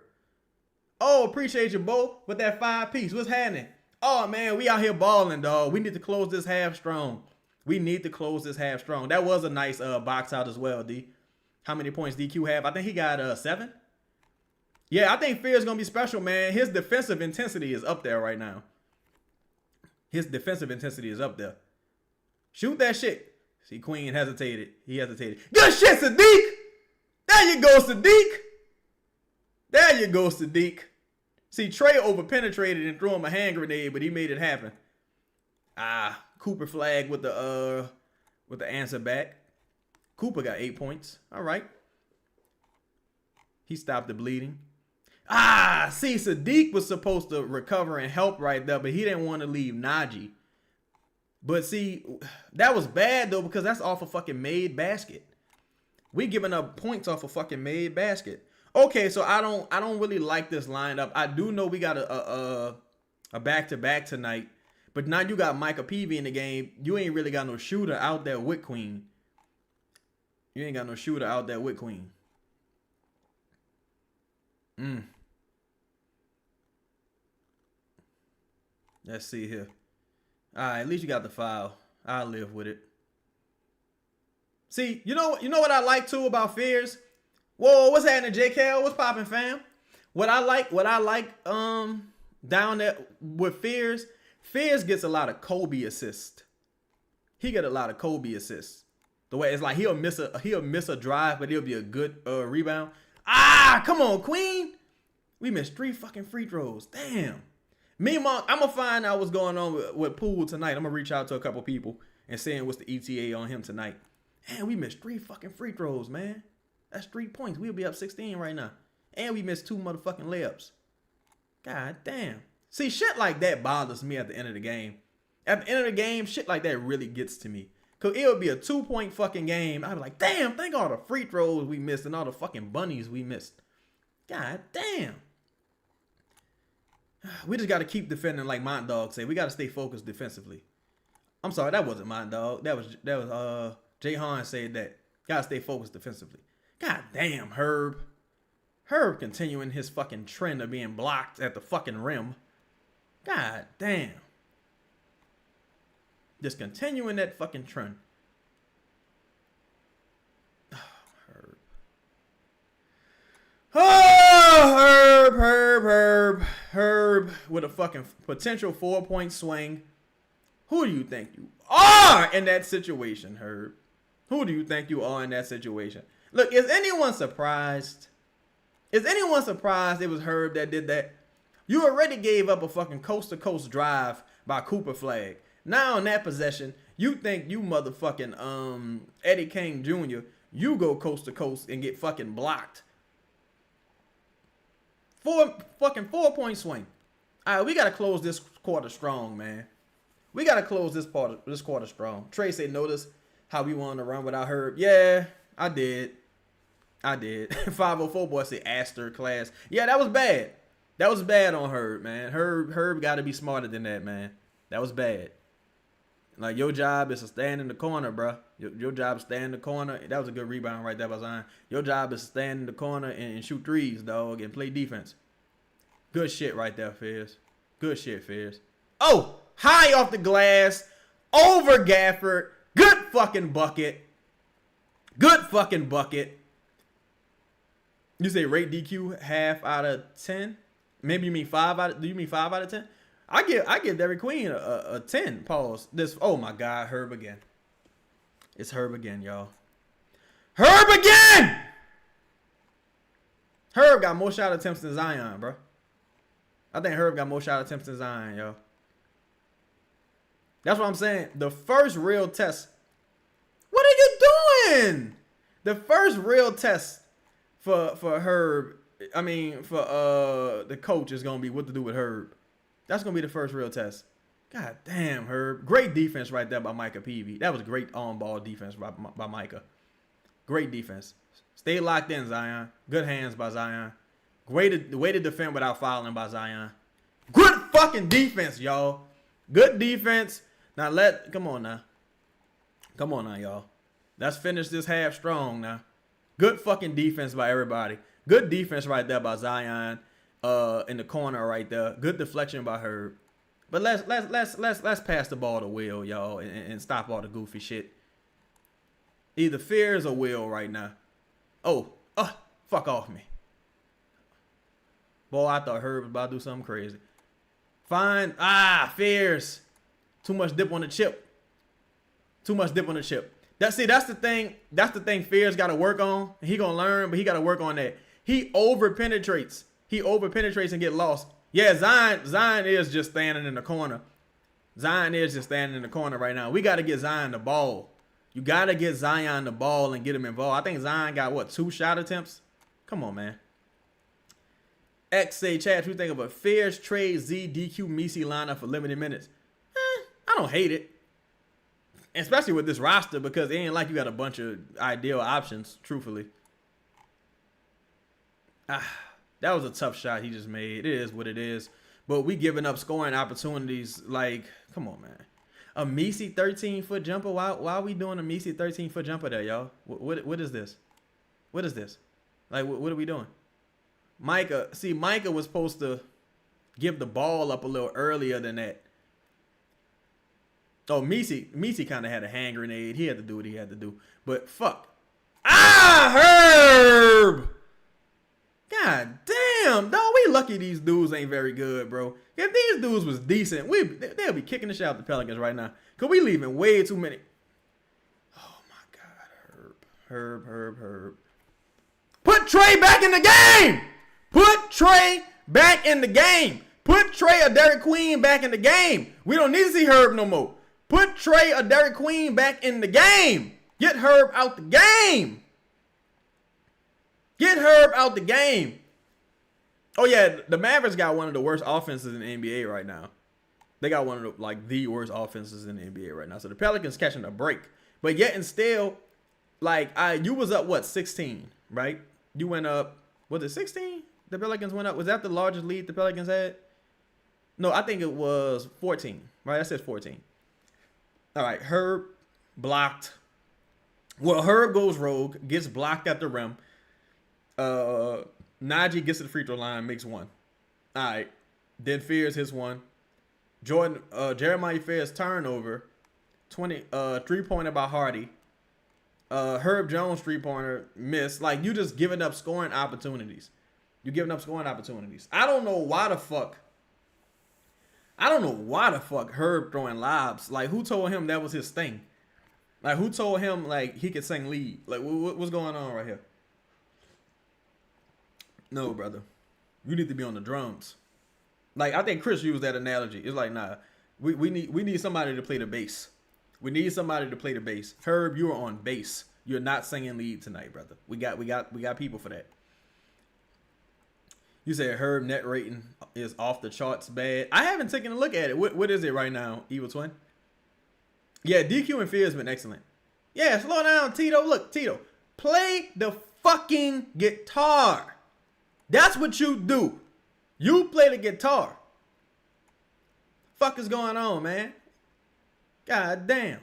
Oh, appreciate you, Bo, with that 5-piece. What's happening? Oh, man, we out here balling, dog. We need to close this half strong. That was a nice box out as well, D. How many points DQ have? I think he got 7. Yeah, I think Fear's going to be special, man. His defensive intensity is up there right now. Shoot that shit. See, Queen hesitated. Good shit, Sadiq. There you go, Sadiq. See, Trey over-penetrated and threw him a hand grenade, but he made it happen. Cooper Flagg with the answer back. Cooper got 8 points. All right. He stopped the bleeding. See, Sadiq was supposed to recover and help right there, but he didn't want to leave Najee. But see, that was bad though because that's off a fucking made basket. We giving up points off a fucking made basket. Okay, so I don't really like this lineup. I do know we got a back-to-back tonight, but now you got Micah Peavy in the game. You ain't really got no shooter out there with Queen. Let's see here. All right, at least you got the foul. I'll live with it. See, you know what I like too about Fears? Whoa, what's happening, JKL? What's popping, fam? What I like down there with Fears gets a lot of Kobe assists. He get a lot of Kobe assists. The way it's like he'll miss a drive, but it'll be a good rebound. Come on, Queen. We missed 3 fucking free throws. Damn. Meanwhile, I'm gonna find out what's going on with Poole tonight. I'm gonna reach out to a couple people and seeing what's the ETA on him tonight. Man, we missed 3 fucking free throws, man. That's 3 points. We'll be up 16 right now. And we missed 2 motherfucking layups. God damn. See, shit like that bothers me at the end of the game. At the end of the game, shit like that really gets to me. Because it'll be a 2-point fucking game. I'll be like, damn, think all the free throws we missed and all the fucking bunnies we missed. God damn. We just got to keep defending like Mont Dog said. We got to stay focused defensively. I'm sorry, that wasn't Mont Dog. That was Jay Han said that. Got to stay focused defensively. God damn, Herb. Herb continuing his fucking trend of being blocked at the fucking rim. God damn. Just continuing that fucking trend. Oh, Herb. Oh, Herb with a fucking potential 4-point swing. Who do you think you are in that situation, Herb? Who do you think you are in that situation? Look, is anyone surprised? Is anyone surprised it was Herb that did that? You already gave up a fucking coast-to-coast drive by Cooper Flagg. Now in that possession, you think you motherfucking Eddie King Jr., you go coast-to-coast and get fucking blocked. 4-point swing. All right, we got to close this quarter strong, man. We got to close this quarter strong. Trey said, notice how we wanted to run without Herb. Yeah, I did. 504 boy said Aster class. Yeah, that was bad. That was bad on Herb, man. Herb got to be smarter than that, man. That was bad. Like, your job is to stand in the corner, bro. Your job is to stand in the corner. That was a good rebound right there by Zion. Your job is to stand in the corner and shoot threes, dog, and play defense. Good shit right there, Fizz. Good shit, Fizz. Oh, high off the glass, over Gafford. Good fucking bucket. Good fucking bucket. You say rate DQ half out of 10? Maybe you mean 5 out of, do you mean 5 out of 10? I give Derrick Queen a 10. Pause. Oh my God, Herb again. It's Herb again, y'all. Herb again! Herb got more shot attempts than Zion, bro. I think Herb got more shot attempts than Zion, yo. That's what I'm saying. The first real test. What are you doing? The first real test for Herb, I mean, for the coach is going to be what to do with Herb. That's going to be the first real test. God damn, Herb. Great defense right there by Micah Peavy. That was great on-ball defense by Micah. Great defense. Stay locked in, Zion. Good hands by Zion. Way to defend without fouling by Zion. Good fucking defense, y'all. Good defense. Now come on now. Come on now, y'all. Let's finish this half strong now. Good fucking defense by everybody. Good defense right there by Zion. In the corner right there. Good deflection by Herb. But let's pass the ball to Will, y'all, and stop all the goofy shit. Either Fears or Will right now. Fuck off me. Boy, I thought Herb was about to do something crazy. Fine. Fears. Too much dip on the chip. Too much dip on the chip. That's the thing. That's the thing Fears got to work on. He gonna learn, but he got to work on that. He over penetrates. And get lost. Yeah, Zion is just standing in the corner. Zion is just standing in the corner right now. We got to get Zion the ball. You got to get Zion the ball and get him involved. I think Zion got, 2 shot attempts? Come on, man. X say, Chad, what you think of a Fears, trade, Z, DQ, Misi lineup for limited minutes? I don't hate it. Especially with this roster, because it ain't like you got a bunch of ideal options, truthfully. That was a tough shot he just made. It is what it is. But we giving up scoring opportunities. Like, come on, man. A Misi 13-foot jumper? Why are we doing a Misi 13-foot jumper there, y'all? What is this? What is this? Like, what are we doing? Micah was supposed to give the ball up a little earlier than that. Oh, Misi kind of had a hand grenade. He had to do what he had to do. But fuck. Herb! God damn, dog. We lucky these dudes ain't very good, bro. If these dudes was decent, they'll be kicking the shit out the Pelicans right now. Because we leaving way too many. Oh, my God. Herb. Put Trey back in the game! Put Trey back in the game! Put Trey or Derek Queen back in the game! We don't need to see Herb no more. Put Trey or Derek Queen back in the game! Get Herb out the game! Get Herb out the game! Oh, yeah, the Mavericks got one of the worst offenses in the NBA right now. They got one of the worst offenses in the NBA right now. So the Pelicans catching a break. But yet and still, you was up, 16, right? You went up, was it 16? The Pelicans went up. Was that the largest lead the Pelicans had? No, I think it was 14, right? I said 14. All right, Herb blocked. Well, Herb goes rogue, gets blocked at the rim. Najee gets to the free throw line, makes one. All right, then Fears his one. Jeremiah Fears turnover. 3-pointer by Hardy. Herb Jones 3-pointer missed. You just giving up scoring opportunities. You're giving up scoring opportunities. I don't know why the fuck Herb throwing lobs. Who told him that was his thing? Who told him he could sing lead? What's going on right here? No, brother. You need to be on the drums. I think Chris used that analogy. It's nah. We need somebody to play the bass. We need somebody to play the bass. Herb, you're on bass. You're not singing lead tonight, brother. We got people for that. You said Herb net rating is off the charts bad. I haven't taken a look at it. What is it right now, Evil Twin? Yeah, DQ and Fear has been excellent. Yeah, slow down, Tito. Look, Tito, play the fucking guitar. That's what you do. You play the guitar. Fuck is going on, man? God damn.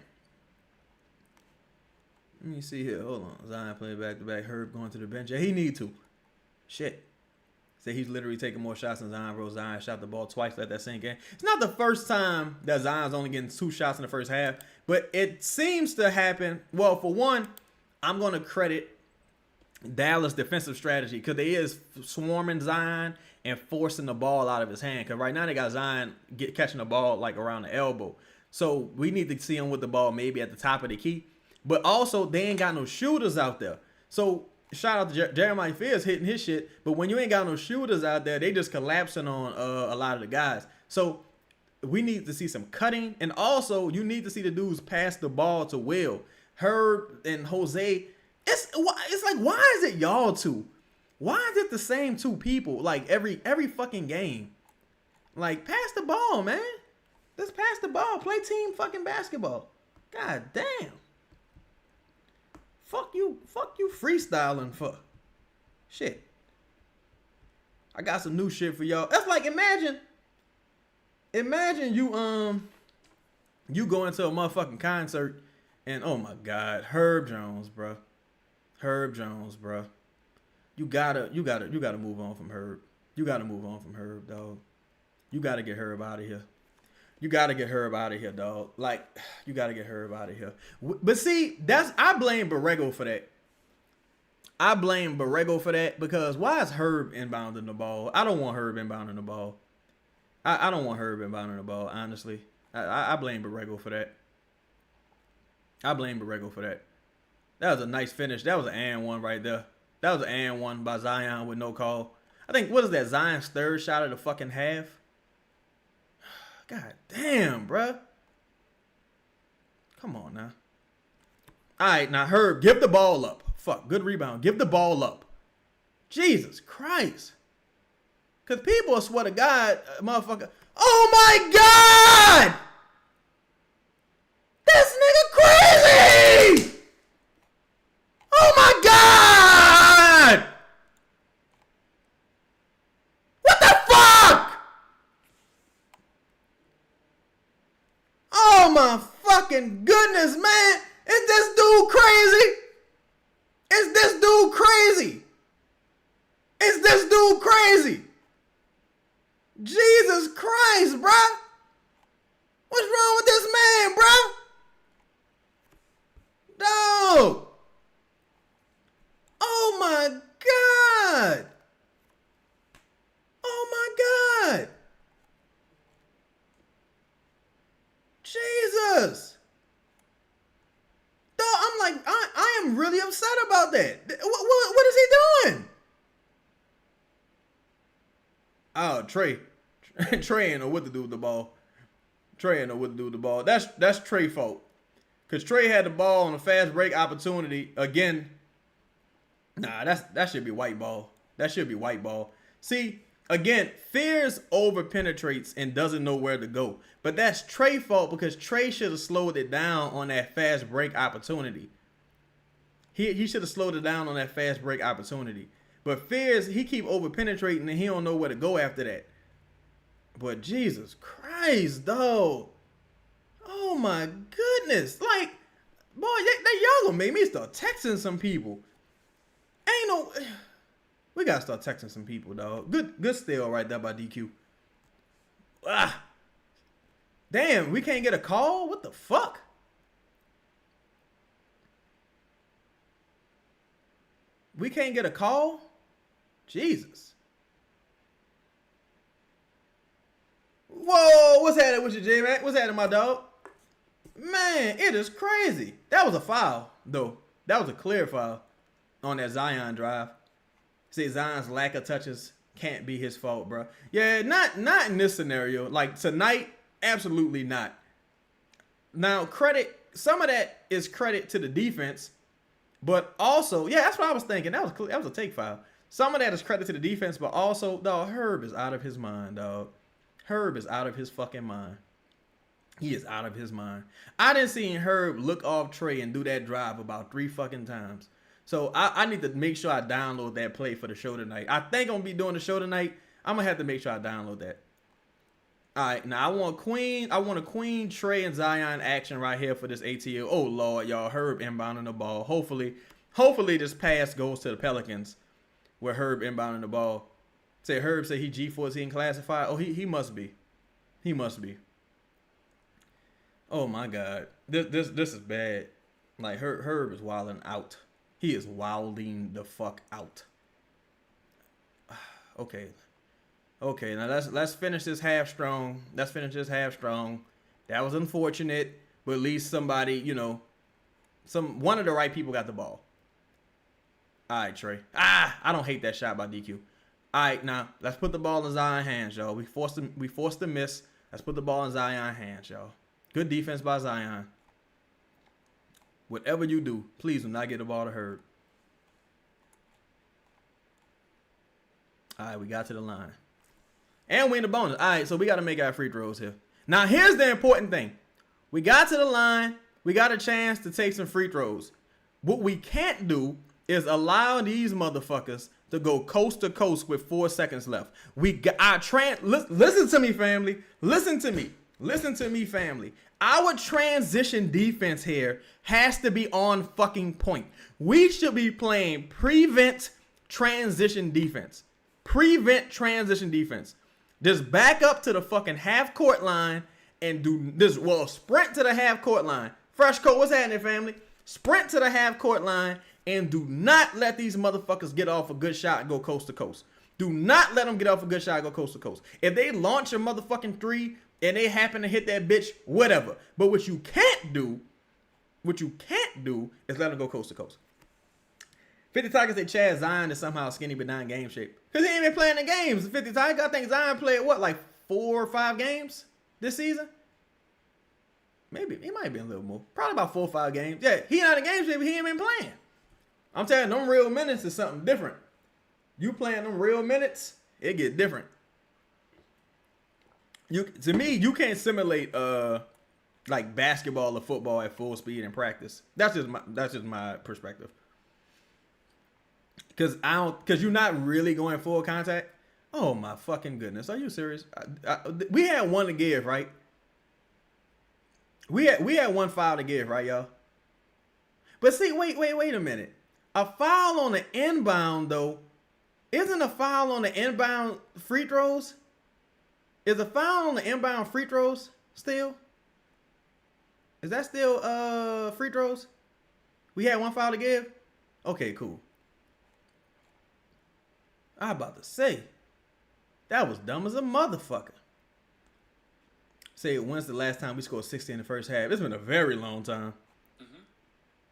Let me see here. Hold on. Zion playing back-to-back. Herb going to the bench. Yeah, he need to. Shit. Say he's literally taking more shots than Zion, bro. Zion shot the ball twice, let that sink in. It's not the first time that Zion's only getting 2 shots in the first half, but it seems to happen. Well, for one, I'm going to credit Dallas' defensive strategy because they is swarming Zion and forcing the ball out of his hand. Because right now they got Zion catching the ball around the elbow. So we need to see him with the ball maybe at the top of the key. But also, they ain't got no shooters out there. So shout out to Jeremiah Fears hitting his shit. But when you ain't got no shooters out there, they just collapsing on a lot of the guys. So we need to see some cutting. And also, you need to see the dudes pass the ball to Will. Herb and Jose. It's why is it y'all two? Why is it the same 2 people every fucking game? Pass the ball, man. Just pass the ball. Play team fucking basketball. God damn. Fuck you freestyling for. Shit. I got some new shit for y'all. That's imagine you go into a motherfucking concert and oh my God, Herb Jones, bro. You gotta move on from Herb. You gotta move on from Herb, dog. You gotta get Herb out of here. You gotta get Herb out of here, dog. You gotta get Herb out of here. But see, I blame Borrego for that. Because why is Herb inbounding the ball? I don't want Herb inbounding the ball. I don't want Herb inbounding the ball, honestly. I blame Borrego for that. That was a nice finish. That was an and one right there. That was an and one by Zion with no call. I think, what is that, Zion's 3rd shot of the fucking half? God damn, bruh. Come on now. All right, now, Herb, give the ball up. Fuck, good rebound. Give the ball up. Jesus Christ. Because people, I swear to God, motherfucker. Oh, my God! This nigga crazy! Oh, my God! What the fuck? Oh, my fucking goodness, man. Is this dude crazy? Jesus Christ, bruh. What's wrong with this man, bro? Dog. Oh my God. Oh my God. Jesus. Dog, I'm like, I am really upset about that. What is he doing? Oh, Trey. Trey ain't know what to do with the ball. Trey ain't know what to do with the ball. That's Trey's fault. Because Trey had the ball on a fast break opportunity. Again, nah, that should be white ball. That should be white ball. See, again, Fears over penetrates and doesn't know where to go. But that's Trey's fault because Trey should have slowed it down on that fast break opportunity. He should have slowed it down on that fast break opportunity. But Fears, he keep over penetrating and he don't know where to go after that. But Jesus Christ, dog. Oh my goodness. Like, boy, y'all gonna make me start texting some people. Ain't no... We gotta start texting some people, dog. Good steal right there by DQ. Ah. Damn, we can't get a call? What the fuck? We can't get a call? Jesus. Whoa, what's happening with you, J-Mac? What's happening, my dog? Man, it is crazy. That was a foul, though. That was a clear foul on that Zion drive. See, Zion's lack of touches can't be his fault, bro. Yeah, not in this scenario. Like, tonight, absolutely not. Now, some of that is credit to the defense, but also, yeah, that's what I was thinking. That was a take foul. Some of that is credit to the defense, but also, dog, Herb is out of his mind, dog. Herb is out of his fucking mind. He is out of his mind. I didn't see Herb look off Trey and do that drive about 3 fucking times. So I need to make sure I download that play for the show tonight. I think I'm going to be doing the show tonight. I'm going to have to make sure I download that. All right, now I want a Queen, Trey, and Zion action right here for this ATL. Oh, Lord, y'all, Herb inbounding the ball. Hopefully this pass goes to the Pelicans where Herb inbounding the ball. Herb said he G14 classified. Oh, he must be. He must be. Oh, my God. This is bad. Like, Herb is wilding out. He is wilding the fuck out. Okay. Okay, now let's finish this half strong. Let's finish this half strong. That was unfortunate, but at least somebody, one of the right people got the ball. All right, Trey. I don't hate that shot by DQ. All right, now let's put the ball in Zion's hands, y'all. We forced the miss. Let's put the ball in Zion's hands, y'all. Good defense by Zion. Whatever you do, please do not get the ball to Herb. All right, we got to the line. And we in the bonus. All right, so we got to make our free throws here. Now, here's the important thing. We got to the line. We got a chance to take some free throws. What we can't do is allow these motherfuckers to go coast to coast with 4 seconds left. Listen to me, family. Listen to me. Listen to me, family. Our transition defense here has to be on fucking point. We should be playing prevent transition defense. Prevent transition defense. Just back up to the fucking half court line and do this. Well, sprint to the half court line. Fresh coat, what's happening, family? Sprint to the half court line and do not let these motherfuckers get off a good shot and go coast to coast. Do not let them get off a good shot and go coast to coast. If they launch a motherfucking 3 and they happen to hit that bitch, whatever. But what you can't do is let them go coast to coast. 50 Tigers say Chad Zion is somehow skinny but not in game shape. Because he ain't been playing the games. 50 Tigers, I think Zion played, like 4 or 5 games this season? Maybe. He might be a little more. Probably about 4 or 5 games. Yeah, he not in game shape, but he ain't been playing. I'm telling you, them real minutes is something different. You playing them real minutes, it get different. To me, you can't simulate like basketball or football at full speed in practice. That's just my perspective. Cause you're not really going full contact. Oh my fucking goodness, are you serious? We had one to give, right? We had one foul to give, right, y'all? But see, wait a minute. A foul on the inbound though, isn't a foul on the inbound free throws? Is a foul on the inbound free throws still? Is that still free throws? We had one foul to give? Okay, cool. I about to say, that was dumb as a motherfucker. Say, when's the last time we scored 60 in the first half? It's been a very long time. Mm-hmm.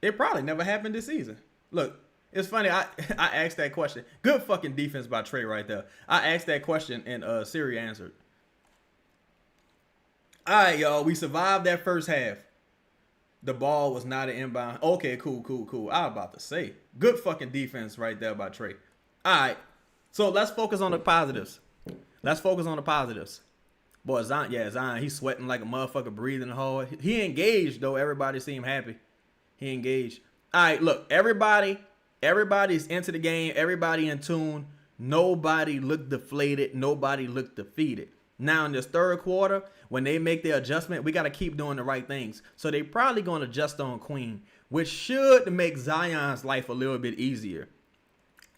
It probably never happened this season. Look, it's funny. I asked that question. Good fucking defense by Trey right there. I asked that question and Siri answered. All right, y'all. We survived that first half. The ball was not an inbound. Okay, cool. I was about to say. Good fucking defense right there by Trey. All right. So let's focus on the positives. Boy, Zion, he's sweating like a motherfucker, breathing hard. He engaged, though. Everybody seemed happy. He engaged. All right, look. Everybody's into the game. Everybody in tune. Nobody looked deflated. Nobody looked defeated. Now, in this third quarter, when they make their adjustment, we got to keep doing the right things. So they probably going to adjust on Queen, which should make Zion's life a little bit easier,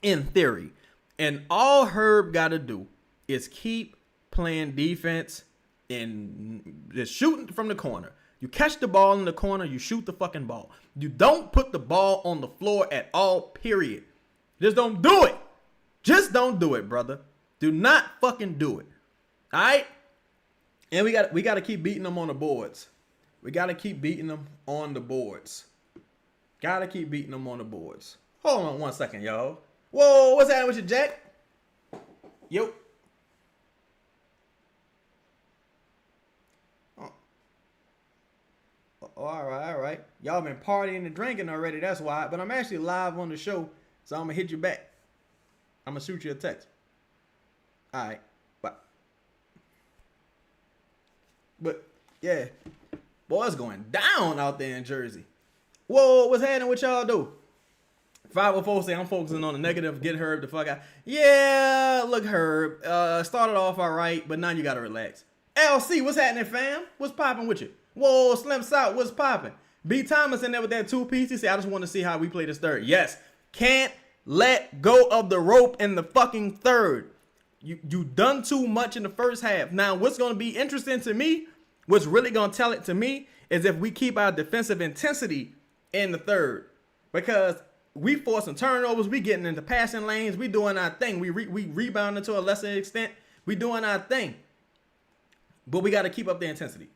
in theory. And all Herb got to do is keep playing defense and just shooting from the corner. You catch the ball in the corner, you shoot the fucking ball. You don't put the ball on the floor at all, period. Just don't do it. Just don't do it, brother. Do not fucking do it. All right? And we got to keep beating them on the boards. Got to keep beating them on the boards. Hold on one second, y'all. Whoa, what's happening with you, Jack? Yo. Oh. All right. Y'all been partying and drinking already, that's why. But I'm actually live on the show, so I'm going to hit you back. I'm going to shoot you a text. All right. Bye. But, yeah. Boy, it's going down out there in Jersey. Whoa, what's happening with y'all, do? 504 say I'm focusing on the negative. Get Herb the fuck out. Yeah, look, Herb. Started off all right, but now you got to relax. LC, what's happening, fam? What's popping with you? Whoa, Slim South, what's popping? B. Thomas in there with that 2-piece. He said, I just want to see how we play this third. Yes, can't let go of the rope in the fucking third. You done too much in the first half. Now, what's going to be interesting to me, what's really going to tell it to me, is if we keep our defensive intensity in the third. Because we forcing turnovers, we getting into passing lanes, we doing our thing. We rebounding to a lesser extent. We doing our thing. But we got to keep up the intensity.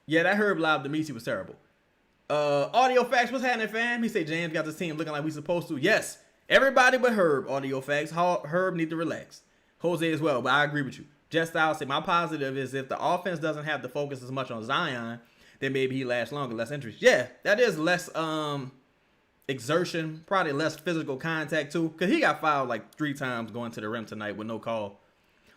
Yeah, that Herb live to me, he was terrible. Audio Facts, what's happening, fam? He said James got this team looking like we supposed to. Yes, everybody but Herb, Audio Facts. Herb need to relax. Jose as well, but I agree with you. Jess Styles said, my positive is if the offense doesn't have to focus as much on Zion, then maybe he lasts longer, less interest. Yeah, that is less exertion, probably less physical contact too, because he got fouled like 3 times going to the rim tonight with no call.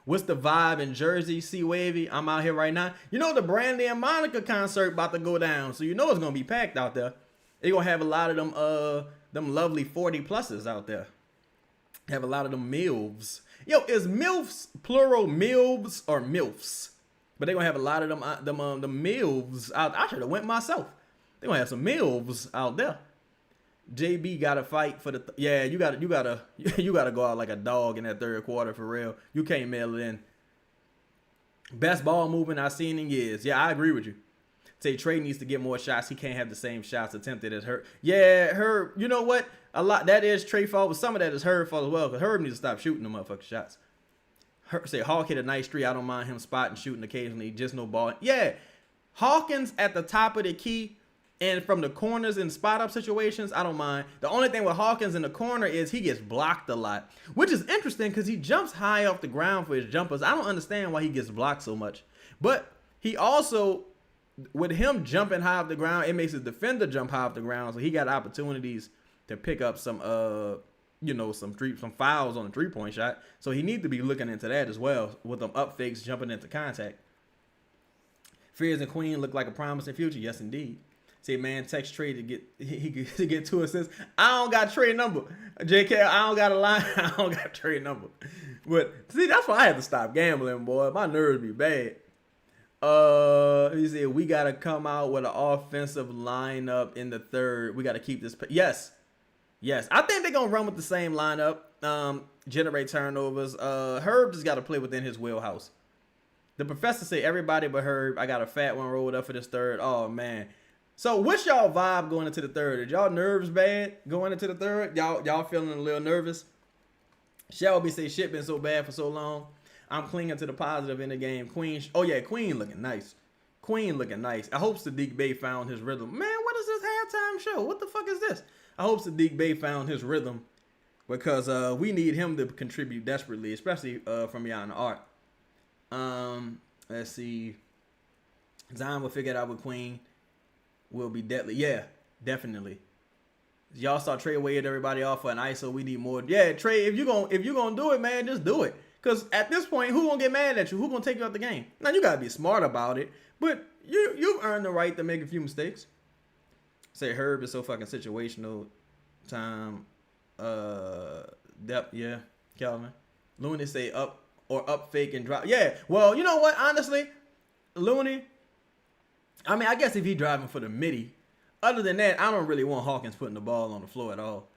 What's the vibe in Jersey? C Wavy, I'm out here right now. You know the Brandy and Monica concert about to go down, so you know it's gonna be packed out there. They're gonna have a lot of them lovely 40 pluses out there. Have a lot of them MILFs. Yo, is MILFs plural MILFs or MILFs? But they're gonna have a lot of them MILFs out. I should have went myself. They're gonna have some MILFs out there. JB got to fight for the you gotta go out like a dog in that third quarter for real. You can't mail it in. Best ball movement I've seen in years. Yeah, I agree with you. Say Trey needs to get more shots. He can't have the same shots attempted as Herb. Yeah, Herb. You know what? A lot that is Trey fault, but some of that is Herb fault as well. Because Herb needs to stop shooting the motherfucking shots. Say Hawk hit a nice three. I don't mind him spotting, shooting occasionally. Just no ball. Yeah, Hawkins at the top of the key. And from the corners and spot-up situations, I don't mind. The only thing with Hawkins in the corner is he gets blocked a lot, which is interesting because he jumps high off the ground for his jumpers. I don't understand why he gets blocked so much. But he also, with him jumping high off the ground, it makes his defender jump high off the ground, so he got opportunities to pick up some some fouls on the three-point shot. So he needs to be looking into that as well with them up fakes jumping into contact. Fears and Queen look like a promising future. Yes, indeed. Say, man, text Trey to get 2 assists. I don't got Trey number. JK, I don't got a line. I don't got Trey number. But see, that's why I had to stop gambling, boy. My nerves be bad. He said we gotta come out with an offensive lineup in the third. We gotta keep this. Yes. I think they're gonna run with the same lineup. Generate turnovers. Herb just gotta play within his wheelhouse. The professor said everybody but Herb. I got a fat one rolled up for this third. Oh man. So what's y'all vibe going into the third? Is y'all nerves bad going into the third? Y'all feeling a little nervous? Shelby say shit been so bad for so long. I'm clinging to the positive in the game. Queen, oh yeah, Queen looking nice. Queen looking nice. I hope Sadiq Bey found his rhythm. Man, what is this halftime show? What the fuck is this? I hope Sadiq Bey found his rhythm because we need him to contribute desperately, especially from beyond the arc. Let's see. Zion will figure it out with Queen. Will be deadly. Yeah, definitely. Y'all start trade weighing everybody off for an ISO. We need more. Yeah, Trey, if you gonna do it, man, just do it. Cause at this point, who gonna get mad at you? Who gonna take you out the game? Now you gotta be smart about it, but you've earned the right to make a few mistakes. Say Herb is so fucking situational. Time, depth, yeah, Calvin. Looney say up fake and drop. Yeah, well, you know what? Honestly, Looney. I mean, I guess if he driving for the midi. Other than that, I don't really want Hawkins putting the ball on the floor at all.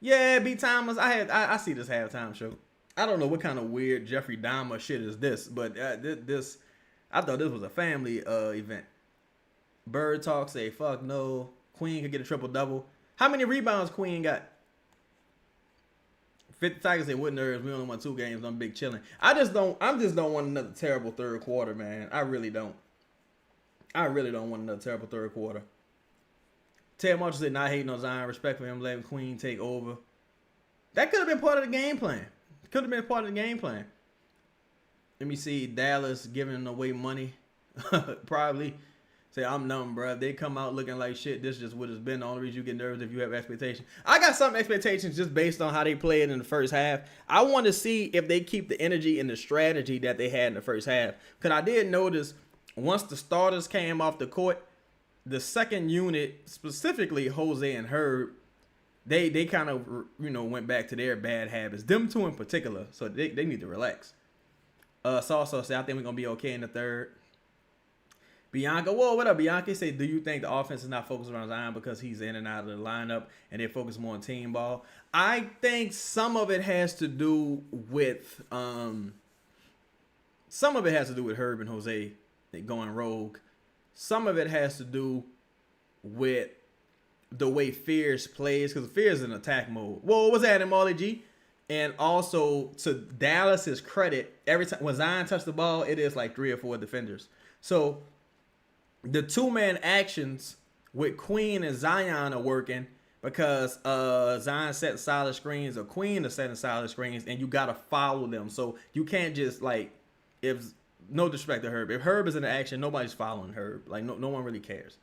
Yeah, B. Thomas, I see this halftime show. I don't know what kind of weird Jeffrey Dahmer shit is this, but this I thought this was a family event. Bird Talk say fuck no. Queen could get a triple double. How many rebounds Queen got? 50 Tigers say what nerves? We only won 2 games. I'm big chilling. I just don't want another terrible third quarter, man. I really don't want another terrible third quarter. Ted Marshall said not hating on Zion, respect for him, letting Queen take over. That could have been part of the game plan. Let me see. Dallas giving away money. Probably. Say, I'm numb, bro. If they come out looking like shit, this just would have been the only reason you get nervous if you have expectations. I got some expectations just based on how they played in the first half. I want to see if they keep the energy and the strategy that they had in the first half. Because I did notice once the starters came off the court, the second unit, specifically Jose and Herb, they kind of, went back to their bad habits. Them two in particular. So they need to relax. Salsa say, I think we're going to be okay in the third. Bianca, whoa, what up, Bianca? Say, do you think the offense is not focused around Zion because he's in and out of the lineup and they focus more on team ball? I think some of it has to do with Herb and Jose going rogue. Some of it has to do with the way Fierce plays, because Fierce is in attack mode. Well, what's that in Molly G? And also, to Dallas's credit, every time when Zion touched the ball, it is like 3 or 4 defenders. So the 2-man actions with Queen and Zion are working because Zion setting solid screens or Queen is setting solid screens, and you gotta follow them. So you can't just no disrespect to Herb. If Herb is in the action, nobody's following Herb. Like, no one really cares.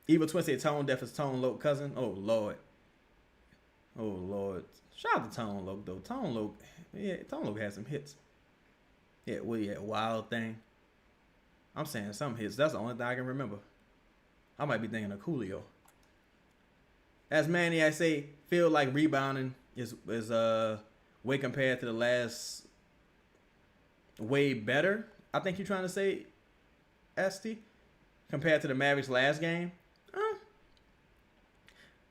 Evil Twin said Tone Deaf is Tone Loc cousin. Oh, Lord. Shout out to Tone Loc, though. Tone Loc had some hits. Yeah, Wild Thing. I'm saying some hits. That's the only thing I can remember. I might be thinking of Coolio. As Manny, I say, feel like rebounding is way compared to the last... way better, I think you're trying to say, ST, compared to the Mavericks last game.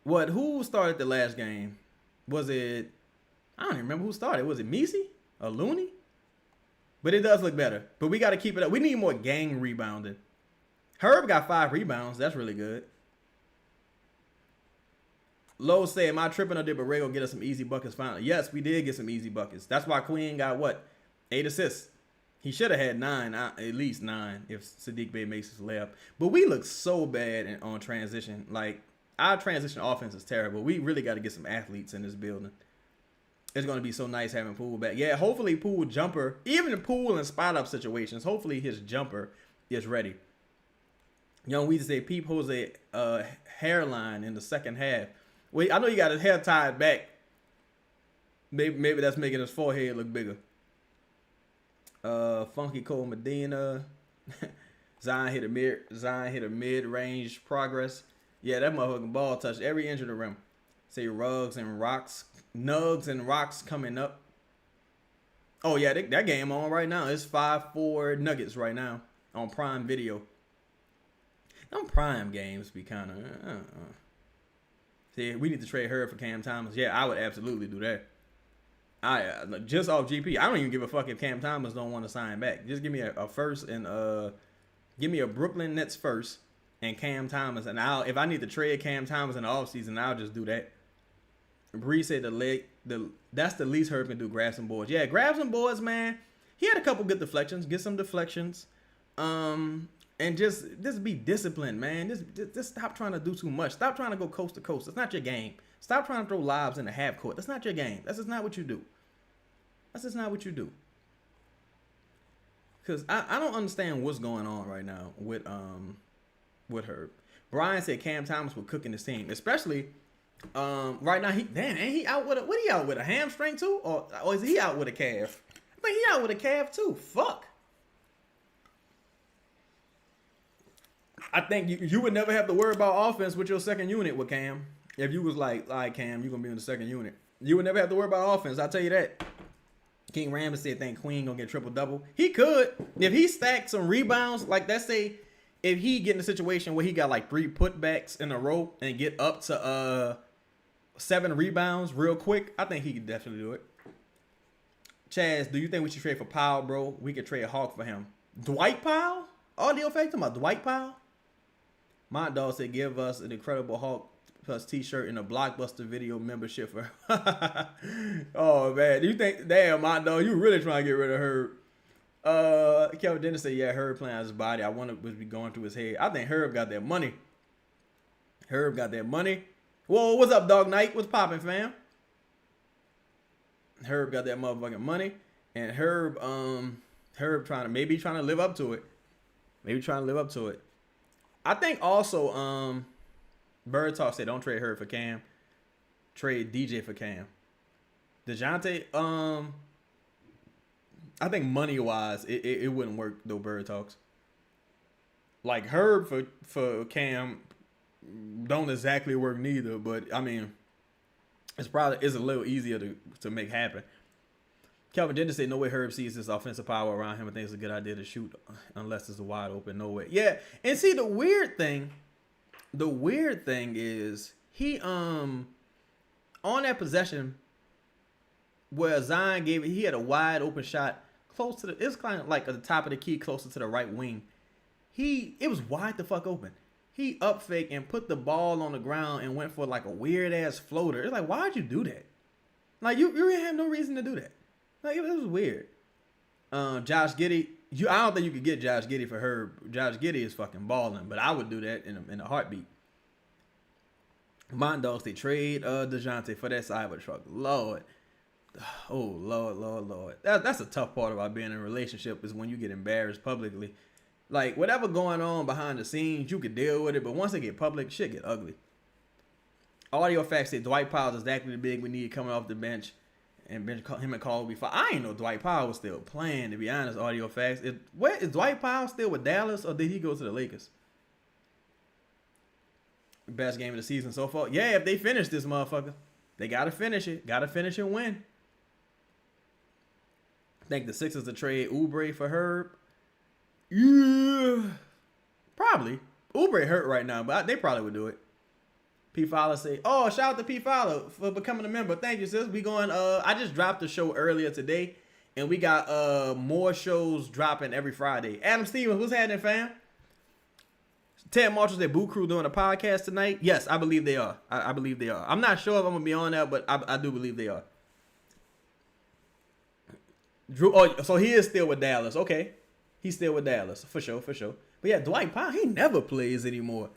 Who started the last game? Was it, I don't even remember who started. Was it Messi or Looney? But it does look better. But we got to keep it up. We need more gang rebounding. Herb got 5 rebounds. That's really good. Lowe said, am I tripping or did Borrego get us some easy buckets finally? Yes, we did get some easy buckets. That's why Queen got 8 assists. He should have had 9, at least 9, if Sadiq Bey makes his layup. But we look so bad on transition. Like, our transition offense is terrible. We really got to get some athletes in this building. It's going to be so nice having Poole back. Yeah, hopefully Poole jumper, even in Poole and spot-up situations, hopefully his jumper is ready. Young Weezy say, peep Jose hairline in the second half. Wait, I know you got his hair tied back. Maybe that's making his forehead look bigger. Funky Cole Medina. Zion hit a mid-range progress. Yeah, that motherfucking ball touched every inch of the rim. Say Nugs and Rocks coming up. Oh yeah, that game on right now. It's 5-4 Nuggets right now on Prime Video. Them Prime games be kind of. See, we need to trade her for Cam Thomas. Yeah, I would absolutely do that. Just off GP, I don't even give a fuck if Cam Thomas don't want to sign back. Just give me a first and give me a Brooklyn Nets first and Cam Thomas, and if I need to trade Cam Thomas in the offseason, I'll just do that. Bree said that's the least Herb can do. Grab some boards. Yeah, grab some boards, man. He had a couple good deflections. Get some deflections. And just be disciplined, man. Just stop trying to do too much. Stop trying to go coast to coast. That's not your game. Stop trying to throw lobs in the half court. That's not your game. That's just not what you do. That's just not what you do. Because I don't understand what's going on right now with Herb. Brian said Cam Thomas was cooking his team, especially right now. Ain't he out with what he out with, a hamstring too, or is he out with a calf? I think he out with a calf too. Fuck. I think you would never have to worry about offense with your second unit with Cam. If you was like, all right, Cam, you're going to be in the second unit. You would never have to worry about offense. I'll tell you that. King Ramsey said, think Queen going to get triple-double. He could. If he stacked some rebounds, like let's say if he get in a situation where he got like 3 putbacks in a row and get up to 7 rebounds real quick, I think he could definitely do it. Chaz, do you think we should trade for Powell, bro? We could trade Hawk for him. Dwight Powell? Audio effect talking about Dwight Powell? My dog said, give us an Incredible Hulk plus t-shirt and a Blockbuster video membership for Oh, man. Do you think, damn, my dog, you really trying to get rid of Herb. Kelvin Dennis said, yeah, Herb playing out his body. I wonder what's be going through his head. I think Herb got that money. Herb got that money. Whoa, what's up, Dog Knight? What's popping, fam? Herb got that motherfucking money. And Herb trying to live up to it. Maybe trying to live up to it. I think also, Bird Talk said don't trade Herb for Cam. Trade DJ for Cam. DeJounte, I think money-wise, it wouldn't work, though, Bird Talks. Like, Herb for Cam don't exactly work neither, but, I mean, it's a little easier to make happen. Kelvin didn't say no way Herb sees this offensive power around him and thinks it's a good idea to shoot unless it's a wide open. No way. Yeah, and see the weird thing is he on that possession where Zion gave it, he had a wide open shot close to it's kind of like at the top of the key, closer to the right wing. It was wide the fuck open. He up fake and put the ball on the ground and went for like a weird ass floater. It's like, why'd you do that? Like you really have no reason to do that. Like, it was weird. Josh Giddey, I don't think you could get Josh Giddey for Herb. Josh Giddey is fucking balling, but I would do that in a heartbeat. Mondogs, they trade DeJounte for that Cybertruck. Lord. Oh, Lord. That's a tough part about being in a relationship is when you get embarrassed publicly. Like, whatever going on behind the scenes, you could deal with it, but once it get public, shit get ugly. Audio facts say Dwight Powell is exactly the big we need coming off the bench. And bench him and Cole before. I ain't know Dwight Powell was still playing, to be honest. Audio facts. Is Dwight Powell still with Dallas, or did he go to the Lakers? Best game of the season so far. Yeah, if they finish this motherfucker, they gotta finish it. Gotta finish and win. I think the Sixers to trade Oubre for Herb. Yeah, probably. Oubre hurt right now, but they probably would do it. P. Fowler say, oh, shout out to P. Fowler for becoming a member. Thank you, sis. We going, I just dropped the show earlier today, and we got more shows dropping every Friday. Adam Stevens, what's happening, fam? Ted Marshall said, Boo Crew doing a podcast tonight? Yes, I believe they are. I believe they are. I'm not sure if I'm going to be on that, but I do believe they are. Drew, so he is still with Dallas. Okay. He's still with Dallas. For sure. But yeah, Dwight Powell, he never plays anymore.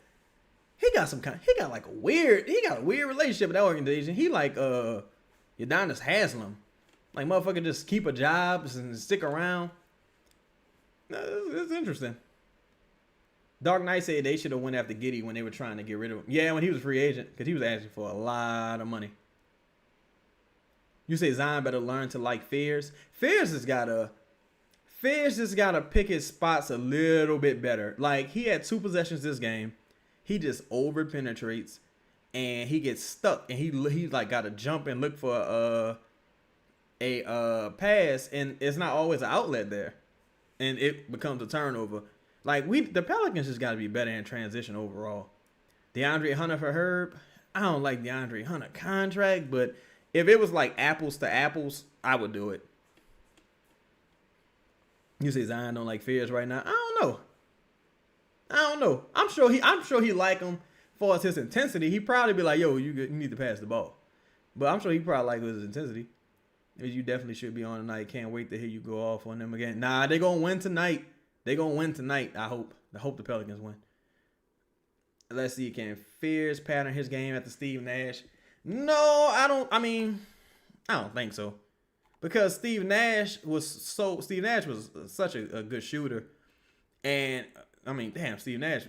He got a weird relationship with that organization. He like Udonis Haslam. Like motherfucker just keep a job and stick around. It's interesting. Dark Knight said they should have went after Giddey when they were trying to get rid of him. Yeah, when he was a free agent, because he was asking for a lot of money. You say Zion better learn to like Fears. Fears just gotta pick his spots a little bit better. Like he had 2 possessions this game. He just over penetrates and he gets stuck and he like got to jump and look for a pass, and it's not always an outlet there, and it becomes a turnover. Like the Pelicans just got to be better in transition overall. DeAndre Hunter for Herb. I don't like DeAndre Hunter contract, but if it was like apples to apples, I would do it. You say Zion don't like Fears right now. I don't don't know. I'm sure he like him for his intensity. He probably be like, yo, you need to pass the ball. But I'm sure he probably like his intensity. You definitely should be on tonight. Can't wait to hear you go off on them again. Nah, they gonna win tonight. I hope. I hope the Pelicans win. Let's see. Can Fears pattern his game after Steve Nash? No, I don't. I don't think so. Because Steve Nash was such a good shooter. And Steve Nash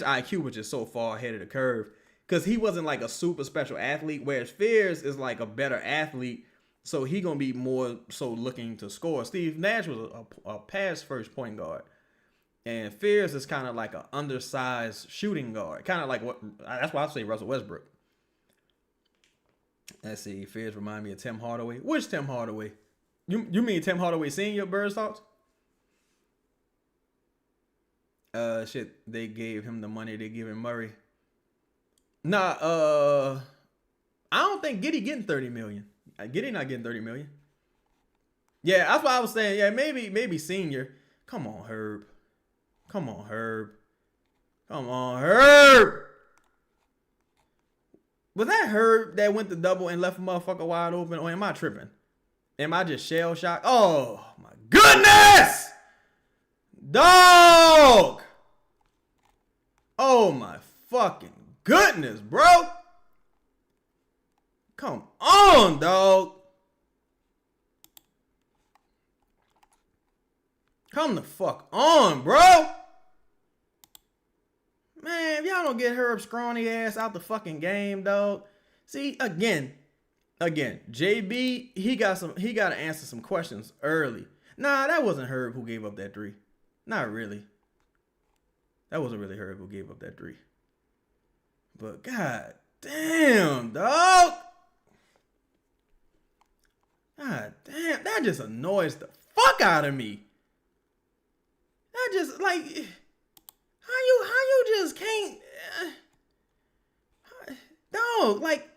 IQ was just so far ahead of the curve. Because he wasn't like a super special athlete, whereas Fears is like a better athlete, so he gonna be more so looking to score. Steve Nash was a pass first point guard, and Fears is kind of like an undersized shooting guard, kind of like that's why I say Russell Westbrook. Let's see, Fears remind me of Tim Hardaway. Which Tim Hardaway? You mean Tim Hardaway Senior? Birds thoughts? They gave him the money they giving Murray. Nah, I don't think Giddey getting $30 million. Giddey not getting $30 million. Yeah, that's what I was saying. Yeah, maybe Senior. Come on, Herb. Was that Herb that went to double and left a motherfucker wide open, or am I tripping? Am I just shell shocked? Oh my goodness, dog! Oh my fucking goodness, bro. Come on, dog. Come the fuck on, bro. Man, if y'all don't get Herb scrawny ass out the fucking game, dog. See, again, JB, he got to answer some questions early. Nah, that wasn't Herb who gave up that three. Not really. That wasn't really Herb who gave up that three. But god damn, dog. God damn, that just annoys the fuck out of me. That just like how you just can't dog, like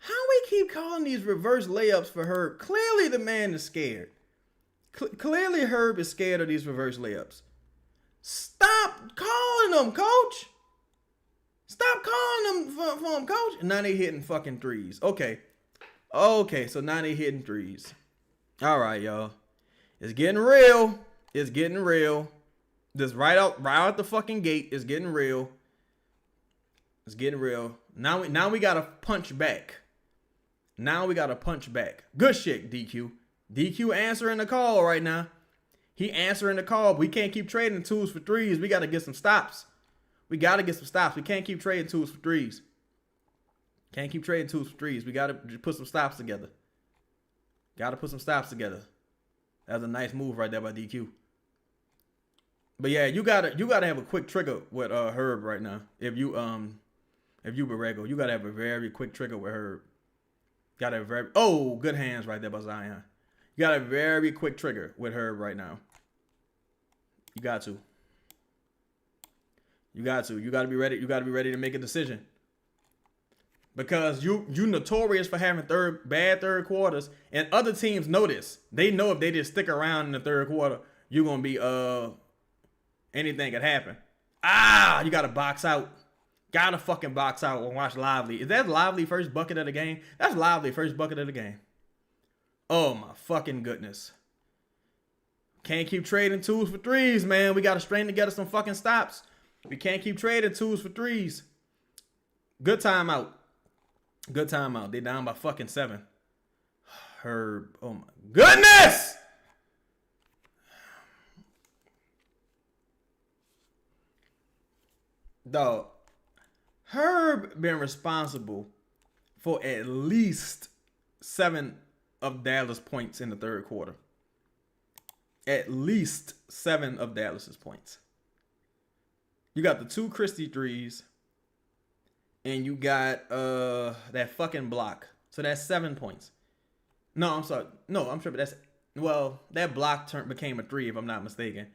how we keep calling these reverse layups for Herb. Clearly the man is scared. Clearly Herb is scared of these reverse layups. Stop calling them, coach. Stop calling them for him, coach. And now they hitting fucking threes. Okay, so now they hitting threes. All right, y'all. It's getting real. Just right out the fucking gate. It's getting real. Now we gotta punch back. Good shit, DQ. DQ answering the call right now. He answering the call. We can't keep trading twos for threes. We gotta get some stops. We can't keep trading twos for threes. We gotta put some stops together. That was a nice move right there by DQ. But yeah, you gotta have a quick trigger with Herb right now. If you Borrego, you gotta have a very quick trigger with Herb. Good hands right there by Zion. You got a very quick trigger with Herb right now. You got to. You got to be ready. You got to be ready to make a decision. Because you notorious for having bad third quarters, and other teams know this. They know if they just stick around in the third quarter, you're gonna be anything could happen. You gotta box out. Gotta fucking box out and watch Lively. Is that Lively first bucket of the game? That's Lively first bucket of the game. Oh my fucking goodness. Can't keep trading twos for threes, man. We gotta string together some fucking stops. We can't keep trading twos for threes. Good timeout. They down by fucking 7. Herb. Oh my goodness! Dog. Herb been responsible for at least 7 of Dallas points in the third quarter. At least 7 of Dallas's points. You got the 2 Christie threes. And you got that fucking block. So that's 7 points. No, I'm sorry. No, I'm tripping. That block became a 3 if I'm not mistaken.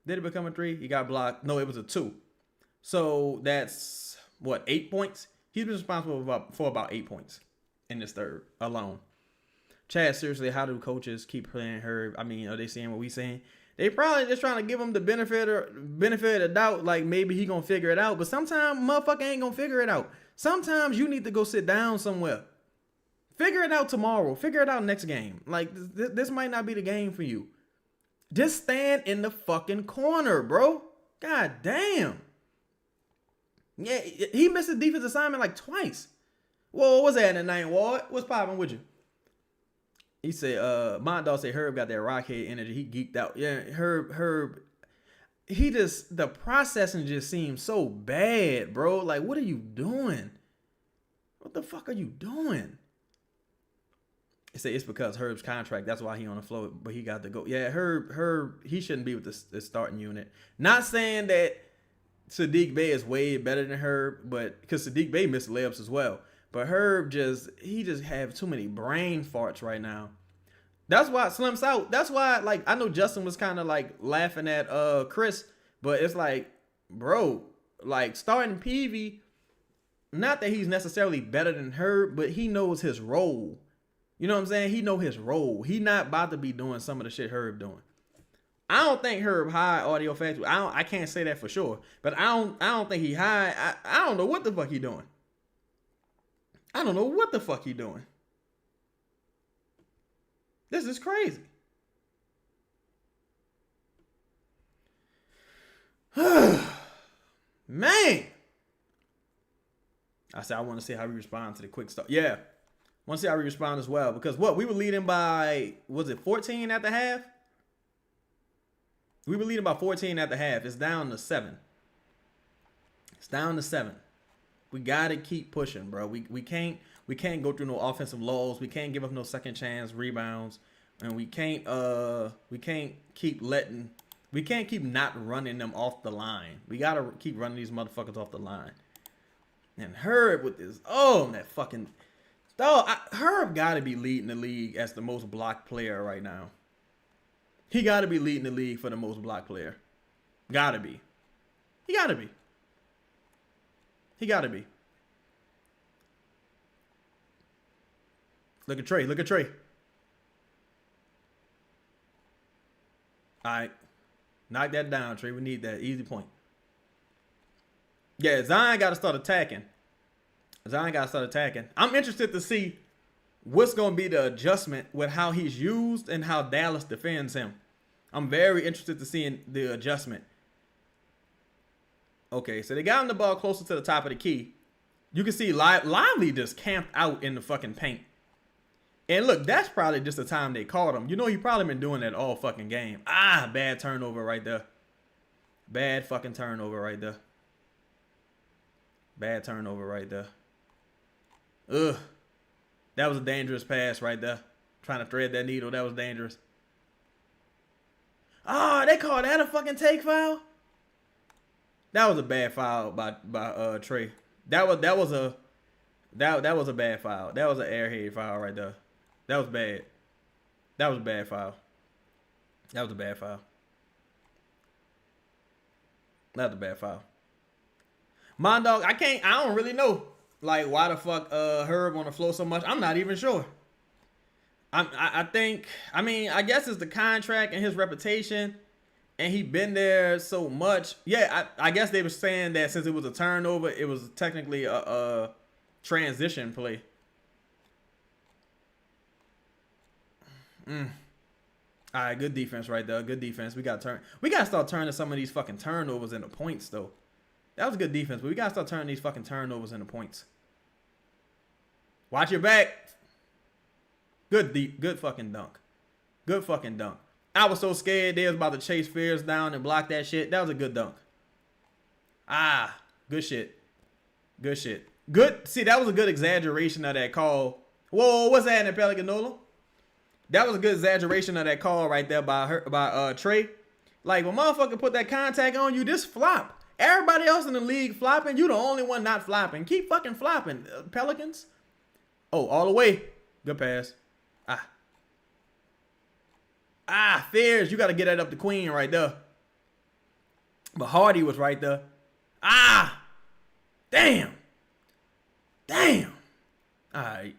Did it become a 3? He got blocked. No, it was a 2. So that's 8 points? He's been responsible for about 8 points in this third alone. Chad, seriously, how do coaches keep playing Herb? I mean, are they seeing what we saying? They probably just trying to give him the benefit of the doubt, like maybe he gonna figure it out. But sometimes motherfucker ain't gonna figure it out. Sometimes you need to go sit down somewhere. Figure it out tomorrow. Figure it out next game. Like this might not be the game for you. Just stand in the fucking corner, bro. God damn. Yeah, he missed his defense assignment like twice. Whoa, what's that in the night, Ward? What's popping with you? He said, my dog said Herb got that rockhead energy. He geeked out. Yeah, Herb, the processing just seems so bad, bro. Like, what are you doing? What the fuck are you doing? He said it's because Herb's contract. That's why he on the floor, but he got to go. Yeah, Herb, he shouldn't be with the starting unit. Not saying that Saddiq Bey is way better than Herb, but because Saddiq Bey missed layups as well. But Herb he just have too many brain farts right now. That's why Slim's out. That's why, like, I know Justin was kind of like laughing at Chris, but it's like, bro, like starting Peavy, not that he's necessarily better than Herb, but he knows his role. You know what I'm saying? He know his role. He not about to be doing some of the shit Herb doing. I don't think Herb high audio factory. I can't say that for sure, but I don't think he high. I don't know what the fuck he doing. I don't know what the fuck he doing. This is crazy. Man. I said I want to see how we respond to the quick start. Yeah. Want to see how we respond as well. Because we were leading by, was it 14 at the half? We were leading by 14 at the half. It's down to 7. It's down to 7. We gotta keep pushing, bro. We can't go through no offensive lulls. We can't give up no second chance rebounds, and we can't keep not running them off the line. We gotta keep running these motherfuckers off the line. And Herb with this, that fucking dog. Herb gotta be leading the league as the most blocked player right now. He gotta be leading the league for the most blocked player. Gotta be. He gotta be. He got to be. Look at Trey. Look at Trey. All right. Knock that down, Trey. We need that. Easy point. Yeah, Zion got to start attacking. I'm interested to see what's going to be the adjustment with how he's used and how Dallas defends him. I'm very interested to see the adjustment. Okay, so they got him the ball closer to the top of the key. You can see Lively just camped out in the fucking paint. And look, that's probably just the time they caught him. You know, he probably been doing that all fucking game. Bad turnover right there. Bad fucking turnover right there. Bad turnover right there. Ugh. That was a dangerous pass right there. Trying to thread that needle. That was dangerous. They called that a fucking take foul? That was a bad foul by Trey. That was a bad foul. That was an airhead foul right there. That was bad. That was a bad foul. That was a bad foul. That was a bad foul. My dog, I don't really know like why the fuck Herb on the floor so much. I'm not even sure. I guess it's the contract and his reputation. And he been there so much. Yeah, I guess they were saying that since it was a turnover, it was technically a transition play. All right, good defense right there. Good defense. We got to start turning some of these fucking turnovers into points, though. That was good defense, but we got to start turning these fucking turnovers into points. Watch your back. Good fucking dunk. Good fucking dunk. I was so scared they was about to chase Fears down and block that shit. That was a good dunk. Good shit. Good shit. Good. See, that was a good exaggeration of that call. Whoa, what's that in Pelican Nola? That was a good exaggeration of that call right there by Trey. Like, when motherfucker put that contact on you, just flop. Everybody else in the league flopping. You the only one not flopping. Keep fucking flopping, Pelicans. All the way. Good pass. Fears, you got to get that up the queen right there. But Hardy was right there. Damn. All right.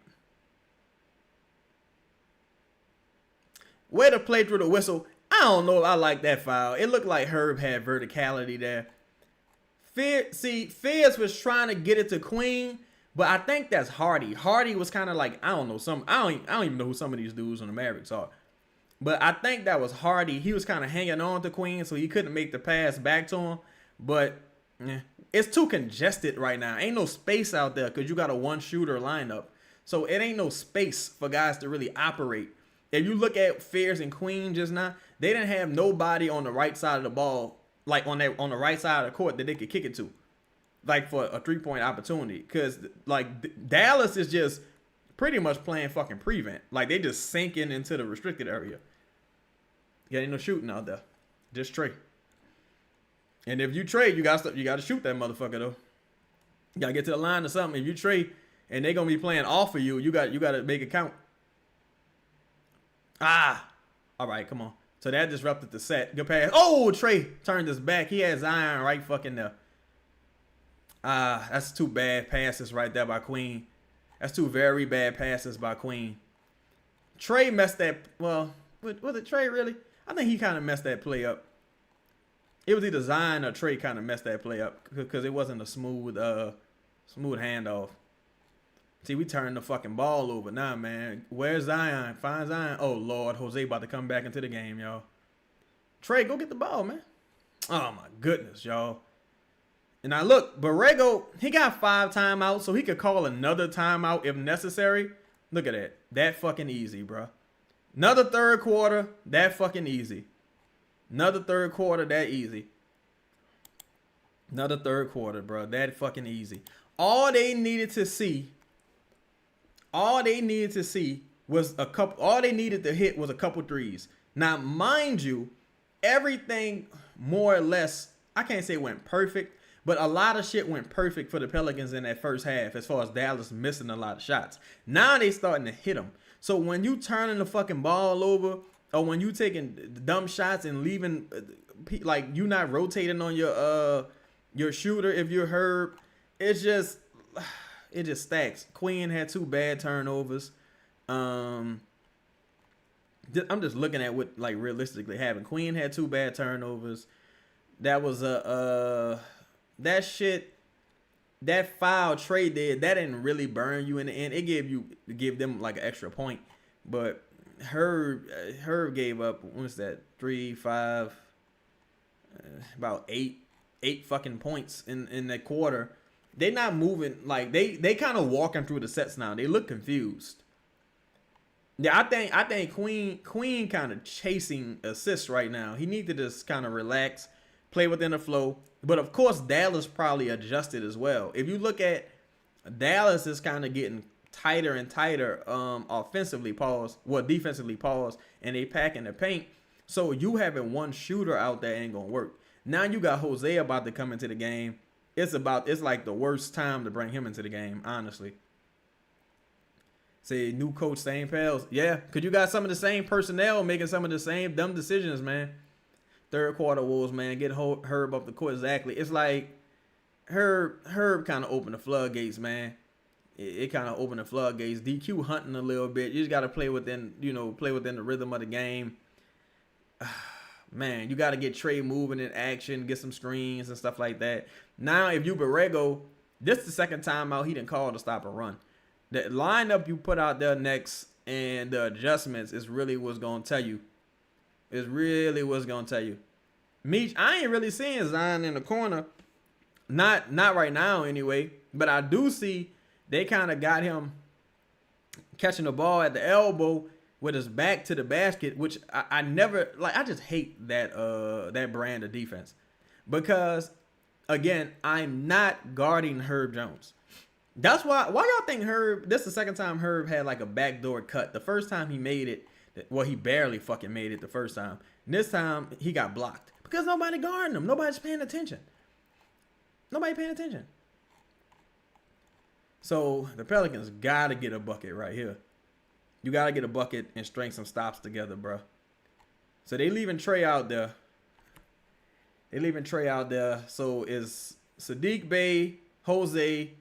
Way to play through the whistle. I don't know if I like that foul. It looked like Herb had verticality there. Fierce was trying to get it to Queen, but I think that's Hardy. Hardy was kind of like, I don't know, I don't even know who some of these dudes on the Mavericks are. But I think that was Hardy. He was kind of hanging on to Queen, so he couldn't make the pass back to him. But it's too congested right now. Ain't no space out there because you got a one-shooter lineup. So it ain't no space for guys to really operate. If you look at Fierce and Queen just now, they didn't have nobody on the right side of the ball, like on the right side of the court that they could kick it to, like for a three-point opportunity. Because like Dallas is just pretty much playing fucking prevent. Like they just sinking into the restricted area. Yeah, ain't no shooting out there. Just Trey. And if you trade, you got to shoot that motherfucker though. You gotta get to the line or something. If you trade and they're gonna be playing off of you, you got to make it count. All right, come on. So that disrupted the set. Good pass. Oh, Trey turned his back. He had Zion right fucking there. That's two bad passes right there by Queen. That's two very bad passes by Queen. Trey messed that. Well, was it Trey really? I think he kind of messed that play up. It was either Zion or Trey kind of messed that play up because it wasn't a smooth handoff. See, we turned the fucking ball over now, man. Where's Zion? Find Zion. Oh, Lord. Jose about to come back into the game, y'all. Trey, go get the ball, man. Oh, my goodness, y'all. And now, look, Borrego, he got 5 timeouts, so he could call another timeout if necessary. Look at that. That fucking easy, bro. Another third quarter, that fucking easy. Another third quarter, that easy. Another third quarter, bro. That fucking easy. All they needed to see was a couple. All they needed to hit was a couple threes. Now, mind you, everything more or less, I can't say went perfect, but a lot of shit went perfect for the Pelicans in that first half as far as Dallas missing a lot of shots. Now they starting to hit them. So when you turning the fucking ball over or when you taking dumb shots and leaving, like you not rotating on your shooter if you're Herb, it just stacks. Queen had 2 bad turnovers. I'm just looking at what like realistically happened. Queen had 2 bad turnovers. That was that foul Trey did, that didn't really burn you in the end. It gave them like an extra point. But Herb gave up, what's that, 3, 5, about 8 fucking points in that quarter. They're not moving, like they kind of walking through the sets now. They look confused. Yeah, I think Queen kind of chasing assists right now. He needs to just kind of relax, play within the flow. But of course, Dallas probably adjusted as well. If you look at Dallas is kind of getting tighter and tighter offensively, defensively, and they packing the paint. So you having one shooter out there ain't gonna work. Now you got Jose about to come into the game. It's like the worst time to bring him into the game, honestly. Say new coach, same pals. Yeah, because you got some of the same personnel making some of the same dumb decisions, man. Third quarter Wolves, man, get Herb up the court. Exactly. It's like Herb kind of opened the floodgates, man. It kind of opened the floodgates. DQ hunting a little bit. You just got to play within the rhythm of the game. Man, you got to get Trey moving in action, get some screens and stuff like that. Now, if you Borrego, this is the second time out he didn't call to stop a run. The lineup you put out there next and the adjustments is really what's going to tell you. It's really what's going to tell you. Meech, I ain't really seeing Zion in the corner. Not right now anyway. But I do see they kind of got him catching the ball at the elbow with his back to the basket, which I never like. I just hate that brand of defense because, again, I'm not guarding Herb Jones. That's why y'all think Herb. This is the second time Herb had like a backdoor cut. The first time he made it, well, he barely fucking made it the first time. And this time he got blocked because nobody guarding him. Nobody's paying attention. Nobody paying attention. So the Pelicans gotta get a bucket right here. You gotta get a bucket and string some stops together, bro. So they leaving Trey out there. So is Sadiq Bey, Jose,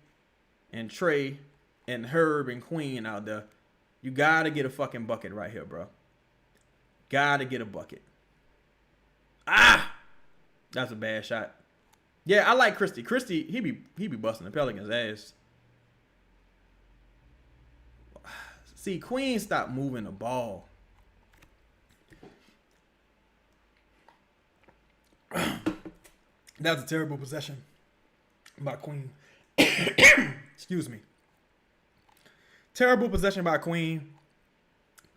and Trey, and Herb and Queen out there. You gotta get a fucking bucket right here, bro. Gotta get a bucket. Ah! That's a bad shot. Yeah, I like Christie. Christie, he be busting the Pelicans' ass. See, Queen stopped moving the ball. That was a terrible possession by Queen. Excuse me. Terrible possession by Queen.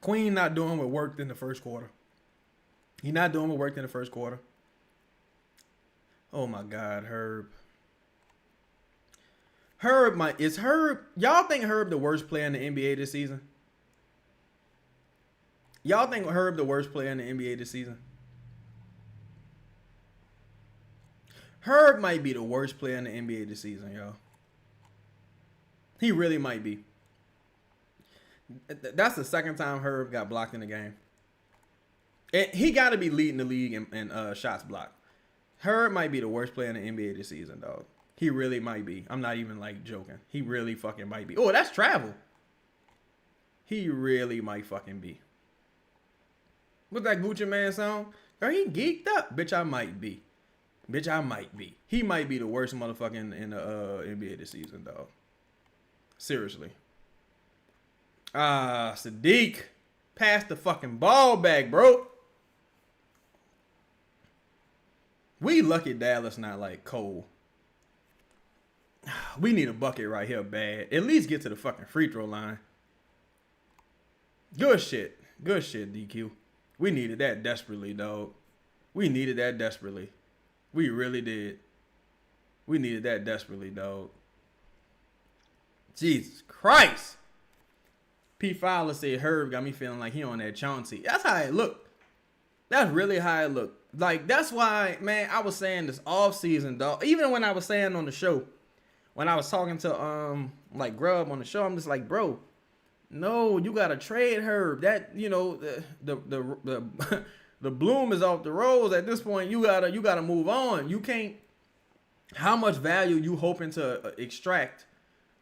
Queen not doing what worked in the first quarter. He not doing what worked in the first quarter. Oh my God, Herb. Is Herb, y'all think Herb the worst player in the NBA this season? Y'all think Herb the worst player in the NBA this season? Herb might be the worst player in the NBA this season, y'all. He really might be. That's the second time Herb got blocked in the game. He got to be leading the league in shots blocked. Herb might be the worst player in the NBA this season, dog. He really might be. I'm not even like joking. He really fucking might be. Oh, that's travel. He really might fucking be. What's that Gucci Man song? Are he geeked up? Bitch, I might be. Bitch, I might be. He might be the worst motherfucker in the NBA this season, dog. Seriously. Sadiq. Pass the fucking ball back, bro. We lucky Dallas not like Cole. We need a bucket right here bad. At least get to the fucking free throw line. Good shit. Good shit, DQ. We needed that desperately, dog. We needed that desperately. We really did. We needed that desperately, dog. Jesus Christ. P. Fowler said Herb got me feeling like he on that Chauncey. That's how it looked. That's really how it looked. Like, that's why, man, I was saying this offseason, dog. Even when I was saying on the show, when I was talking to, like, Grubb on the show, I'm just like, bro, no, you got to trade Herb. That, you know, the bloom is off the rose. At this point, you gotta move on. You can't, how much value you hoping to extract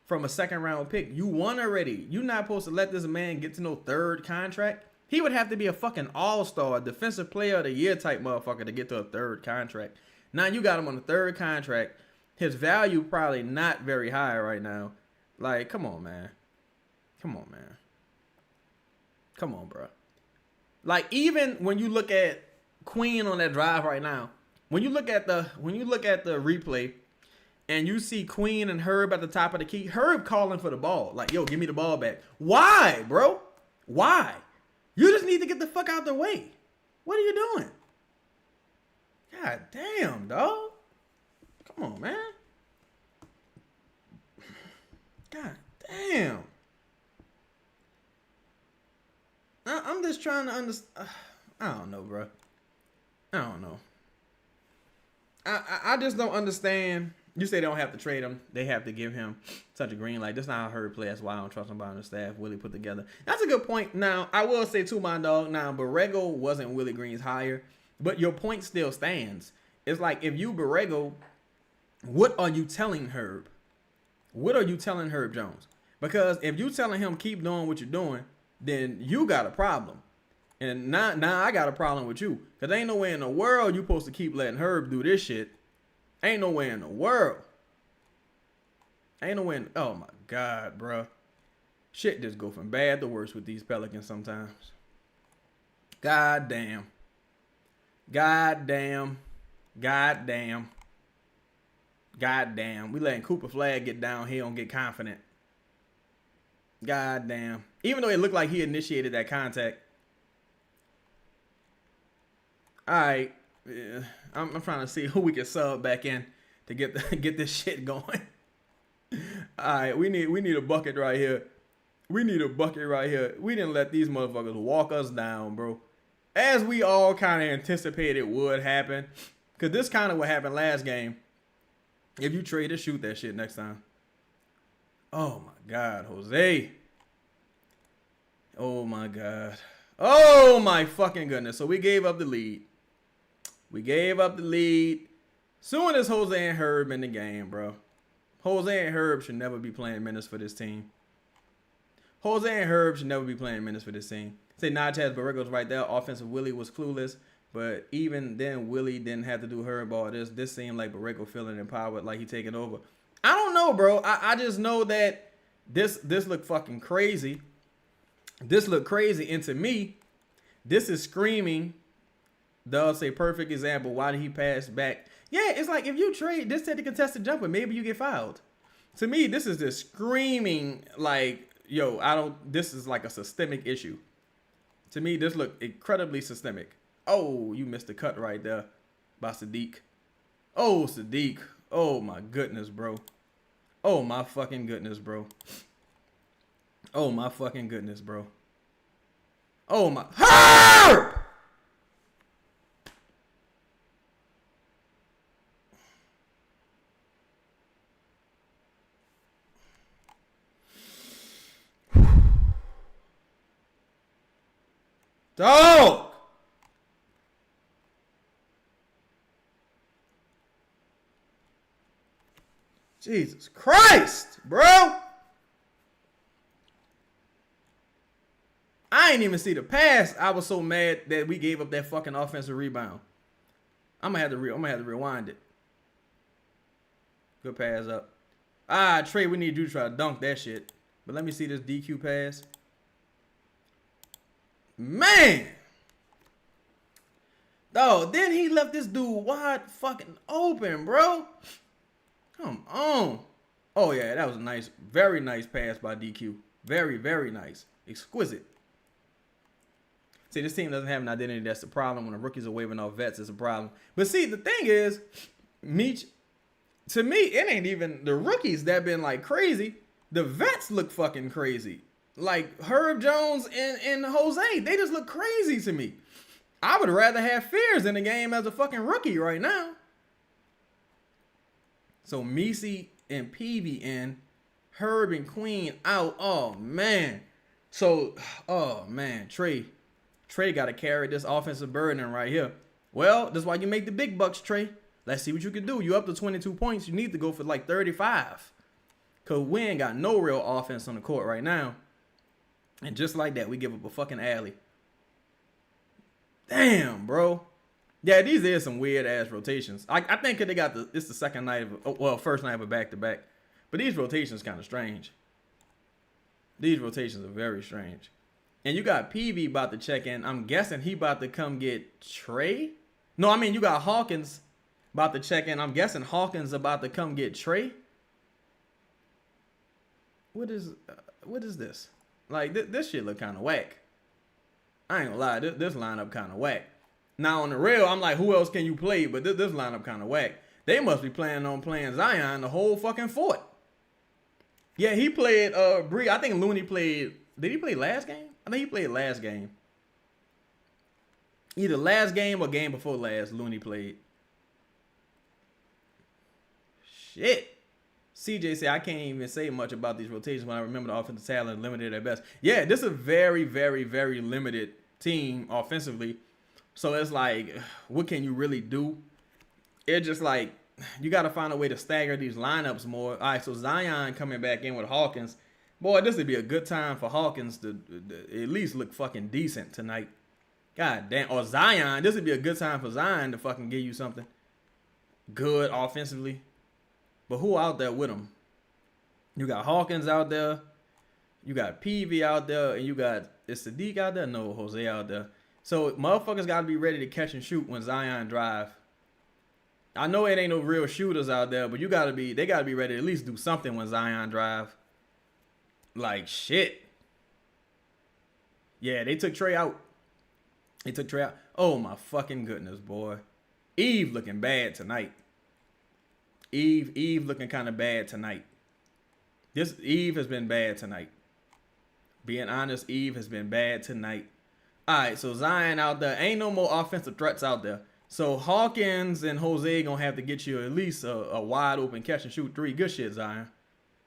from a second round pick? You won already. You're not supposed to let this man get to no third contract. He would have to be a fucking all-star, defensive player of the year type motherfucker to get to a third contract. Now you got him on the third contract. His value probably not very high right now. Like, come on, man. Come on, man. Come on, bro. Like, even when you look at Queen on that drive right now, when you look at the replay and you see Queen and Herb at the top of the key, Herb calling for the ball. Like, yo, give me the ball back. Why, bro? Why? You just need to get the fuck out the way. What are you doing? God damn, dog. Come on, man. God damn. I'm just trying to understand. I don't know, bro. I don't know. I just don't understand. You say they don't have to trade him. They have to give him such a green light. That's not how Herb plays. That's why I don't trust somebody on the staff. Willie put together. That's a good point. Now, I will say too, my dog. Now, Borrego wasn't Willie Green's hire, but your point still stands. It's like, if you Borrego, what are you telling Herb? What are you telling Herb Jones? Because if you telling him keep doing what you're doing, then you got a problem. And now I got a problem with you. Because ain't no way in the world you supposed to keep letting Herb do this shit. Ain't no way in the world. Ain't no way in... Oh, my God, bro. Shit just go from bad to worse with these Pelicans sometimes. God damn. God damn. God damn. God damn. We letting Cooper Flagg get downhill and get confident. God damn. Even though it looked like he initiated that contact. All right. Yeah. I'm trying to see who we can sub back in to get this shit going. All right, we need a bucket right here. We need a bucket right here. We didn't let these motherfuckers walk us down, bro. As we all kind of anticipated would happen. Because this kind of what happened last game. If you trade it, shoot that shit next time. Oh, my God, Jose. Oh, my God. Oh, my fucking goodness. So we gave up the lead. We gave up the lead. Soon as Jose and Herb in the game, bro. Jose and Herb should never be playing minutes for this team. Jose and Herb should never be playing minutes for this team. Say Najaz Borrego's right there. Offensive Willie was clueless. But even then, Willie didn't have to do her ball. This seemed like Borrego feeling empowered, like he taking over. I don't know, bro. I just know that this looked fucking crazy. This looked crazy, and to me, this is screaming. Does a perfect example. Why did he pass back? Yeah, it's like if you trade this to the contested jumper, maybe you get fouled. To me, this is just screaming like, yo, this is like a systemic issue. To me, this looked incredibly systemic. Oh, you missed the cut right there by Sadiq. Oh, Sadiq. Oh, my goodness, bro. Oh, my fucking goodness, bro. Oh, my fucking goodness, bro. Oh, my. Herb! Dog! Jesus Christ, bro! I ain't even see the pass. I was so mad that we gave up that fucking offensive rebound. I'm gonna have to rewind it. Good pass up. Trey, we need you to try to dunk that shit. But let me see this DQ pass. Man! Oh, then he left this dude wide fucking open, bro. Come on. Oh, yeah, that was a nice, very nice pass by DQ. Very, very nice. Exquisite. See, this team doesn't have an identity. That's the problem. When the rookies are waving off vets, it's a problem. But see, the thing is, to me, it ain't even the rookies that been like crazy. The vets look fucking crazy. Like Herb Jones and Jose, they just look crazy to me. I would rather have Fears in the game as a fucking rookie right now. So Misi and Peavy in, Herb and Queen out. Oh man. So, oh man, Trey got to carry this offensive burden right here. Well, that's why you make the big bucks, Trey. Let's see what you can do. You up to 22 points. You need to go for like 35. Because we ain't got no real offense on the court right now. And just like that, we give up a fucking alley. Damn, bro. Yeah, these are some weird ass rotations. I think they got it's the second night of first night of a back-to-back. But these rotations kind of strange. These rotations are very strange. And you got PV about to check in. I'm guessing he about to come get Trey. No, I mean you got Hawkins about to check in. I'm guessing Hawkins about to come get Trey. What is this? Like this shit look kind of whack. I ain't gonna lie, this lineup kind of whack. Now on the real, I'm like, who else can you play? But this lineup kind of whack. They must be planning on playing Zion the whole fucking fort. Yeah, he played Bree. I think Looney played. Did he play last game? I think he played last game. Either last game or game before last, Looney played. Shit. CJ said, I can't even say much about these rotations when I remember the offensive talent limited at best. Yeah, this is a very, very, very limited team offensively. So it's like, what can you really do? It's just like, you got to find a way to stagger these lineups more. All right, so Zion coming back in with Hawkins. Boy, this would be a good time for Hawkins to at least look fucking decent tonight. God damn. Or Zion. This would be a good time for Zion to fucking give you something good offensively. But who out there with him? You got Hawkins out there. You got PV out there. And you got, is Sadiq out there? No, Jose out there. So motherfuckers got to be ready to catch and shoot when Zion drive. I know it ain't no real shooters out there, but they got to be ready to at least do something when Zion drive. Like shit. Yeah, they took Trey out. Oh my fucking goodness, boy. Eve looking bad tonight. Eve looking kind of bad tonight. This Eve has been bad tonight. Being honest, Eve has been bad tonight. All right, so Zion out there. Ain't no more offensive threats out there. So Hawkins and Jose gonna have to get you at least a wide open catch and shoot three. Good shit, Zion.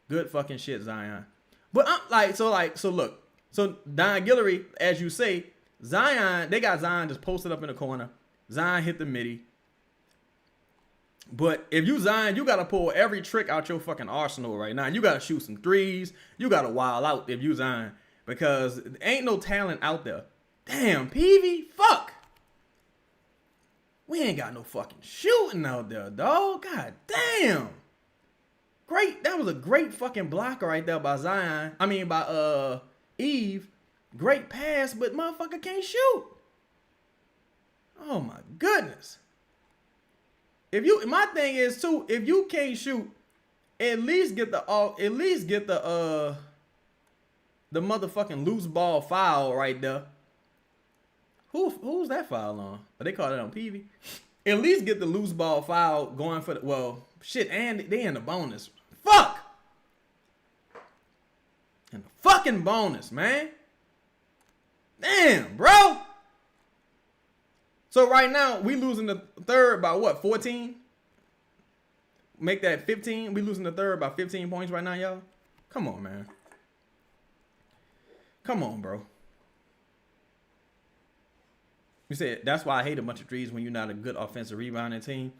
Good fucking shit, Zion. But I'm like, so look. So Don Guillory, as you say, Zion, they got Zion just posted up in the corner. Zion hit the midi. But if you Zion, you got to pull every trick out your fucking arsenal right now. You got to shoot some threes. You got to wild out if you Zion. Because ain't no talent out there. Damn, Peavy, fuck. We ain't got no fucking shooting out there, dog. God damn. Great. That was a great fucking blocker right there by Zion. I mean, by Eve. Great pass, but motherfucker can't shoot. Oh my goodness. My thing is too, if you can't shoot, at least get the motherfucking loose ball foul right there. Who's that foul on? Oh, they call it on PV. At least get the loose ball foul going for and they in the bonus. Fuck! In the fucking bonus, man. Damn, bro. So right now, we losing the third by what, 14? Make that 15. We losing the third by 15 points right now, y'all. Come on, man. Come on, bro. You said that's why I hate a bunch of threes when you're not a good offensive rebounding team.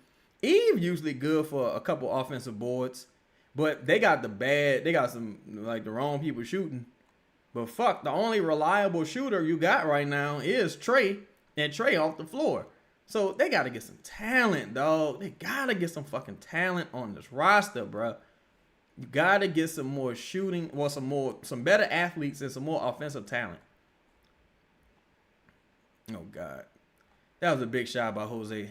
Eve usually good for a couple offensive boards, but they got some like the wrong people shooting. But fuck, the only reliable shooter you got right now is Trey, and Trey off the floor. So they got to get some talent, dog. They got to get some fucking talent on this roster, bro. You got to get some more shooting, or some better athletes and some more offensive talent. Oh, God. That was a big shot by Jose.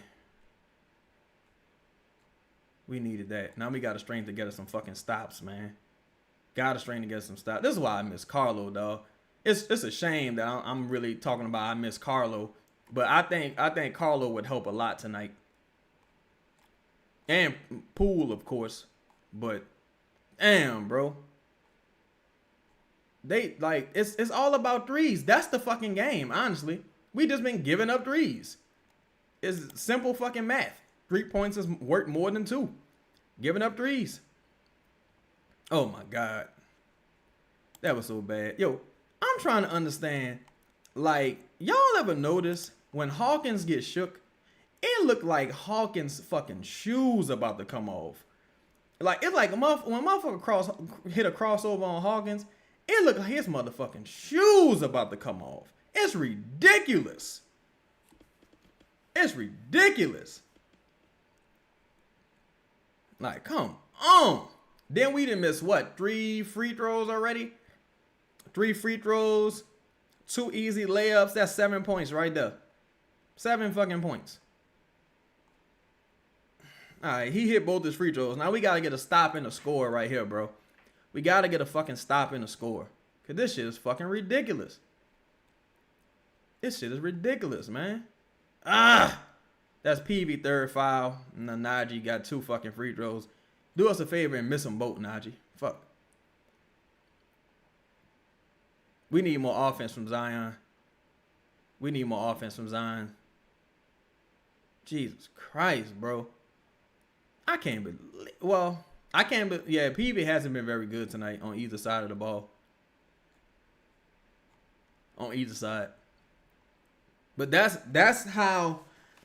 We needed that. Now we got to string together some fucking stops, man. Got to string together some stops. This is why I miss Carlo, dog. It's a shame that I'm really talking about I miss Carlo. But I think Carlo would help a lot tonight. And Poole, of course. But damn, bro. It's all about threes. That's the fucking game, honestly. We just been giving up threes. It's simple fucking math. 3 points is worth more than 2. Giving up threes. Oh my God. That was so bad. Yo, I'm trying to understand. Like, y'all ever notice when Hawkins gets shook, it looked like Hawkins' fucking shoes about to come off. Like, it's like when motherfucker hit a crossover on Hawkins, it looked like his motherfucking shoes about to come off. It's ridiculous. It's ridiculous. Like, come on. Then we done miss what? 3 free throws already? 3 free throws, 2 easy layups. That's 7 points right there. 7 fucking points. All right, he hit both his free throws. Now we got to get a stop in the score right here, bro. We got to get a fucking stop in the score. Because this shit is fucking ridiculous. This shit is ridiculous, man. That's PV third foul. And then Najee got 2 fucking free throws. Do us a favor and miss them both, Najee. Fuck. We need more offense from Zion. We need more offense from Zion. Jesus Christ, bro. I can't believe. Well, I can't believe. Yeah, PV hasn't been very good tonight on either side of the ball. On either side. But that's how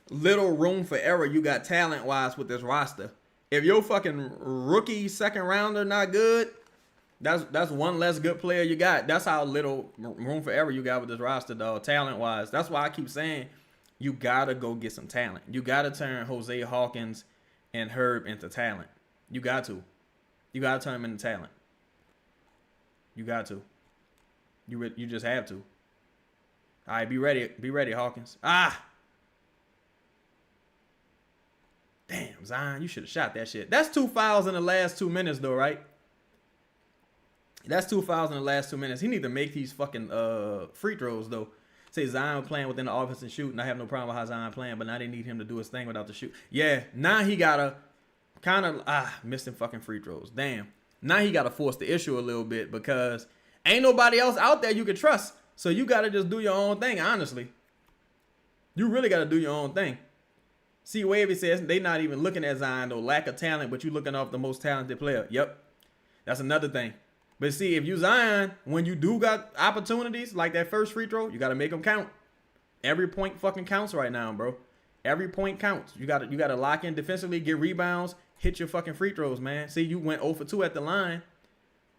little room for error you got talent-wise with this roster. If your fucking rookie second rounder not good, that's one less good player you got. That's how little room for error you got with this roster, dog, talent-wise. That's why I keep saying you got to go get some talent. You got to turn Jose Hawkins and Herb into talent. You got to. You got to turn them into talent. You got to. You just have to. All right, be ready. Be ready, Hawkins. Damn, Zion, you should have shot that shit. That's 2 fouls in the last 2 minutes, though, right? That's 2 fouls in the last 2 minutes. He need to make these fucking free throws, though. Say Zion playing within the offense and shooting. I have no problem with how Zion playing, but now they need him to do his thing without the shoot. Yeah, now he got to kind of, missing fucking free throws. Damn. Now he got to force the issue a little bit because ain't nobody else out there you can trust. So you got to just do your own thing, honestly. You really got to do your own thing. See, Wavy says they not even looking at Zion, though. Lack of talent, but you looking off the most talented player. Yep. That's another thing. But see, if you Zion, when you do got opportunities like that first free throw, you got to make them count. Every point fucking counts right now, bro. Every point counts. You got to lock in defensively, get rebounds, hit your fucking free throws, man. See, you went 0 for 2 at the line.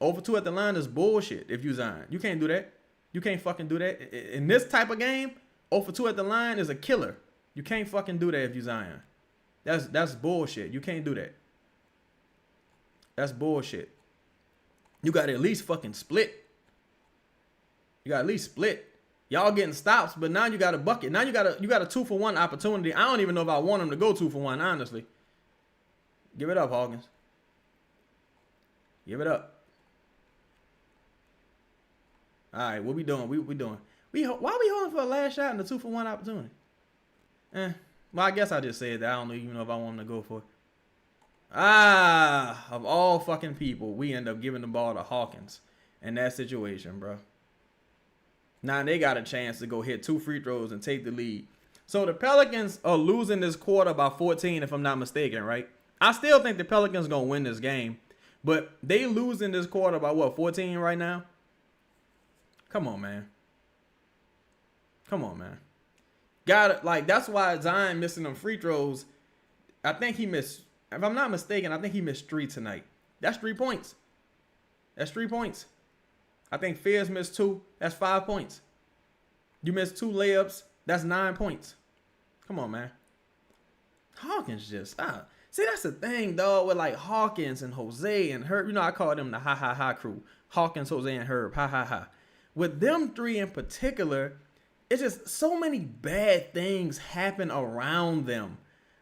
0 for 2 at the line is bullshit if you Zion. You can't do that. You can't fucking do that. In this type of game, 0 for 2 at the line is a killer. You can't fucking do that if you Zion. That's bullshit. You can't do that. That's bullshit. You got to at least fucking split. You got to at least split. Y'all getting stops, but now you got a bucket. Now you got a 2-for-1 opportunity. I don't even know if I want him to go 2-for-1, honestly. Give it up, Hawkins. Give it up. All right, what we doing? We doing? Why we holding for a last shot and a 2-for-1 opportunity? Well, I guess I just said that. I don't even know if I want him to go for it. Of all fucking people, we end up giving the ball to Hawkins in that situation, bro. Now they got a chance to go hit 2 free throws and take the lead. So the Pelicans are losing this quarter by 14, if I'm not mistaken, right? I still think the Pelicans going to win this game. But they losing this quarter by what, 14 right now? Come on, man. Come on, man. Got it. Like, that's why Zion missing them free throws. I think he missed, if I'm not mistaken, I think he missed 3 tonight. That's 3 points. That's 3 points. I think Fierce missed 2. That's 5 points. You missed 2 layups. That's 9 points. Come on, man. Hawkins just, see, that's the thing, dog, with like Hawkins and Jose and Herb. You know, I call them the ha crew. Hawkins, Jose, and Herb. Ha. With them 3 in particular, it's just so many bad things happen around them.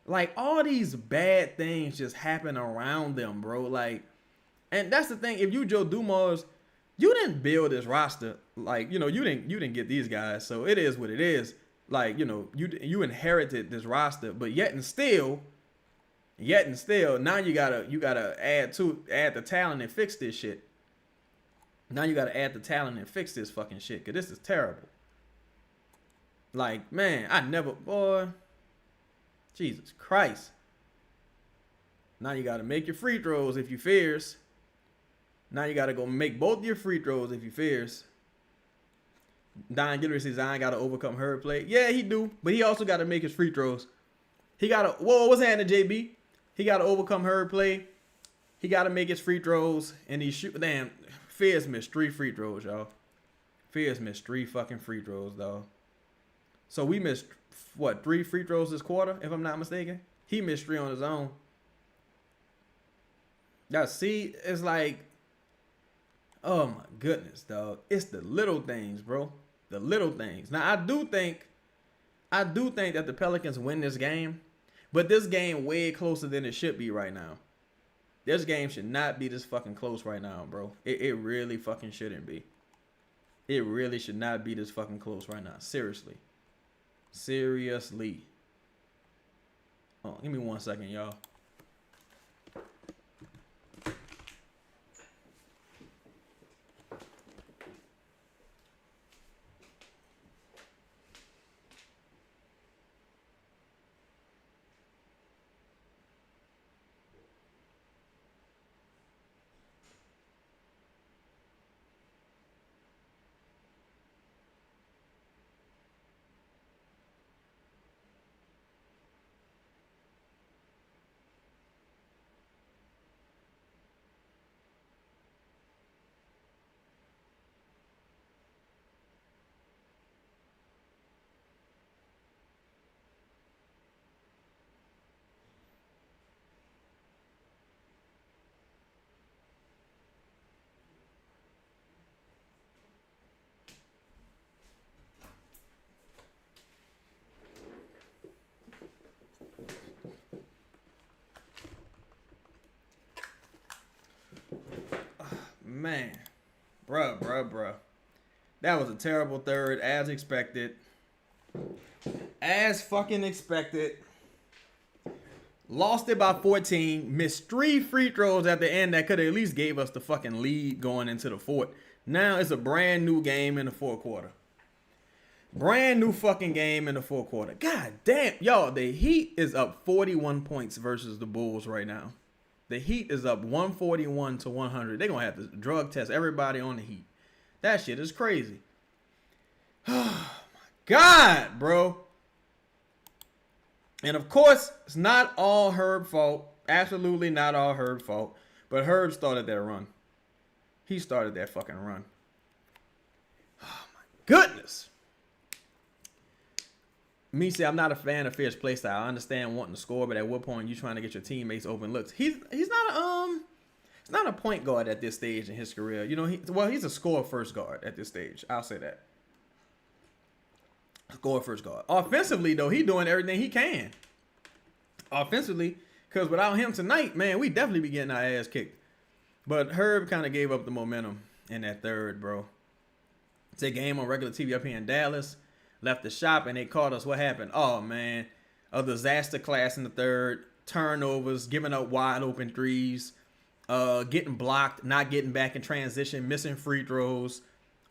Like, all these bad things just happen around them, bro. Like, and that's the thing. If you Joe Dumars, you didn't build this roster. Like, you know, you didn't get these guys. So it is what it is. Like, you know, you inherited this roster, but yet and still, now you gotta add the talent and fix this shit. Now you gotta add the talent and fix this fucking shit, cause this is terrible. Like, man, boy, Jesus Christ. Now you gotta make your free throws if you fierce. Now you gotta go make both your free throws if you fierce. Don Gilbert says Zion gotta overcome her play. Yeah, he do, but he also gotta make his free throws. He gotta, what's happening, JB? He gotta overcome her play. He gotta make his free throws, and he shoot. Damn, Fierce missed 3 free throws, y'all. Fierce missed 3 fucking free throws, dog. So we missed, what, 3 free throws this quarter, if I'm not mistaken? He missed 3 on his own. See, it's like, oh my goodness, dog. It's the little things, bro. The little things. Now, I do think that the Pelicans win this game, but this game way closer than it should be right now. This game should not be this fucking close right now, bro. It really fucking shouldn't be. It really should not be this fucking close right now. Seriously. Seriously. Oh, give me 1 second, y'all. Man, bruh. That was a terrible third, as expected. As fucking expected. Lost it by 14. Missed 3 free throws at the end that could have at least gave us the fucking lead going into the fourth. Now it's a brand new game in the fourth quarter. Brand new fucking game in the fourth quarter. God damn. Y'all, the Heat is up 41 points versus the Bulls right now. The Heat is up 141 to 100. They're going to have to drug test everybody on the Heat. That shit is crazy. Oh, my God, bro. And, of course, it's not all Herb's fault. Absolutely not all Herb's fault. But Herb started that run. He started that fucking run. Oh, my goodness. Me say I'm not a fan of Fierce play style. I understand wanting to score, but at what point are you trying to get your teammates open looks? He's not a point guard at this stage in his career. You know, he's a score first guard at this stage. I'll say that. Score first guard. Offensively though, he doing everything he can. Offensively, because without him tonight, man, we definitely be getting our ass kicked. But Herb kind of gave up the momentum in that third, bro. It's a game on regular TV up here in Dallas. Left the shop and they caught us. What happened? Oh, man. A disaster class in the third. Turnovers, giving up wide open threes. Getting blocked, not getting back in transition, missing free throws.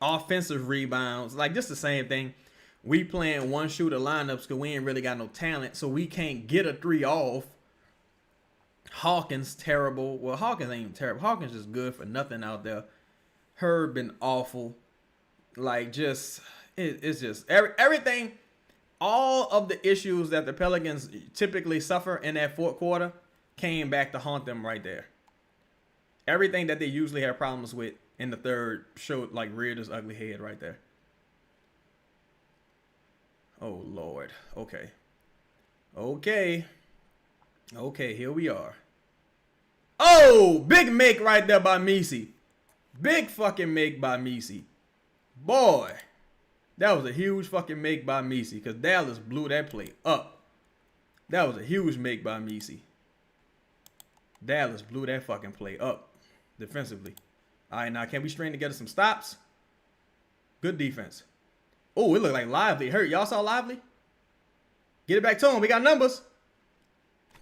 Offensive rebounds. Like, just the same thing. We playing one shooter lineups because we ain't really got no talent. So we can't get a three off. Hawkins, terrible. Well, Hawkins ain't even terrible. Hawkins is good for nothing out there. Herb been awful. Like, just... It's just everything, all of the issues that the Pelicans typically suffer in that fourth quarter came back to haunt them right there. Everything that they usually have problems with in the third showed, like, reared his ugly head right there. Oh, Lord. Okay. Okay, here we are. Oh, big make right there by Messi. Big fucking make by Messi. Boy. That was a huge fucking make by Messi because Dallas blew that play up. That was a huge make by Messi. Dallas blew that fucking play up defensively. All right, now can we string together some stops? Good defense. Oh, it looked like Lively hurt. Y'all saw Lively? Get it back to him. We got numbers.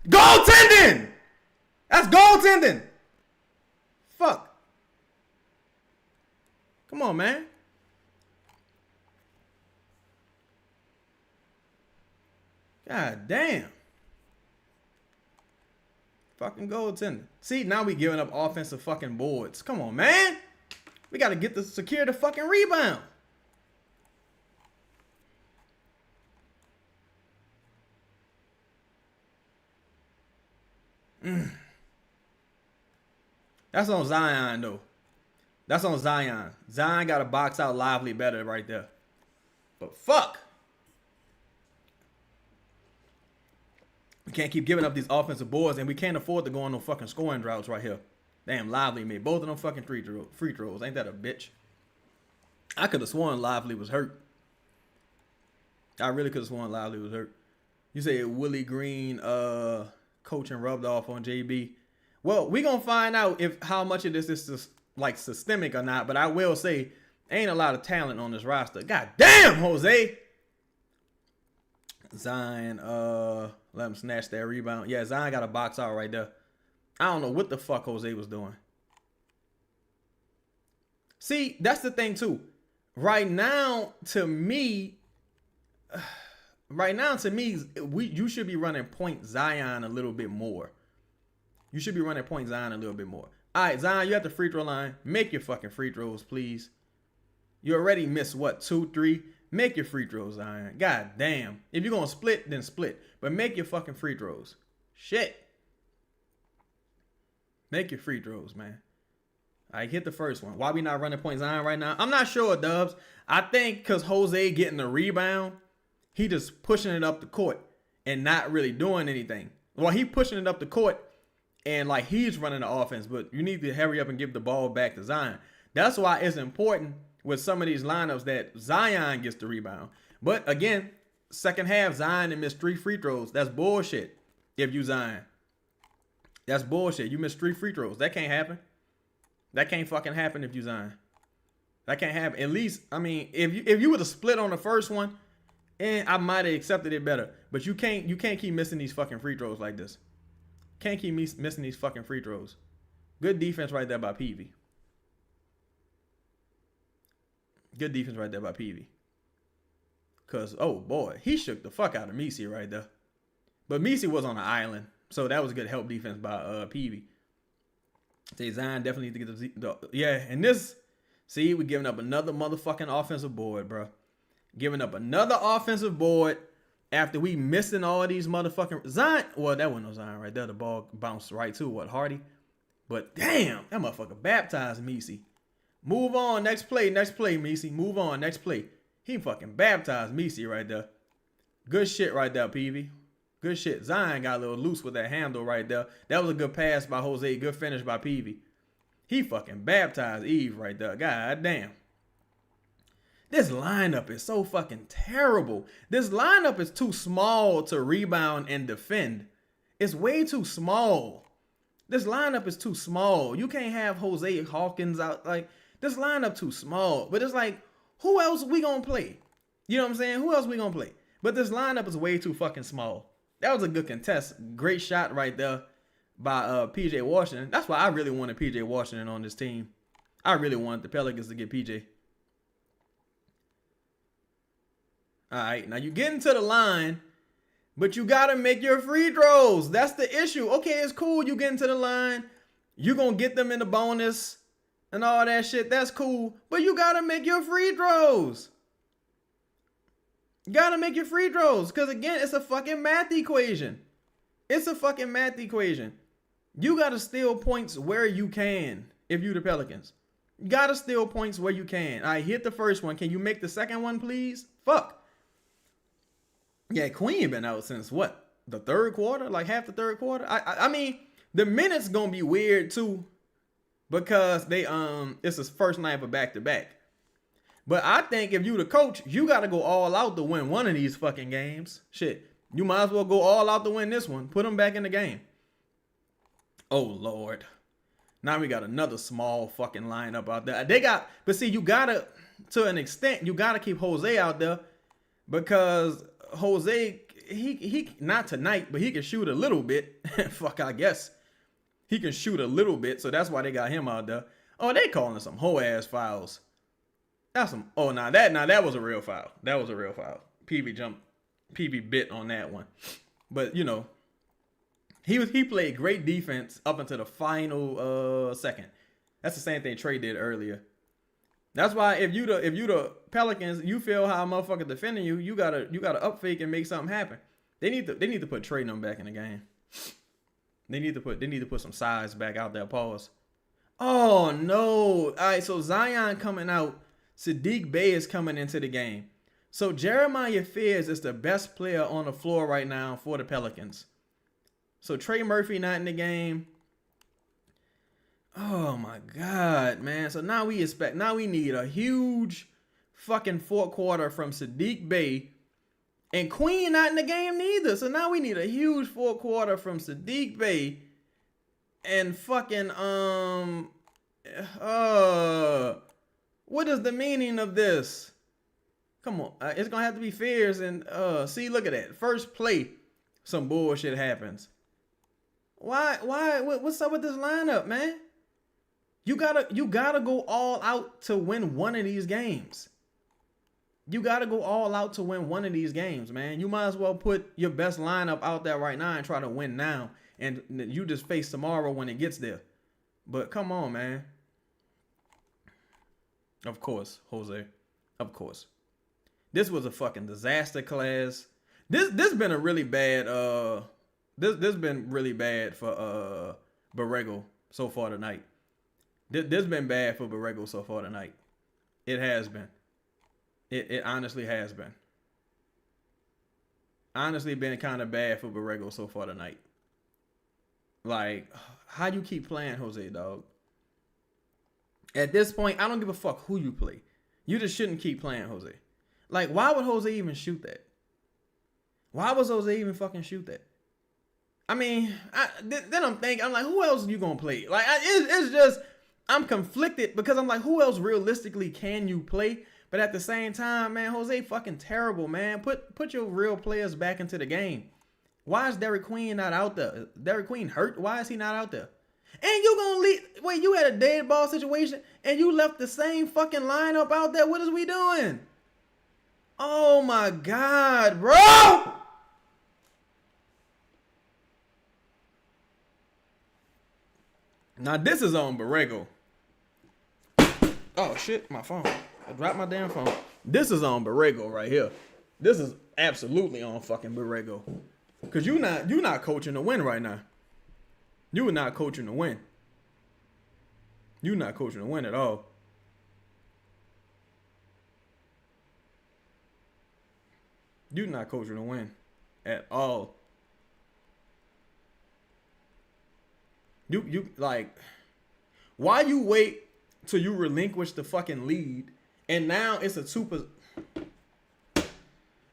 Goaltending! That's goaltending. Fuck. Come on, man. God damn. Fucking goaltender. See, now we giving up offensive fucking boards. Come on, man. We got to secure the fucking rebound. That's on Zion, though. That's on Zion. Zion got to box out Lively better right there. But fuck. We can't keep giving up these offensive boards, and we can't afford to go on no fucking scoring droughts right here. Damn, Lively made both of them fucking free throws. Ain't that a bitch? I could have sworn Lively was hurt. I really could have sworn Lively was hurt. You say Willie Green coaching rubbed off on JB. Well, we going to find out if how much of this is like systemic or not, but I will say ain't a lot of talent on this roster. God damn, Jose. Zion, let him snatch that rebound. Yeah, Zion got a box out right there. I don't know what the fuck Jose was doing. See, that's the thing too. Right now, to me, you should be running point Zion a little bit more. You should be running point Zion a little bit more. All right, Zion, you at the free throw line. Make your fucking free throws, please. You already missed, what, 2, 3? Make your free throws, Zion. God damn. If you're going to split, then split. But make your fucking free throws. Shit. Make your free throws, man. All right, hit the first one. Why we not running point Zion right now? I'm not sure, Dubs. I think because Jose getting the rebound, he just pushing it up the court and not really doing anything. Well, he pushing it up the court and like he's running the offense, but you need to hurry up and give the ball back to Zion. That's why it's important with some of these lineups that Zion gets the rebound. But again, second half, Zion and missed 3 free throws. That's bullshit if you Zion. That's bullshit. You missed 3 free throws. That can't happen. That can't fucking happen if you Zion. That can't happen. At least, I mean, if you would have split on the first one, and I might have accepted it better. But you can't keep missing these fucking free throws like this. Can't keep missing these fucking free throws. Good defense right there by Peavy. Good defense right there by Peavy. Because, oh, boy, he shook the fuck out of Messi right there. But Messi was on an island, so that was good help defense by Peavy. Say Zion definitely need to get the yeah, and this, see, we're giving up another motherfucking offensive board, bro. Giving up another offensive board after we missing all of these motherfucking Zion. Well, that wasn't no Zion right there. The ball bounced right to what, Hardy? But damn, that motherfucker baptized Messi. Move on, next play, Messi. Move on, next play. He fucking baptized Messi right there. Good shit right there, PV. Good shit. Zion got a little loose with that handle right there. That was a good pass by Jose. Good finish by PV. He fucking baptized Eve right there. God damn. This lineup is so fucking terrible. This lineup is too small to rebound and defend. It's way too small. This lineup is too small. You can't have Jose Hawkins out. Like, this lineup too small. But it's like, who else we gonna play? You know what I'm saying? Who else we gonna play? But this lineup is way too fucking small. That was a good contest. Great shot right there by PJ Washington. That's why I really wanted PJ Washington on this team. I really wanted the Pelicans to get PJ. All right, now you get into the line, but you got to make your free throws. That's the issue. Okay, it's cool. You get into the line. You're going to get them in the bonus and all that shit. That's cool. But you got to make your free throws. You got to make your free throws. Because, again, it's a fucking math equation. It's a fucking math equation. You got to steal points where you can if you the Pelicans. You got to steal points where you can. All right, hit the first one. Can you make the second one, please? Fuck. Yeah, Queen been out since what? The third quarter? Like half the third quarter? I mean, the minutes gonna be weird too. Because they it's his first night of a back-to-back. But I think if you the coach, you gotta go all out to win one of these fucking games. Shit. You might as well go all out to win this one. Put them back in the game. Oh Lord. Now we got another small fucking lineup out there. But see, you gotta, to an extent, you gotta keep Jose out there. Because Jose, he not tonight, but he can shoot a little bit. Fuck, I guess. He can shoot a little bit, so that's why they got him out there. Oh, they calling some hoe ass fouls. That's some. Oh, that was a real foul. That was a real foul. PV bit on that one. But you know, he played great defense up until the final second. That's the same thing Trey did earlier. That's why if you the Pelicans, you feel how a motherfucker defending you, you gotta up fake and make something happen. They need to put Trey them back in the game. They need to put some size back out there. Pause. Oh no! All right, so Zion coming out, Sadiq Bey is coming into the game. So Jeremiah Fears is the best player on the floor right now for the Pelicans. So Trey Murphy not in the game. Oh my God, man. So now we need a huge fucking fourth quarter from Sadiq Bey. And Queen not in the game neither. So now we need a huge fourth quarter from Sadiq Bey. And fucking, what is the meaning of this? Come on. It's going to have to be Fears. And, see, look at that. First play, some bullshit happens. Why? What's up with this lineup, man? You gotta go all out to win one of these games. You gotta go all out to win one of these games, man. You might as well put your best lineup out there right now and try to win now. And you just face tomorrow when it gets there. But come on, man. Of course, Jose. Of course. This was a fucking disaster class. This been a really bad this been really bad for Borrego so far tonight. This been bad for Borrego so far tonight. It has been. It honestly has been. Honestly been kind of bad for Borrego so far tonight. Like, how you keep playing Jose, dog? At this point, I don't give a fuck who you play. You just shouldn't keep playing Jose. Like, why would Jose even shoot that? Why was Jose even fucking shoot that? I mean, then I'm thinking, I'm like, who else are you going to play? Like, it's just, I'm conflicted because I'm like, who else realistically can you play? But at the same time, man, Jose fucking terrible, man. Put your real players back into the game. Why is Derek Queen not out there? Derek Queen hurt? Why is he not out there? And you gonna leave? Wait, you had a dead ball situation and you left the same fucking lineup out there? What is we doing? Oh my God, bro! Now this is on Borrego. Oh shit, my phone. I dropped my damn phone. This is on Borrego right here. This is absolutely on fucking Borrego. Cause you not coaching to win right now. You are not coaching to win. You're not coaching to win at all. You're not coaching to win at all. You like, why you wait till you relinquish the fucking lead and now it's a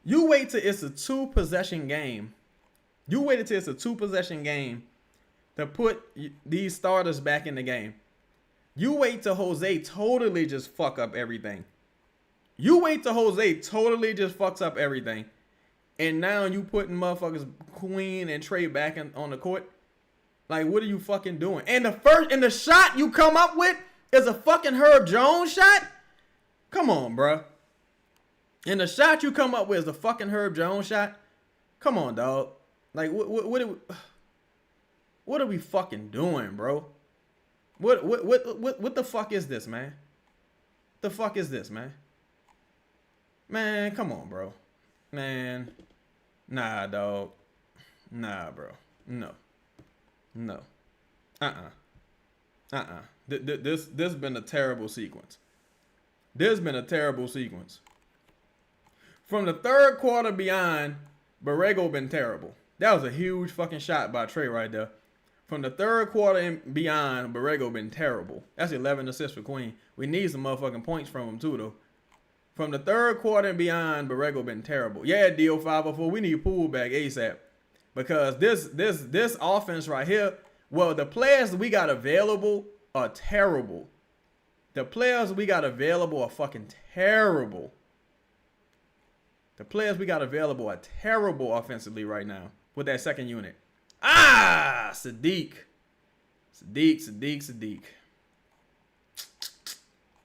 you wait till it's a 2-possession game. You waited till it's a 2-possession game to put these starters back in the game. You wait till Jose totally just fuck up everything. You wait till Jose totally just fucks up everything. And now you putting motherfuckers Queen and Trey back on the court. Like, what are you fucking doing? And the shot you come up with is a fucking Herb Jones shot? Come on, bruh. And the shot you come up with is a fucking Herb Jones shot? Come on, dog. Like, what are we fucking doing, bro? What the fuck is this, man? The fuck is this, man? Man, come on, bro. Man. Nah, dog. Nah, bro. No. This been a terrible sequence. There's been a terrible sequence. From the third quarter beyond, Borrego been terrible. That was a huge fucking shot by Trey right there. From the third quarter and beyond, Borrego been terrible. That's 11 assists for Queen. We need some motherfucking points from him too, though. From the third quarter and beyond, Borrego been terrible. Yeah, deal 504. We need Poole back ASAP. Because this offense right here, well, the players we got available are terrible. The players we got available are fucking terrible. The players we got available are terrible offensively right now with that second unit. Sadiq.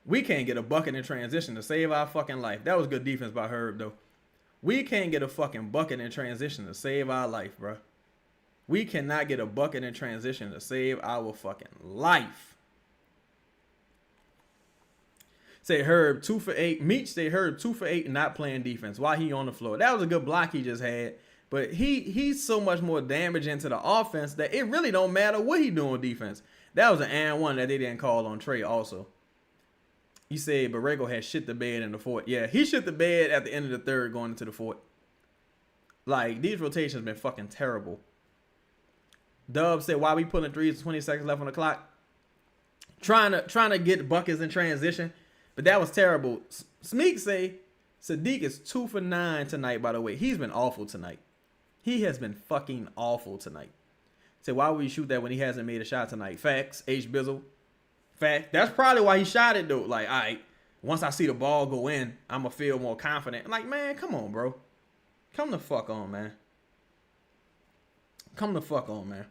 We can't get a bucket in transition to save our fucking life. That was good defense by Herb, though. We can't get a fucking bucket in transition to save our life, bro. We cannot get a bucket in transition to save our fucking life. Say Herb 2 for 8. Meach say Herb 2 for 8 not playing defense while he on the floor. That was a good block he just had. But he's so much more damage into the offense that it really don't matter what he doing defense. That was an and one that they didn't call on Trey also. You said Borrego had shit the bed in the fourth. Yeah, he shit the bed at the end of the third going into the fourth. Like, these rotations been fucking terrible. Dub said, why we pulling threes with 20 seconds left on the clock? Trying to get buckets in transition. But that was terrible. Smeek say Sadiq is 2 for 9 tonight, by the way. He's been awful tonight. He has been fucking awful tonight. Say, why would we shoot that when he hasn't made a shot tonight? Facts. H. Bizzle. Fact. That's probably why he shot it, though. Like, all right, once I see the ball go in, I'm going to feel more confident. Like, man, come on, bro. Come the fuck on, man. Come the fuck on, man.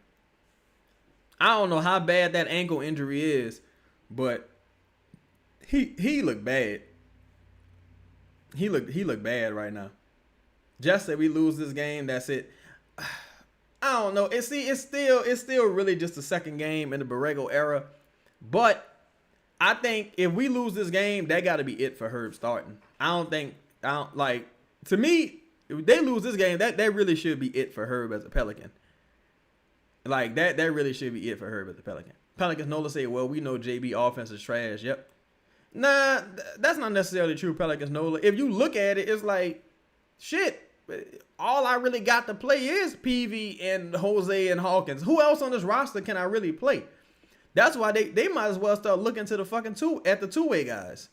I don't know how bad that ankle injury is, but he looked bad. He looked bad right now. Just that we lose this game, that's it. I don't know. It's still really just the second game in the Borrego era. But I think if we lose this game, that got to be it for Herb starting. To me, if they lose this game, that really should be it for Herb as a Pelican. Like, that really should be it for Herb as a Pelican. Pelicans Nola say, well, we know JB offense is trash. Yep. Nah, that's not necessarily true, Pelicans Nola. If you look at it, it's like, shit. All I really got to play is PV and Jose and Hawkins. Who else on this roster can I really play? That's why they might as well start looking to the fucking two-way guys.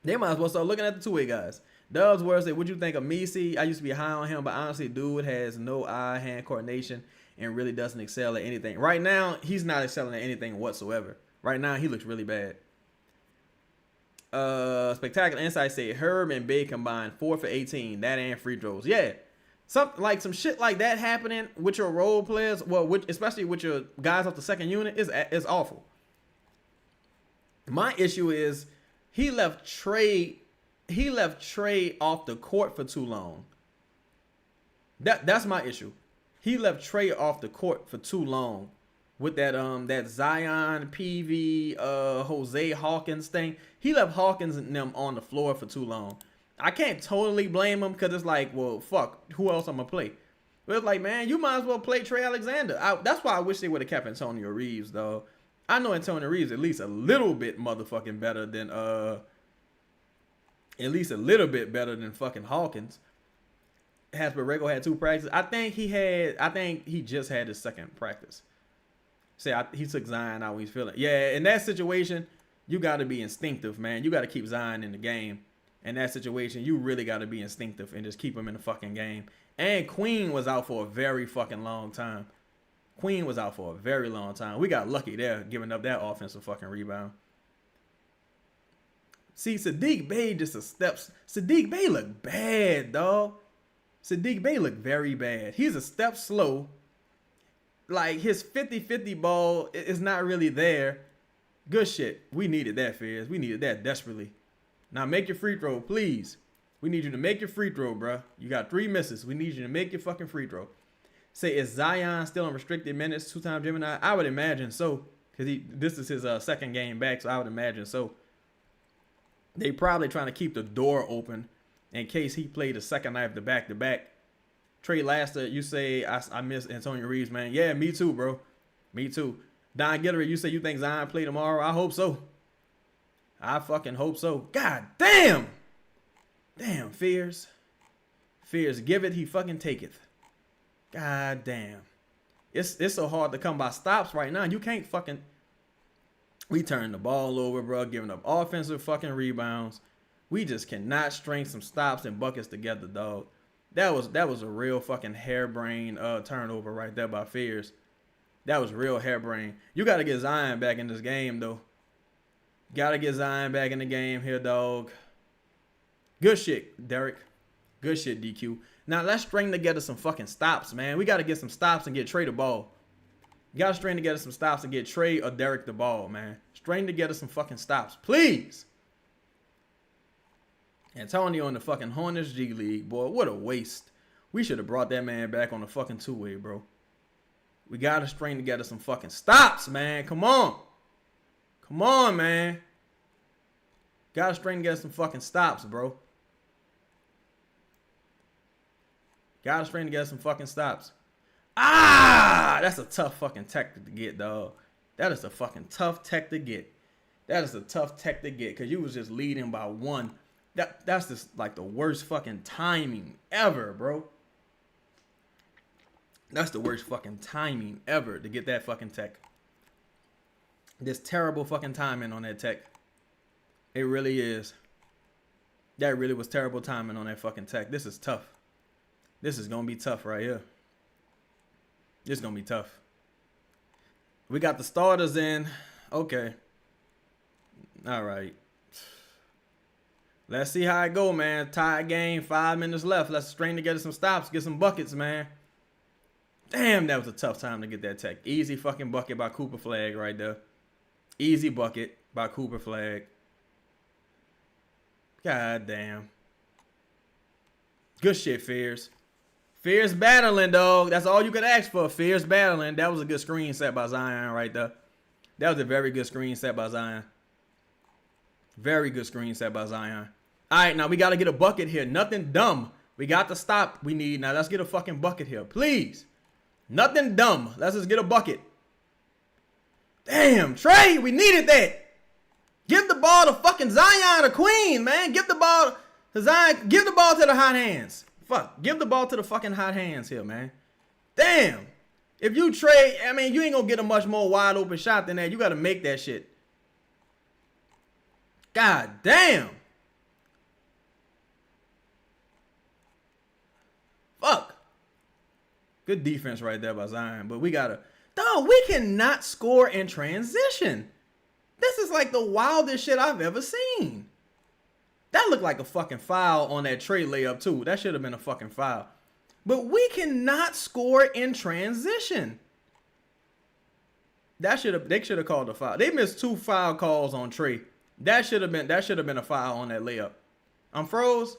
They might as well start looking at the two-way guys. Dubs World say, what'd you think of Messi? I used to be high on him, but honestly, dude has no eye-hand coordination and really doesn't excel at anything. Right now, he's not excelling at anything whatsoever. Right now, he looks really bad. Spectacular Insight say Herb and Bay combined 4 for 18. That and free throws. Yeah. Some shit like that happening with your role players, especially with your guys off the second unit, is awful. My issue is he left Trey off the court for too long. That's my issue. He left Trey off the court for too long with that Zion, PV, Jose Hawkins thing. He left Hawkins and them on the floor for too long. I can't totally blame him because it's like, well, fuck, who else I'm going to play? But it's like, man, you might as well play Trey Alexander. That's why I wish they would have kept Antonio Reeves, though. I know Antonio Reeves at least a little bit motherfucking better than, fucking Hawkins. Borrego had 2 practices. I think he just had his second practice. He took Zion out when he's feeling. Yeah, in that situation, you got to be instinctive, man. You got to keep Zion in the game. In that situation, you really got to be instinctive and just keep him in the fucking game. And Queen was out for a very fucking long time. We got lucky there, giving up that offensive fucking rebound. See, Saddiq Bey just a steps. Saddiq Bey look bad, dog. Saddiq Bey look very bad. He's a step slow. Like, his 50-50 ball is not really there. Good shit. We needed that, Fizz. We needed that desperately. Now make your free throw, please. We need you to make your free throw, bro. You got 3 misses. We need you to make your fucking free throw. Say, is Zion still on restricted minutes, 2-time Gemini? I would imagine so. Because this is his second game back, so I would imagine so. They probably trying to keep the door open in case he played the second night of the back-to-back. Trey Laster, you say, I miss Antonio Reeves, man. Yeah, me too, bro. Me too. Don Guillory, you say you think Zion play tomorrow? I hope so. I fucking hope so. God damn. Damn, Fears. Fears, give it, he fucking taketh. God damn. It's so hard to come by stops right now. You can't fucking... We turn the ball over, bro, giving up offensive fucking rebounds. We just cannot string some stops and buckets together, dog. That was a real fucking harebrained turnover right there by Fears. That was real harebrained. You got to get Zion back in this game, though. Got to get Zion back in the game here, dog. Good shit, Derek. Good shit, DQ. Now, let's string together some fucking stops, man. We got to get some stops and get Trey the ball. You got to string together some stops and get Trey or Derek the ball, man. String together some fucking stops, please. Antonio in the fucking Hornets G League, boy. What a waste. We should have brought that man back on the fucking 2-way, bro. We got to string together some fucking stops, man. Come on. Come on, man. Got to string together some fucking stops, bro. Got to string together some fucking stops. Ah! That's a tough fucking tech to get, dog. That is a fucking tough tech to get. That is a tough tech to get because you was just leading by 1. That's just like the worst fucking timing ever, bro. That's the worst fucking timing ever to get that fucking tech. This terrible fucking timing on that tech. It really is. That really was terrible timing on that fucking tech. This is tough. This is going to be tough right here. This is going to be tough. We got the starters in. Okay. All right. Let's see how it go, man. Tied game, 5 minutes left. Let's string together some stops, get some buckets, man. Damn, that was a tough time to get that tech. Easy fucking bucket by Cooper Flagg right there. Easy bucket by Cooper Flagg. God damn. Good shit, Fears. Fears battling, dog. That's all you could ask for. Fears battling. That was a good screen set by Zion right there. That was a very good screen set by Zion. Very good screen set by Zion. All right, now we got to get a bucket here. Nothing dumb. We got the stop we need. Now let's get a fucking bucket here, please. Nothing dumb. Let's just get a bucket. Damn, Trey, we needed that. Give the ball to fucking Zion or Queen, man. Give the ball to Zion. Give the ball to the hot hands. Fuck. Give the ball to the fucking hot hands here, man. Damn. If you trade, I mean, you ain't going to get a much more wide open shot than that. You got to make that shit. God damn. Fuck. Good defense right there by Zion. But we got to. Dog, we cannot score in transition. This is like the wildest shit I've ever seen. That looked like a fucking foul on that Trey layup, too. That should have been a fucking foul. But we cannot score in transition. They should have called a foul. They missed 2 foul calls on Trey. That should have been a foul on that layup. I'm froze.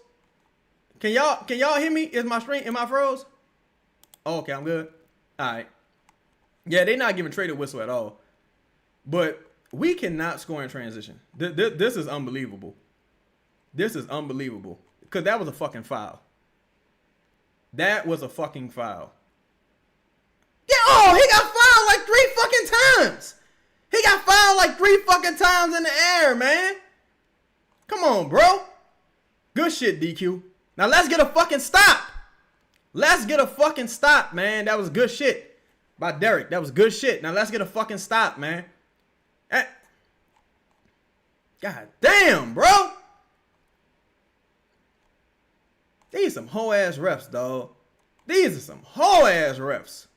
Can y'all hear me? Is my screen? Am I froze? Oh, okay, I'm good. All right. Yeah, they're not giving Trey the whistle at all. But we cannot score in transition. This is unbelievable. This is unbelievable. Because that was a fucking foul. That was a fucking foul. Yeah, oh, he got fouled like 3 fucking times. He got fouled like 3 fucking times in the air, man. Come on, bro. Good shit, DQ. Now let's get a fucking stop. Let's get a fucking stop, man. That was good shit by Derek. That was good shit. Now let's get a fucking stop, man. God damn, bro. These some hoe ass refs, dog. These are some hoe ass refs.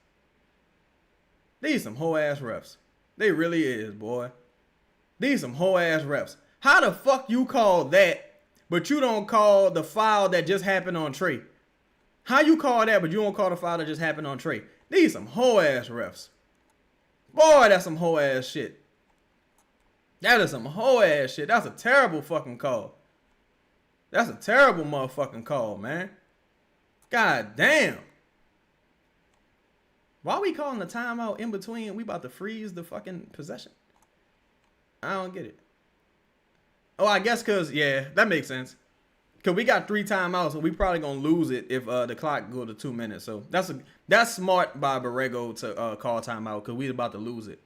These some hoe ass refs. They really is, boy. These some hoe ass refs. How the fuck you call that, but you don't call the foul that just happened on Trey? How you call that, but you don't call the foul that just happened on Trey? These some hoe ass refs. Boy, that's some hoe ass shit. That is some hoe ass shit. That's a terrible fucking call. That's a terrible motherfucking call, man. God damn. Why we calling the timeout in between? We about to freeze the fucking possession. I don't get it. Oh, I guess because, yeah, that makes sense. Because we got 3 timeouts, so we probably going to lose it if the clock go to 2 minutes. So that's smart by Borrego to call timeout because we about to lose it.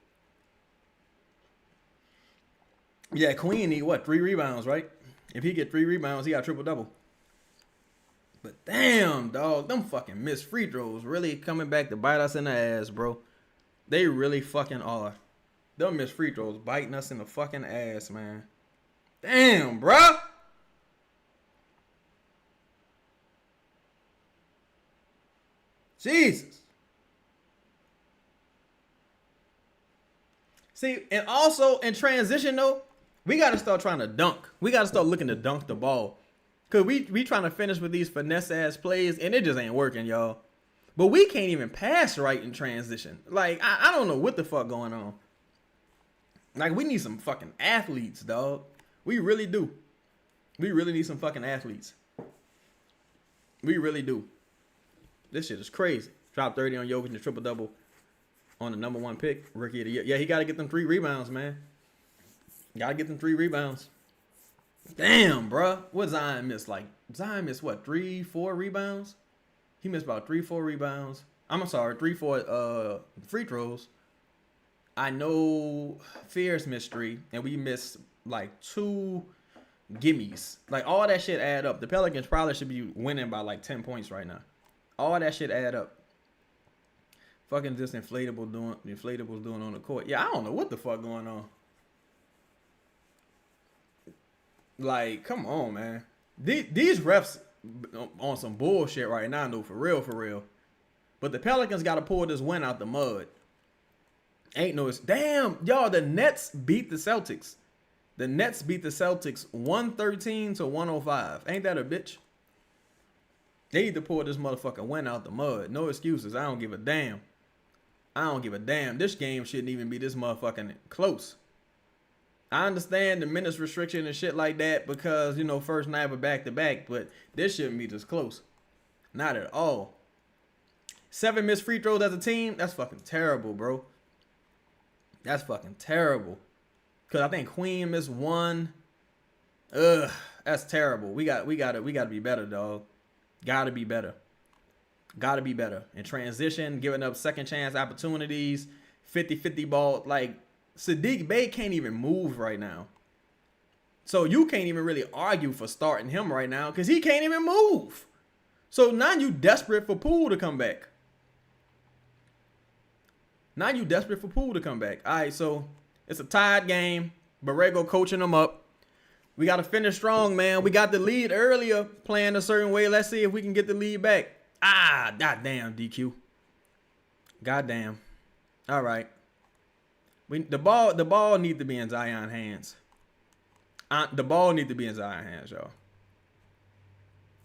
Yeah, Queen need, 3 rebounds, right? If he get 3 rebounds, he got triple-double. But damn, dog, them fucking missed free throws really coming back to bite us in the ass, bro. They really fucking are. Them missed free throws biting us in the fucking ass, man. Damn, bro. Jesus. See, and also in transition, though, we got to start trying to dunk. We got to start looking to dunk the ball. Because we trying to finish with these finesse-ass plays, and it just ain't working, y'all. But we can't even pass right in transition. Like, I don't know what the fuck going on. Like, we need some fucking athletes, dog. We really do. We really need some fucking athletes. We really do. This shit is crazy. Drop 30 on Jokic and triple-double on the number 1 pick, rookie of the year. Yeah, he got to get them 3 rebounds, man. Got to get them 3 rebounds. Damn, bro. What Zion missed? Like, Zion missed what? 3, 4 rebounds? He missed about 3, 4 rebounds. I'm sorry, 3, 4 free throws. I know Fierce missed 3, and we missed like 2 gimmies. Like, all that shit add up. The Pelicans probably should be winning by like 10 points right now. All that shit add up. Fucking just inflatables doing on the court. Yeah, I don't know what the fuck going on. Like, come on, man. These refs on some bullshit right now, though, for real. But the Pelicans got to pull this win out the mud. Ain't no... Damn, y'all, the Nets beat the Celtics. The Nets beat the Celtics 113-105. Ain't that a bitch? They need to pull this motherfucking win out the mud. No excuses. I don't give a damn. This game shouldn't even be this motherfucking close. I understand the minutes restriction and shit like that because, you know, first night of back-to-back, but this shouldn't be this close. Not at all. 7 missed free throws as a team, that's fucking terrible, bro. That's fucking terrible. Because I think Queen missed 1. Ugh, that's terrible. We gotta be better, dog. Gotta be better. In transition, giving up second chance opportunities, 50-50 ball, like, Sadiq Bey can't even move right now. So you can't even really argue for starting him right now because he can't even move. So now you desperate for Poole to come back. All right, so it's a tied game. Borrego coaching them up. We got to finish strong, man. We got the lead earlier playing a certain way. Let's see if we can get the lead back. Goddamn, DQ. Goddamn. All right. The ball need to be in Zion's hands. Y'all.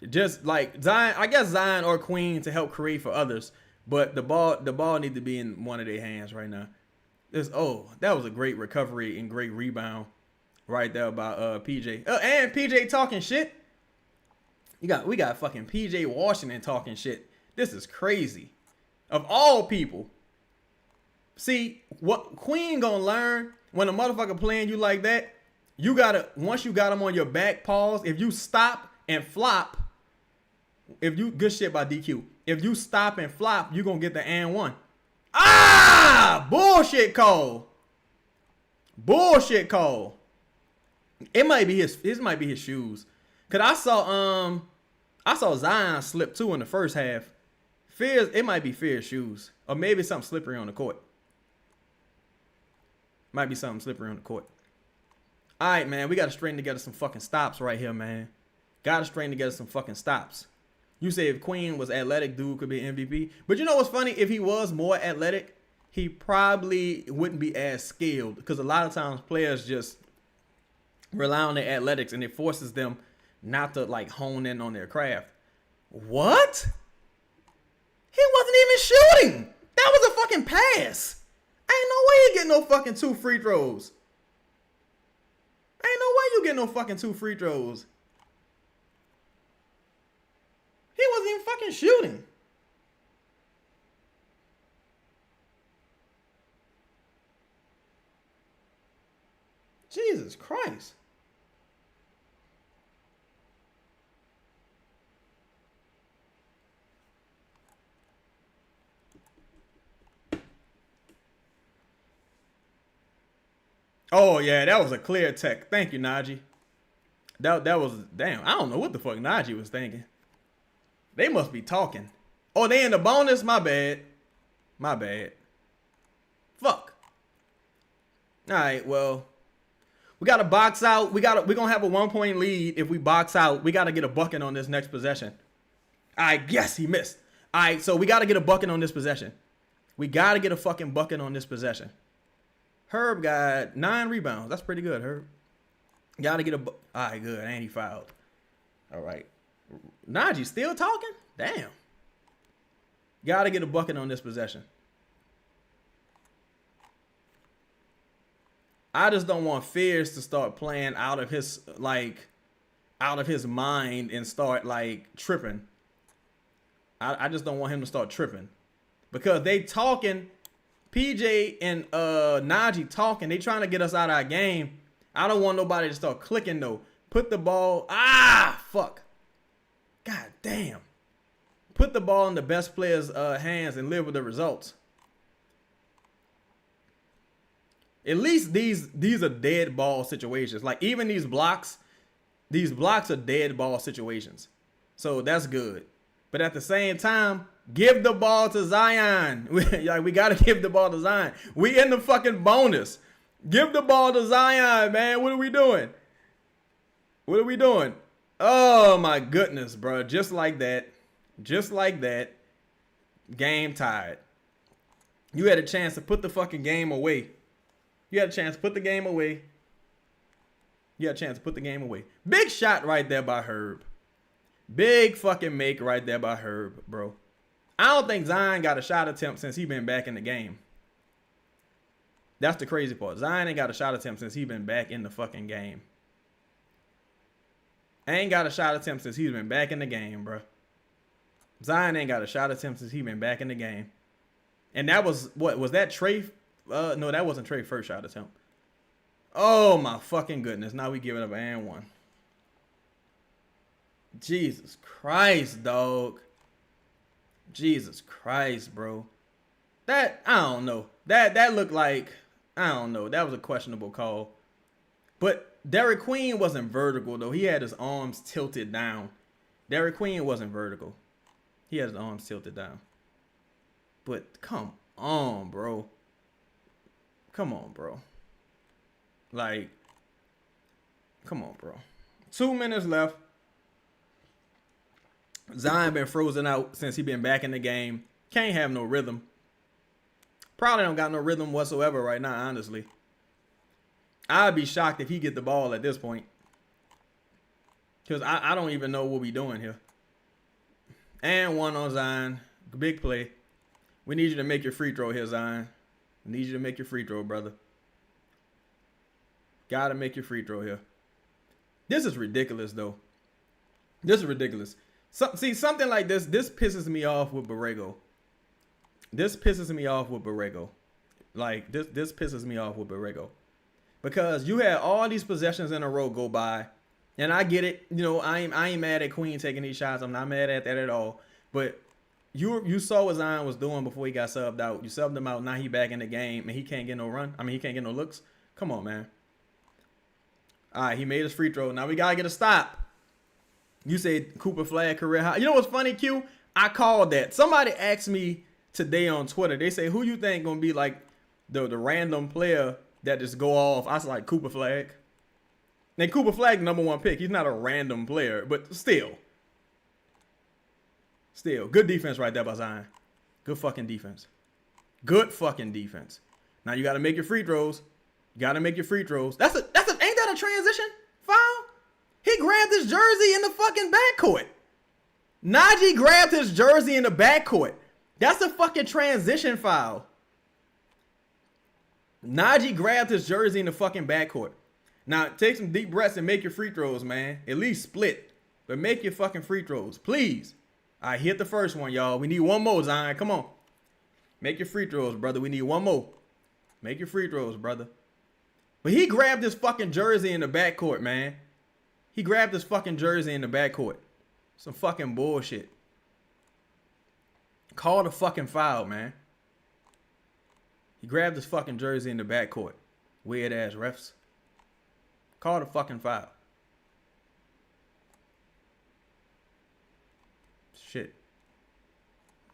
Just like Zion, I guess Zion or Queen to help create for others, but the ball need to be in one of their hands right now. That was a great recovery and great rebound right there by PJ. And PJ talking shit. We got fucking PJ Washington talking shit. This is crazy. Of all people. See, what Queen gonna learn when a motherfucker playing you like that, you gotta, once you got him on your back, pause. If you stop and flop, good shit by DQ. If you stop and flop, you gonna get the and 1. Bullshit call. It might be his shoes. Cause I saw Zion slip 2 in the first half. Fears, it might be Fear's shoes. Or maybe something slippery on the court. Might be something slippery on the court. All right, man. We got to string together some fucking stops right here, man. Got to string together some fucking stops. You say if Queen was athletic, dude could be MVP. But you know what's funny? If he was more athletic, he probably wouldn't be as skilled. Because a lot of times players just rely on their athletics and it forces them not to like hone in on their craft. What? He wasn't even shooting. That was a fucking pass. Ain't no way you get no fucking 2 free throws. Ain't no way you get no fucking 2 free throws. He wasn't even fucking shooting. Jesus Christ. Oh, yeah, that was a clear tech. Thank you, Najee. That was, damn, I don't know what the fuck Najee was thinking. They must be talking. Oh, they in the bonus? My bad. My bad. Fuck. All right, well, we got to box out. We're going to have a 1-point lead. If we box out, we got to get a bucket on this next possession. All right, yes, he missed. All right, so we got to get a bucket on this possession. We got to get a fucking bucket on this possession. Herb got 9 rebounds. That's pretty good, Herb. Got to get a all right, good. And he fouled. All right. Najee still talking? Damn. Got to get a bucket on this possession. I just don't want Fears to start playing out of his mind and start like tripping. I just don't want him to start tripping. Because they talking, PJ and Najee talking, they trying to get us out of our game. I don't want nobody to start clicking though. Put the ball, fuck. God damn. Put the ball in the best player's hands and live with the results. At least these are dead ball situations. Like even these blocks are dead ball situations. So that's good. But at the same time, give the ball to Zion. We got to give the ball to Zion. We in the fucking bonus. Give the ball to Zion, man. What are we doing? What are we doing? Oh, my goodness, bro. Just like that. Just like that. Game tied. You had a chance to put the fucking game away. You had a chance to put the game away. You had a chance to put the game away. Big shot right there by Herb. Big fucking make right there by Herb, bro. I don't think Zion got a shot attempt since he been back in the game. That's the crazy part. Zion ain't got a shot attempt since he been back in the fucking game. Ain't got a shot attempt since he's been back in the game, bro. Zion ain't got a shot attempt since he been back in the game. And that was, what, was that Trey? No, that wasn't Trey's first shot attempt. Oh, my fucking goodness. Now we give it up and 1. Jesus Christ, dog. Jesus Christ, bro. That, I don't know. That looked like, I don't know. That was a questionable call. But Derek Queen wasn't vertical, though. He had his arms tilted down. Derek Queen wasn't vertical. He had his arms tilted down. But come on, bro. Come on, bro. Like, come on, bro. 2 minutes left. Zion been frozen out since he been back in the game. Can't have no rhythm. Probably don't got no rhythm whatsoever right now, honestly. I'd be shocked if he get the ball at this point. Because I don't even know what we doing here. And 1 on Zion. Big play. We need you to make your free throw here, Zion. We need you to make your free throw, brother. Gotta make your free throw here. This is ridiculous, though. This is ridiculous. See, something like this pisses me off with Borrego. This pisses me off with Borrego. Like, this pisses me off with Borrego. Because you had all these possessions in a row go by. And I get it. You know, I ain't mad at Queen taking these shots. I'm not mad at that at all. But you saw what Zion was doing before he got subbed out. You subbed him out. Now he back in the game. And he can't get no run. I mean, he can't get no looks. Come on, man. All right, he made his free throw. Now we got to get a stop. You said Cooper Flagg career high. You know what's funny, Q? I called that. Somebody asked me today on Twitter. They say, who you think gonna be like the random player that just go off? I was like, Cooper Flagg. And Cooper Flagg, number 1 pick. He's not a random player, but still. Still. Good defense right there by Zion. Good fucking defense. Good fucking defense. Now you gotta make your free throws. You gotta make your free throws. Ain't that a transition foul? He grabbed his jersey in the fucking backcourt. Najee grabbed his jersey in the backcourt. That's a fucking transition foul. Najee grabbed his jersey in the fucking backcourt. Now, take some deep breaths and make your free throws, man. At least split. But make your fucking free throws, please. I hit the first one, y'all. We need one more, Zion. Come on. Make your free throws, brother. We need one more. Make your free throws, brother. But he grabbed his fucking jersey in the backcourt, man. He grabbed his fucking jersey in the backcourt. Some fucking bullshit. Call the fucking foul, man. He grabbed his fucking jersey in the backcourt. Weird ass refs. Call the fucking foul. Shit.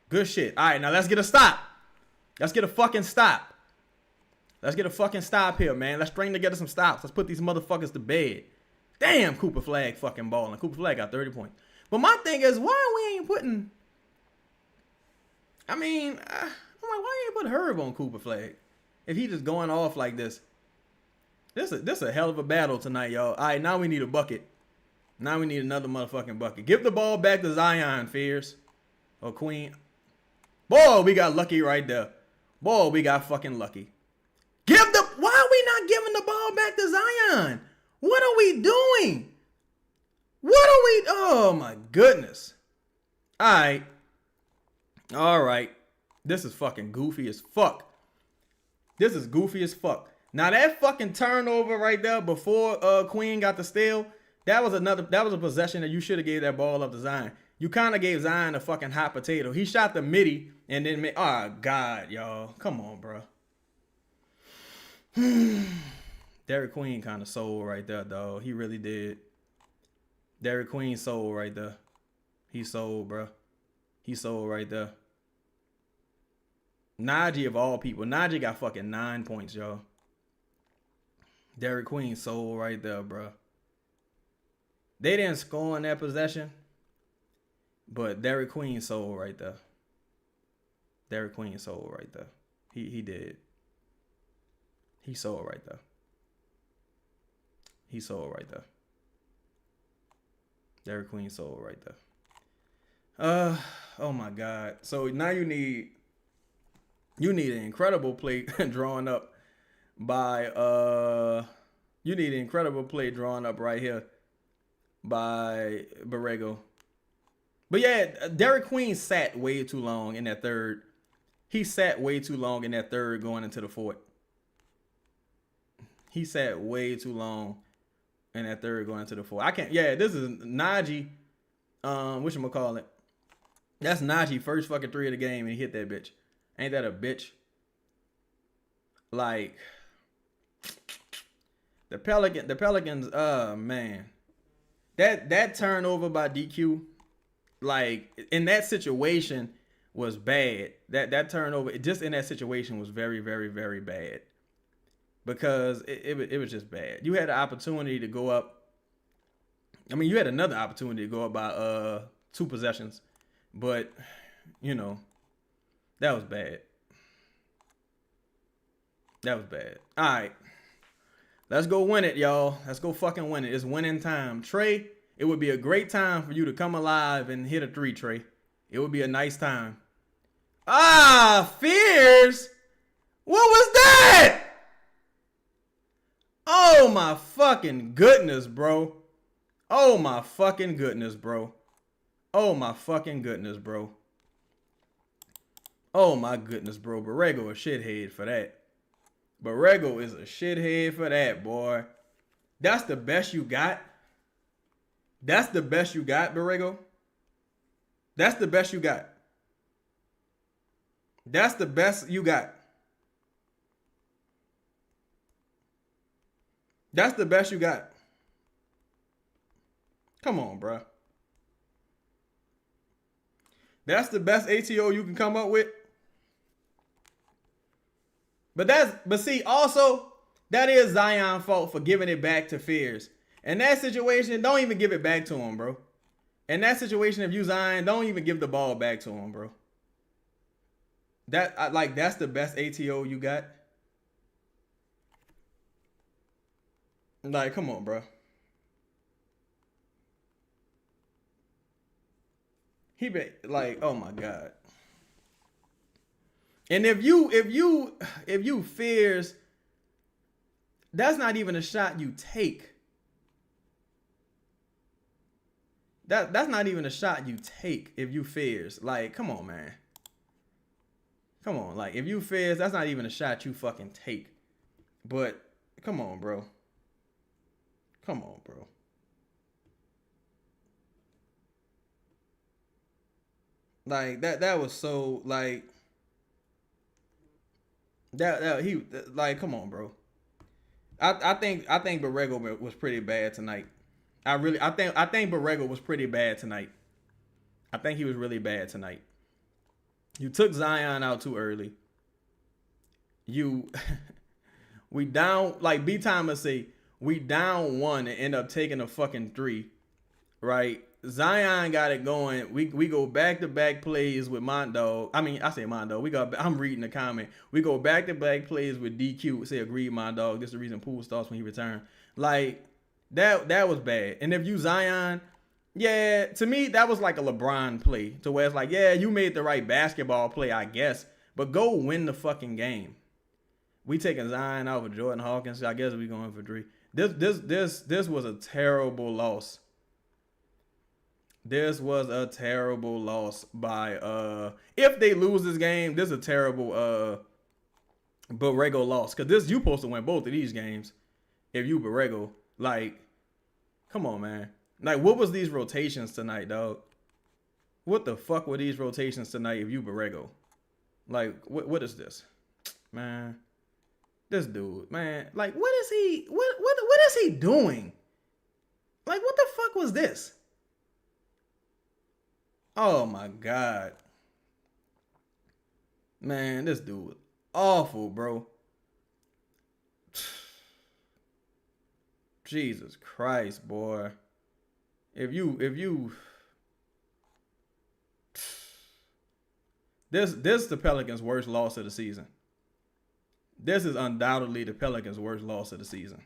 Good shit. All right, now let's get a stop. Let's get a fucking stop. Let's get a fucking stop here, man. Let's string together some stops. Let's put these motherfuckers to bed. Damn, Cooper Flagg fucking balling. Cooper Flagg got 30 points. But my thing is, why we ain't putting... I mean, I'm like, why you ain't put Herb on Cooper Flagg? If he just going off like this. This a hell of a battle tonight, y'all. All right, now we need a bucket. Now we need another motherfucking bucket. Give the ball back to Zion, Fears. Or Queen. Boy, we got lucky right there. Boy, we got fucking lucky. Why are we not giving the ball back to Zion? What are we doing? Oh my goodness. All right. This is fucking goofy as fuck. This is goofy as fuck. Now that fucking turnover right there before Queen got the steal, that was a possession that you should have gave that ball up to Zion. You kind of gave Zion a fucking hot potato. He shot the midi and then oh God, y'all. Come on, bro. Derek Queen kind of sold right there, dog. He really did. Derek Queen sold right there. He sold, bro. He sold right there. Najee of all people. Najee got fucking 9 points, y'all. Derek Queen sold right there, bro. They didn't score in that possession, but Derek Queen sold right there. Derek Queen sold right there. He did. He sold right there. He sold right there. Derek Queen sold right there. Oh my God. So now you need an incredible play drawn up by you need an incredible play drawn up right here by Borrego. But yeah, Derek Queen sat way too long in that third. He sat way too long in that third going into the fourth. He sat way too long in that third going into the fourth. This is Najee. Whatchamacallit? That's Najee first fucking three of the game and he hit that bitch. Ain't that a bitch? Like the Pelicans, man. That turnover by DQ, like in that situation was bad. That turnover just in that situation was very, very, very bad. Because it was just bad. You had the opportunity to go up. I mean, you had another opportunity to go up by 2 possessions. But, you know, that was bad. That was bad. All right. Let's go win it, y'all. Let's go fucking win it. It's winning time. Trey, it would be a great time for you to come alive and hit a 3, Trey. It would be a nice time. Fears? What was that? Oh my fucking goodness, bro. Oh my fucking goodness, bro. Oh my fucking goodness, bro. Oh my goodness, bro. Borrego a shithead for that. Borrego is a shithead for that, boy. That's the best you got? That's the best you got, Borrego? That's the best you got. That's the best you got. That's the best you got. Come on, bro. That's the best ATO you can come up with. But see, also, that is Zion's fault for giving it back to Fears. In that situation, don't even give it back to him, bro. In that situation, if you Zion, don't even give the ball back to him, bro. That's the best ATO you got. Like, come on, bro. He been like, oh my God. And if you Fears, that's not even a shot you take. That's not even a shot you take if you Fears. Like, come on, man. Come on. Like, if you Fears, that's not even a shot you fucking take. But, come on, bro. Come on, bro. Like, that was so, like, like, come on, bro. I think Borrego was pretty bad tonight. I think Borrego was pretty bad tonight. I think he was really bad tonight. You took Zion out too early. We down, like B Time would say, we down 1 and end up taking a fucking 3, right? Zion got it going. We go back-to-back plays with Mondo. I mean, I say Mondo. I'm reading the comment. We go back-to-back plays with DQ. Say, agreed, my dog. This is the reason Poole starts when he returned. Like, that was bad. And if you Zion, yeah, to me, that was like a LeBron play. To where it's like, yeah, you made the right basketball play, I guess. But go win the fucking game. We taking Zion out for Jordan Hawkins. I guess we going for 3. This was a terrible loss. This was a terrible loss by if they lose this game, this is a terrible Borrego loss. Cause you supposed to win both of these games if you Borrego. Like, come on, man. Like, what was these rotations tonight, dog? What the fuck were these rotations tonight if you Borrego? Like, what is this? Man. This dude, man. Like, what is he doing? Like, what the fuck was this? Oh my God. Man, this dude was awful, bro. Jesus Christ, boy. If you this the Pelicans' worst loss of the season. This is undoubtedly the Pelicans' worst loss of the season.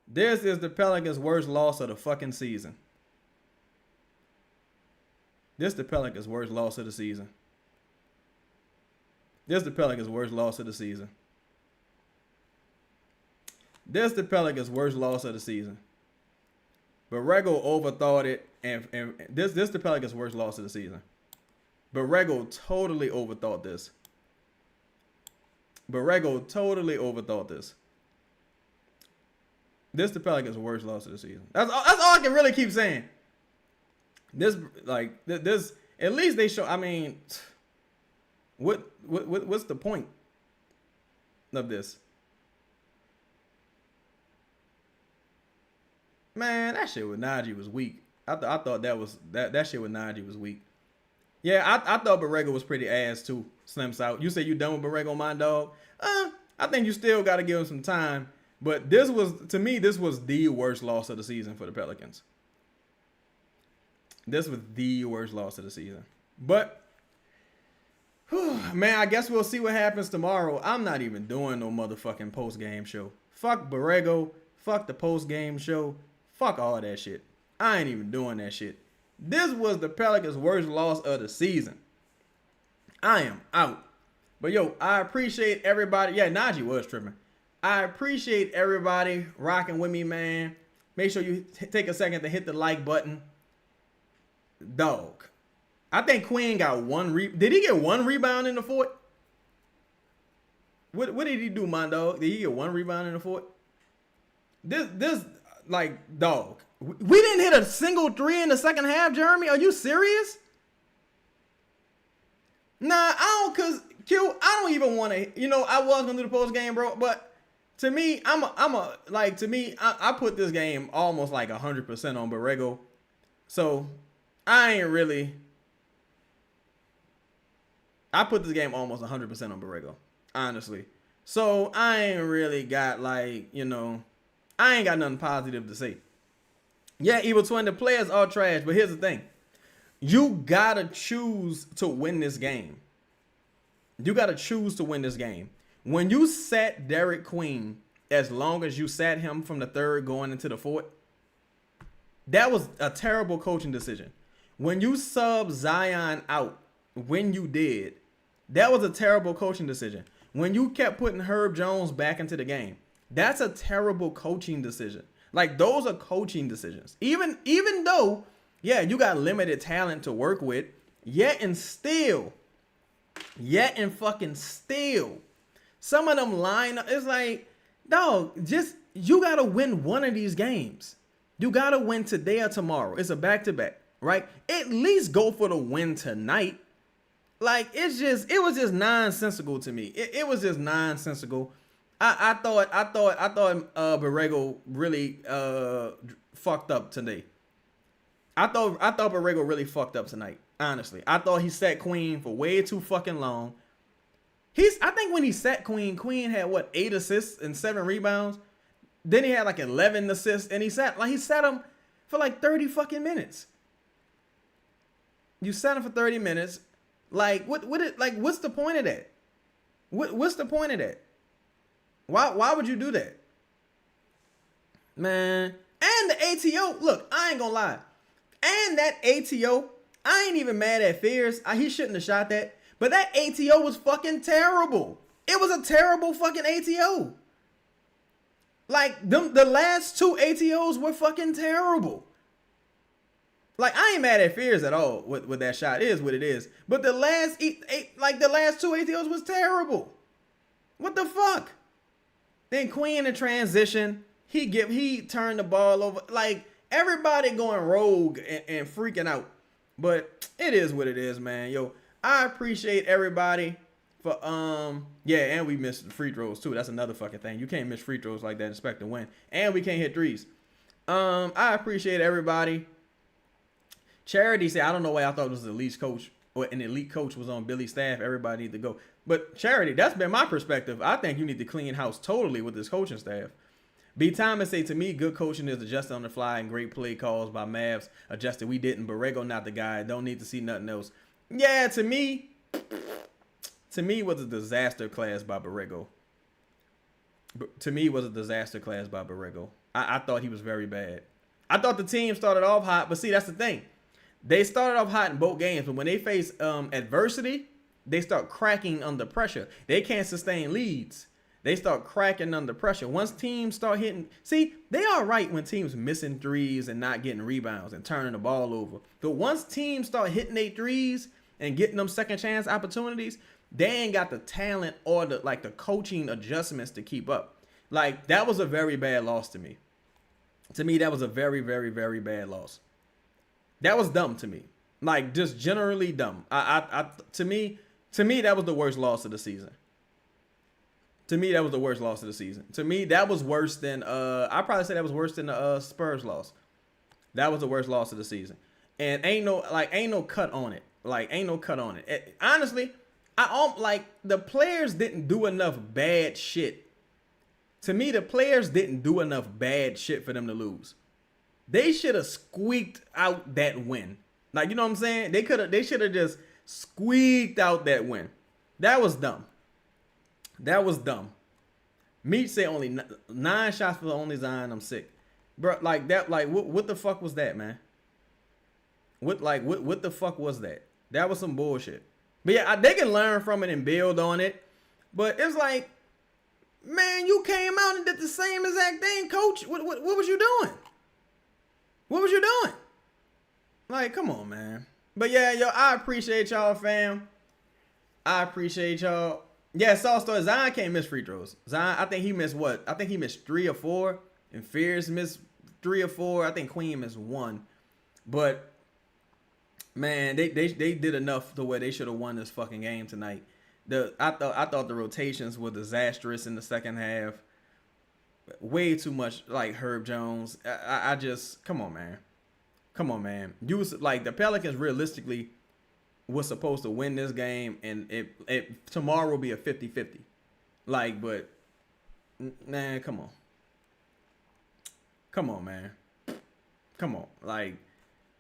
This is the Pelicans' worst loss of the fucking season. This the Pelicans' worst loss of the season. This the Pelicans' worst loss of the season. This the Pelicans' worst loss of the season. Borrego overthought it, and this the Pelicans' worst loss of the season. Borrego totally overthought this. Borrego totally overthought this. This the Pelicans' worst loss of the season. That's all I can really keep saying. This at least they show. I mean, what's the point of this? Man, that shit with Najee was weak. I thought that shit with Najee was weak. Yeah, I thought Borrego was pretty ass too. Slimps out. You say you done with Borrego, my dog? I think you still got to give him some time. But this was the worst loss of the season for the Pelicans. This was the worst loss of the season. But, man, I guess we'll see what happens tomorrow. I'm not even doing no motherfucking post-game show. Fuck Borrego. Fuck the post-game show. Fuck all that shit. I ain't even doing that shit. This was the Pelicans' worst loss of the season. I am out. But, yo, I appreciate everybody. Yeah, Najee was tripping. I appreciate everybody rocking with me, man. Make sure you take a second to hit the like button. Dog. I think Quinn got one Did he get one rebound in the fourth? What did he do, my dog? Did he get one rebound in the fourth? This like, dog. We didn't hit a single 3 in the second half, Jeremy. Are you serious? Nah, I don't, cause Q, I don't even want to, I was gonna do the post game, bro, but to me, I put this game almost like 100% on Borrego. So I ain't really I put this game almost 100% on Borrego, honestly. So I ain't really got like, I ain't got nothing positive to say. Yeah, Evil Twin, the players are trash, but here's the thing. You gotta choose to win this game. You gotta choose to win this game. When you sat Derek Queen as long as you sat him from the third going into the fourth, that was a terrible coaching decision. When you sub Zion out when you did, that was a terrible coaching decision. When you kept putting Herb Jones back into the game, that's a terrible coaching decision. Like, those are coaching decisions. Even though, yeah, you got limited talent to work with, yet and fucking still, some of them line up. It's like, dog, you got to win one of these games. You got to win today or tomorrow. It's a back-to-back, right? At least go for the win tonight. Like, it was just nonsensical to me. It was just nonsensical. I thought Borrego really fucked up today. I thought Borrego really fucked up tonight. Honestly, I thought he sat Queen for way too fucking long. I think when he sat Queen had what, 8 assists and 7 rebounds. Then he had like 11 assists, and he sat him for like 30 fucking minutes. You sat him for 30 minutes. Like, what's the point of that? What's the point of that? Why would you do that? Man. And the ATO, look, I ain't gonna lie. And that ATO, I ain't even mad at Fears. He shouldn't have shot that. But that ATO was fucking terrible. It was a terrible fucking ATO. Like, the last 2 ATOs were fucking terrible. Like, I ain't mad at Fears at all with that shot. It is what it is. But the last 2 ATOs was terrible. What the fuck? Then Queen in transition, he turned the ball over. Like, everybody going rogue and freaking out. But it is what it is, man. Yo, I appreciate everybody for and we missed the free throws too. That's another fucking thing. You can't miss free throws like that and expect to win. And we can't hit threes. I appreciate everybody. Charity said, I don't know why I thought it was the elite coach or an elite coach was on Billy's staff. Everybody need to go. But Charity, that's been my perspective. I think you need to clean house totally with this coaching staff. B. Thomas say, to me, good coaching is adjusted on the fly and great play calls by Mavs. Adjusted, we didn't. Borrego not the guy. Don't need to see nothing else. Yeah, to me, was a disaster class by Borrego. To me, was a disaster class by Borrego. I thought he was very bad. I thought the team started off hot, but see, that's the thing. They started off hot in both games, but when they face adversity, they start cracking under pressure. They can't sustain leads. They start cracking under pressure. Once teams start hitting, see, they are right when teams missing threes and not getting rebounds and turning the ball over. But once teams start hitting their threes and getting them second chance opportunities, they ain't got the talent or the coaching adjustments to keep up. Like, that was a very bad loss to me. To me, that was a very, very, very bad loss. That was dumb to me. Like, just generally dumb. To me, that was the worst loss of the season. To me, that was the worst loss of the season. To me, that was worse than I probably say that was worse than the Spurs loss. That was the worst loss of the season. And ain't no cut on it. Like, ain't no cut on it. Honestly, the players didn't do enough bad shit. To me, the players didn't do enough bad shit for them to lose. They should have squeaked out that win. Like, you know what I'm saying? They should have just squeaked out that win. That was dumb. That was dumb. Meach say only 9 shots for the only Zion. I'm sick, bro. Like that. Like what the fuck was that, man? What the fuck was that? That was some bullshit. But yeah, they can learn from it and build on it. But it's like, man, you came out and did the same exact thing, coach. What was you doing? What was you doing? Like, come on, man. But yeah, yo, I appreciate y'all, fam. I appreciate y'all. Yeah, Saul Story. Zion can't miss free throws. Zion, I think he missed what? I think he missed 3 or 4. And Fears missed 3 or 4. I think Queen missed 1. But man, they did enough to where they should have won this fucking game tonight. I thought the rotations were disastrous in the second half. Way too much like Herb Jones. I just come on, man. You was like the Pelicans realistically. was supposed to win this game, and it tomorrow will be a 50-50. Like, but man, come on, man, come on. Like,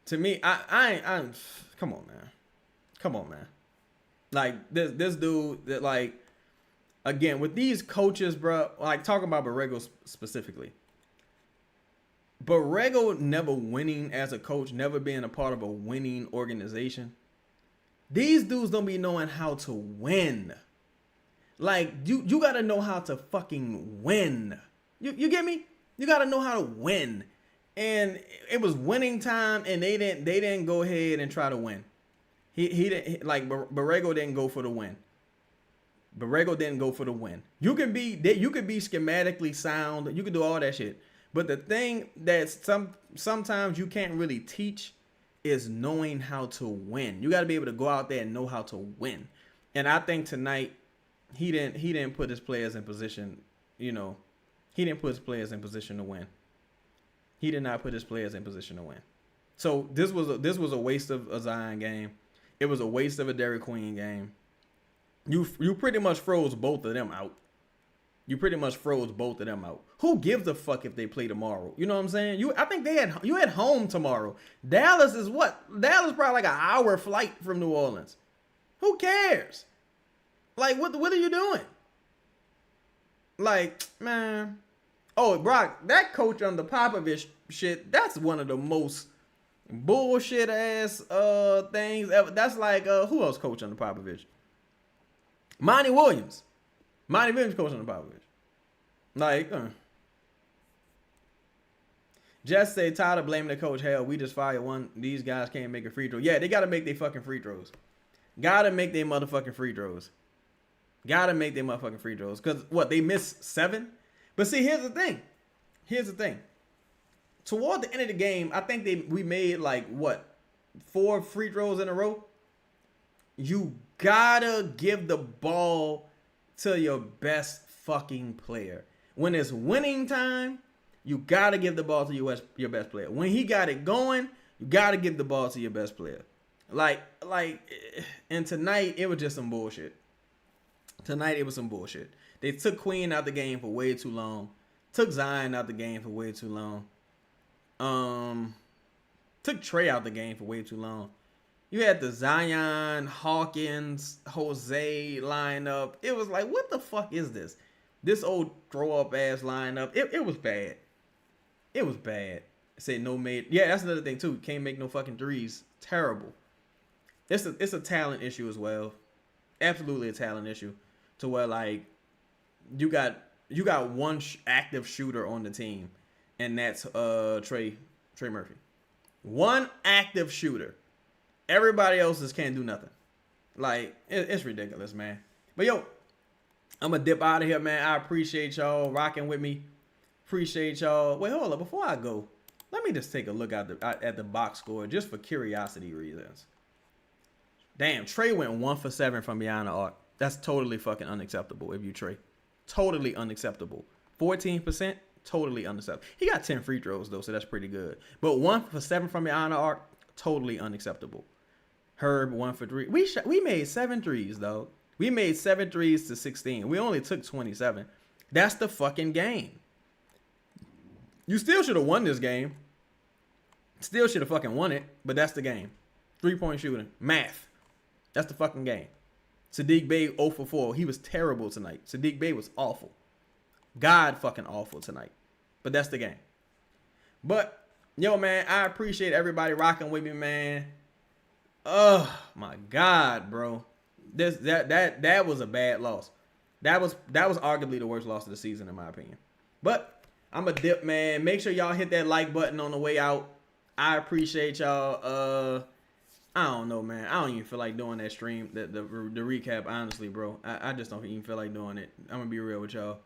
to me, I come on, man. Like this dude that, like, again with these coaches, bro. Like, talking about Borrego specifically. Borrego never winning as a coach, never being a part of a winning organization. These dudes don't be knowing how to win. Like, you gotta know how to fucking win. You get me? You gotta know how to win. And it was winning time, and they didn't go ahead and try to win. He didn't, like, Borrego didn't go for the win. Borrego didn't go for the win. You could be schematically sound. You could do all that shit. But the thing that sometimes you can't really teach is knowing how to win. You got to be able to go out there and know how to win. And I think tonight he didn't put his players in position. You know, he didn't put his players in position to win. He did not put his players in position to win. So this was a waste of a Zion game. It was a waste of a Derrick Queen game. You pretty much froze both of them out. Who gives a fuck if they play tomorrow? You know what I'm saying? I think you had home tomorrow. Dallas is what? Dallas probably like an hour flight from New Orleans. Who cares? Like, what are you doing? Like, man. Oh, Brock, that coach on the Popovich shit, that's one of the most bullshit ass things ever. That's like, who else coach on the Popovich? Monty Williams. Monty Williams coach on the Popovich. Like, just say tired of blaming the coach. Hell, we just fired one. These guys can't make a free throw. Yeah, they gotta make their fucking free throws. Gotta make their motherfucking free throws. Cause what, they missed 7? But see, here's the thing. Toward the end of the game, I think we made like what, 4 free throws in a row. You gotta give the ball to your best fucking player. When it's winning time, you gotta give the ball to your best player. When he got it going, you gotta give the ball to your best player. Like, and tonight it was just some bullshit. They took Queen out the game for way too long. Took Zion out the game for way too long. Took Trey out the game for way too long. You had the Zion, Hawkins, Jose lineup. It was like, what the fuck is this? This old throw-up ass lineup. It was bad. It was bad. Say no made. Yeah, that's another thing too. Can't make no fucking threes. Terrible. It's a talent issue as well. Absolutely a talent issue. To where, like, you got one active shooter on the team, and that's Trey Murphy. One active shooter. Everybody else just can't do nothing. Like, it's ridiculous, man. But yo, I'm gonna dip out of here, man. I appreciate y'all rocking with me. Appreciate y'all. Wait, hold up. Before I go, let me just take a look at the box score just for curiosity reasons. Damn, Trey went 1 for 7 from beyond the arc. That's totally fucking unacceptable if you Trey. Totally unacceptable. 14%, totally unacceptable. He got 10 free throws, though, so that's pretty good. But 1 for 7 from beyond the arc, totally unacceptable. Herb, 1 for 3. We made 7 threes, though. We made 7 threes to 16. We only took 27. That's the fucking game. You still should have won this game. Still should have fucking won it, but that's the game. 3-point shooting. Math. That's the fucking game. Sadiq Bey 0 for 4. He was terrible tonight. Sadiq Bey was awful. God fucking awful tonight. But that's the game. But, yo, man, I appreciate everybody rocking with me, man. Oh, my God, bro. That was a bad loss. That was arguably the worst loss of the season, in my opinion. But I'm a dip, man. Make sure y'all hit that like button on the way out. I appreciate y'all. I don't know, man. I don't even feel like doing that stream, the recap, honestly, bro. I just don't even feel like doing it. I'm gonna be real with y'all.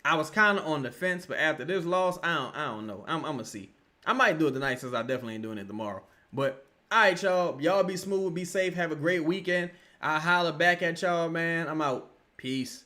I was kind of on the fence, but after this loss, I don't know. I'm gonna see. I might do it tonight since I definitely ain't doing it tomorrow. But all right, y'all. Y'all be smooth, be safe, have a great weekend. I'll holler back at y'all, man. I'm out. Peace.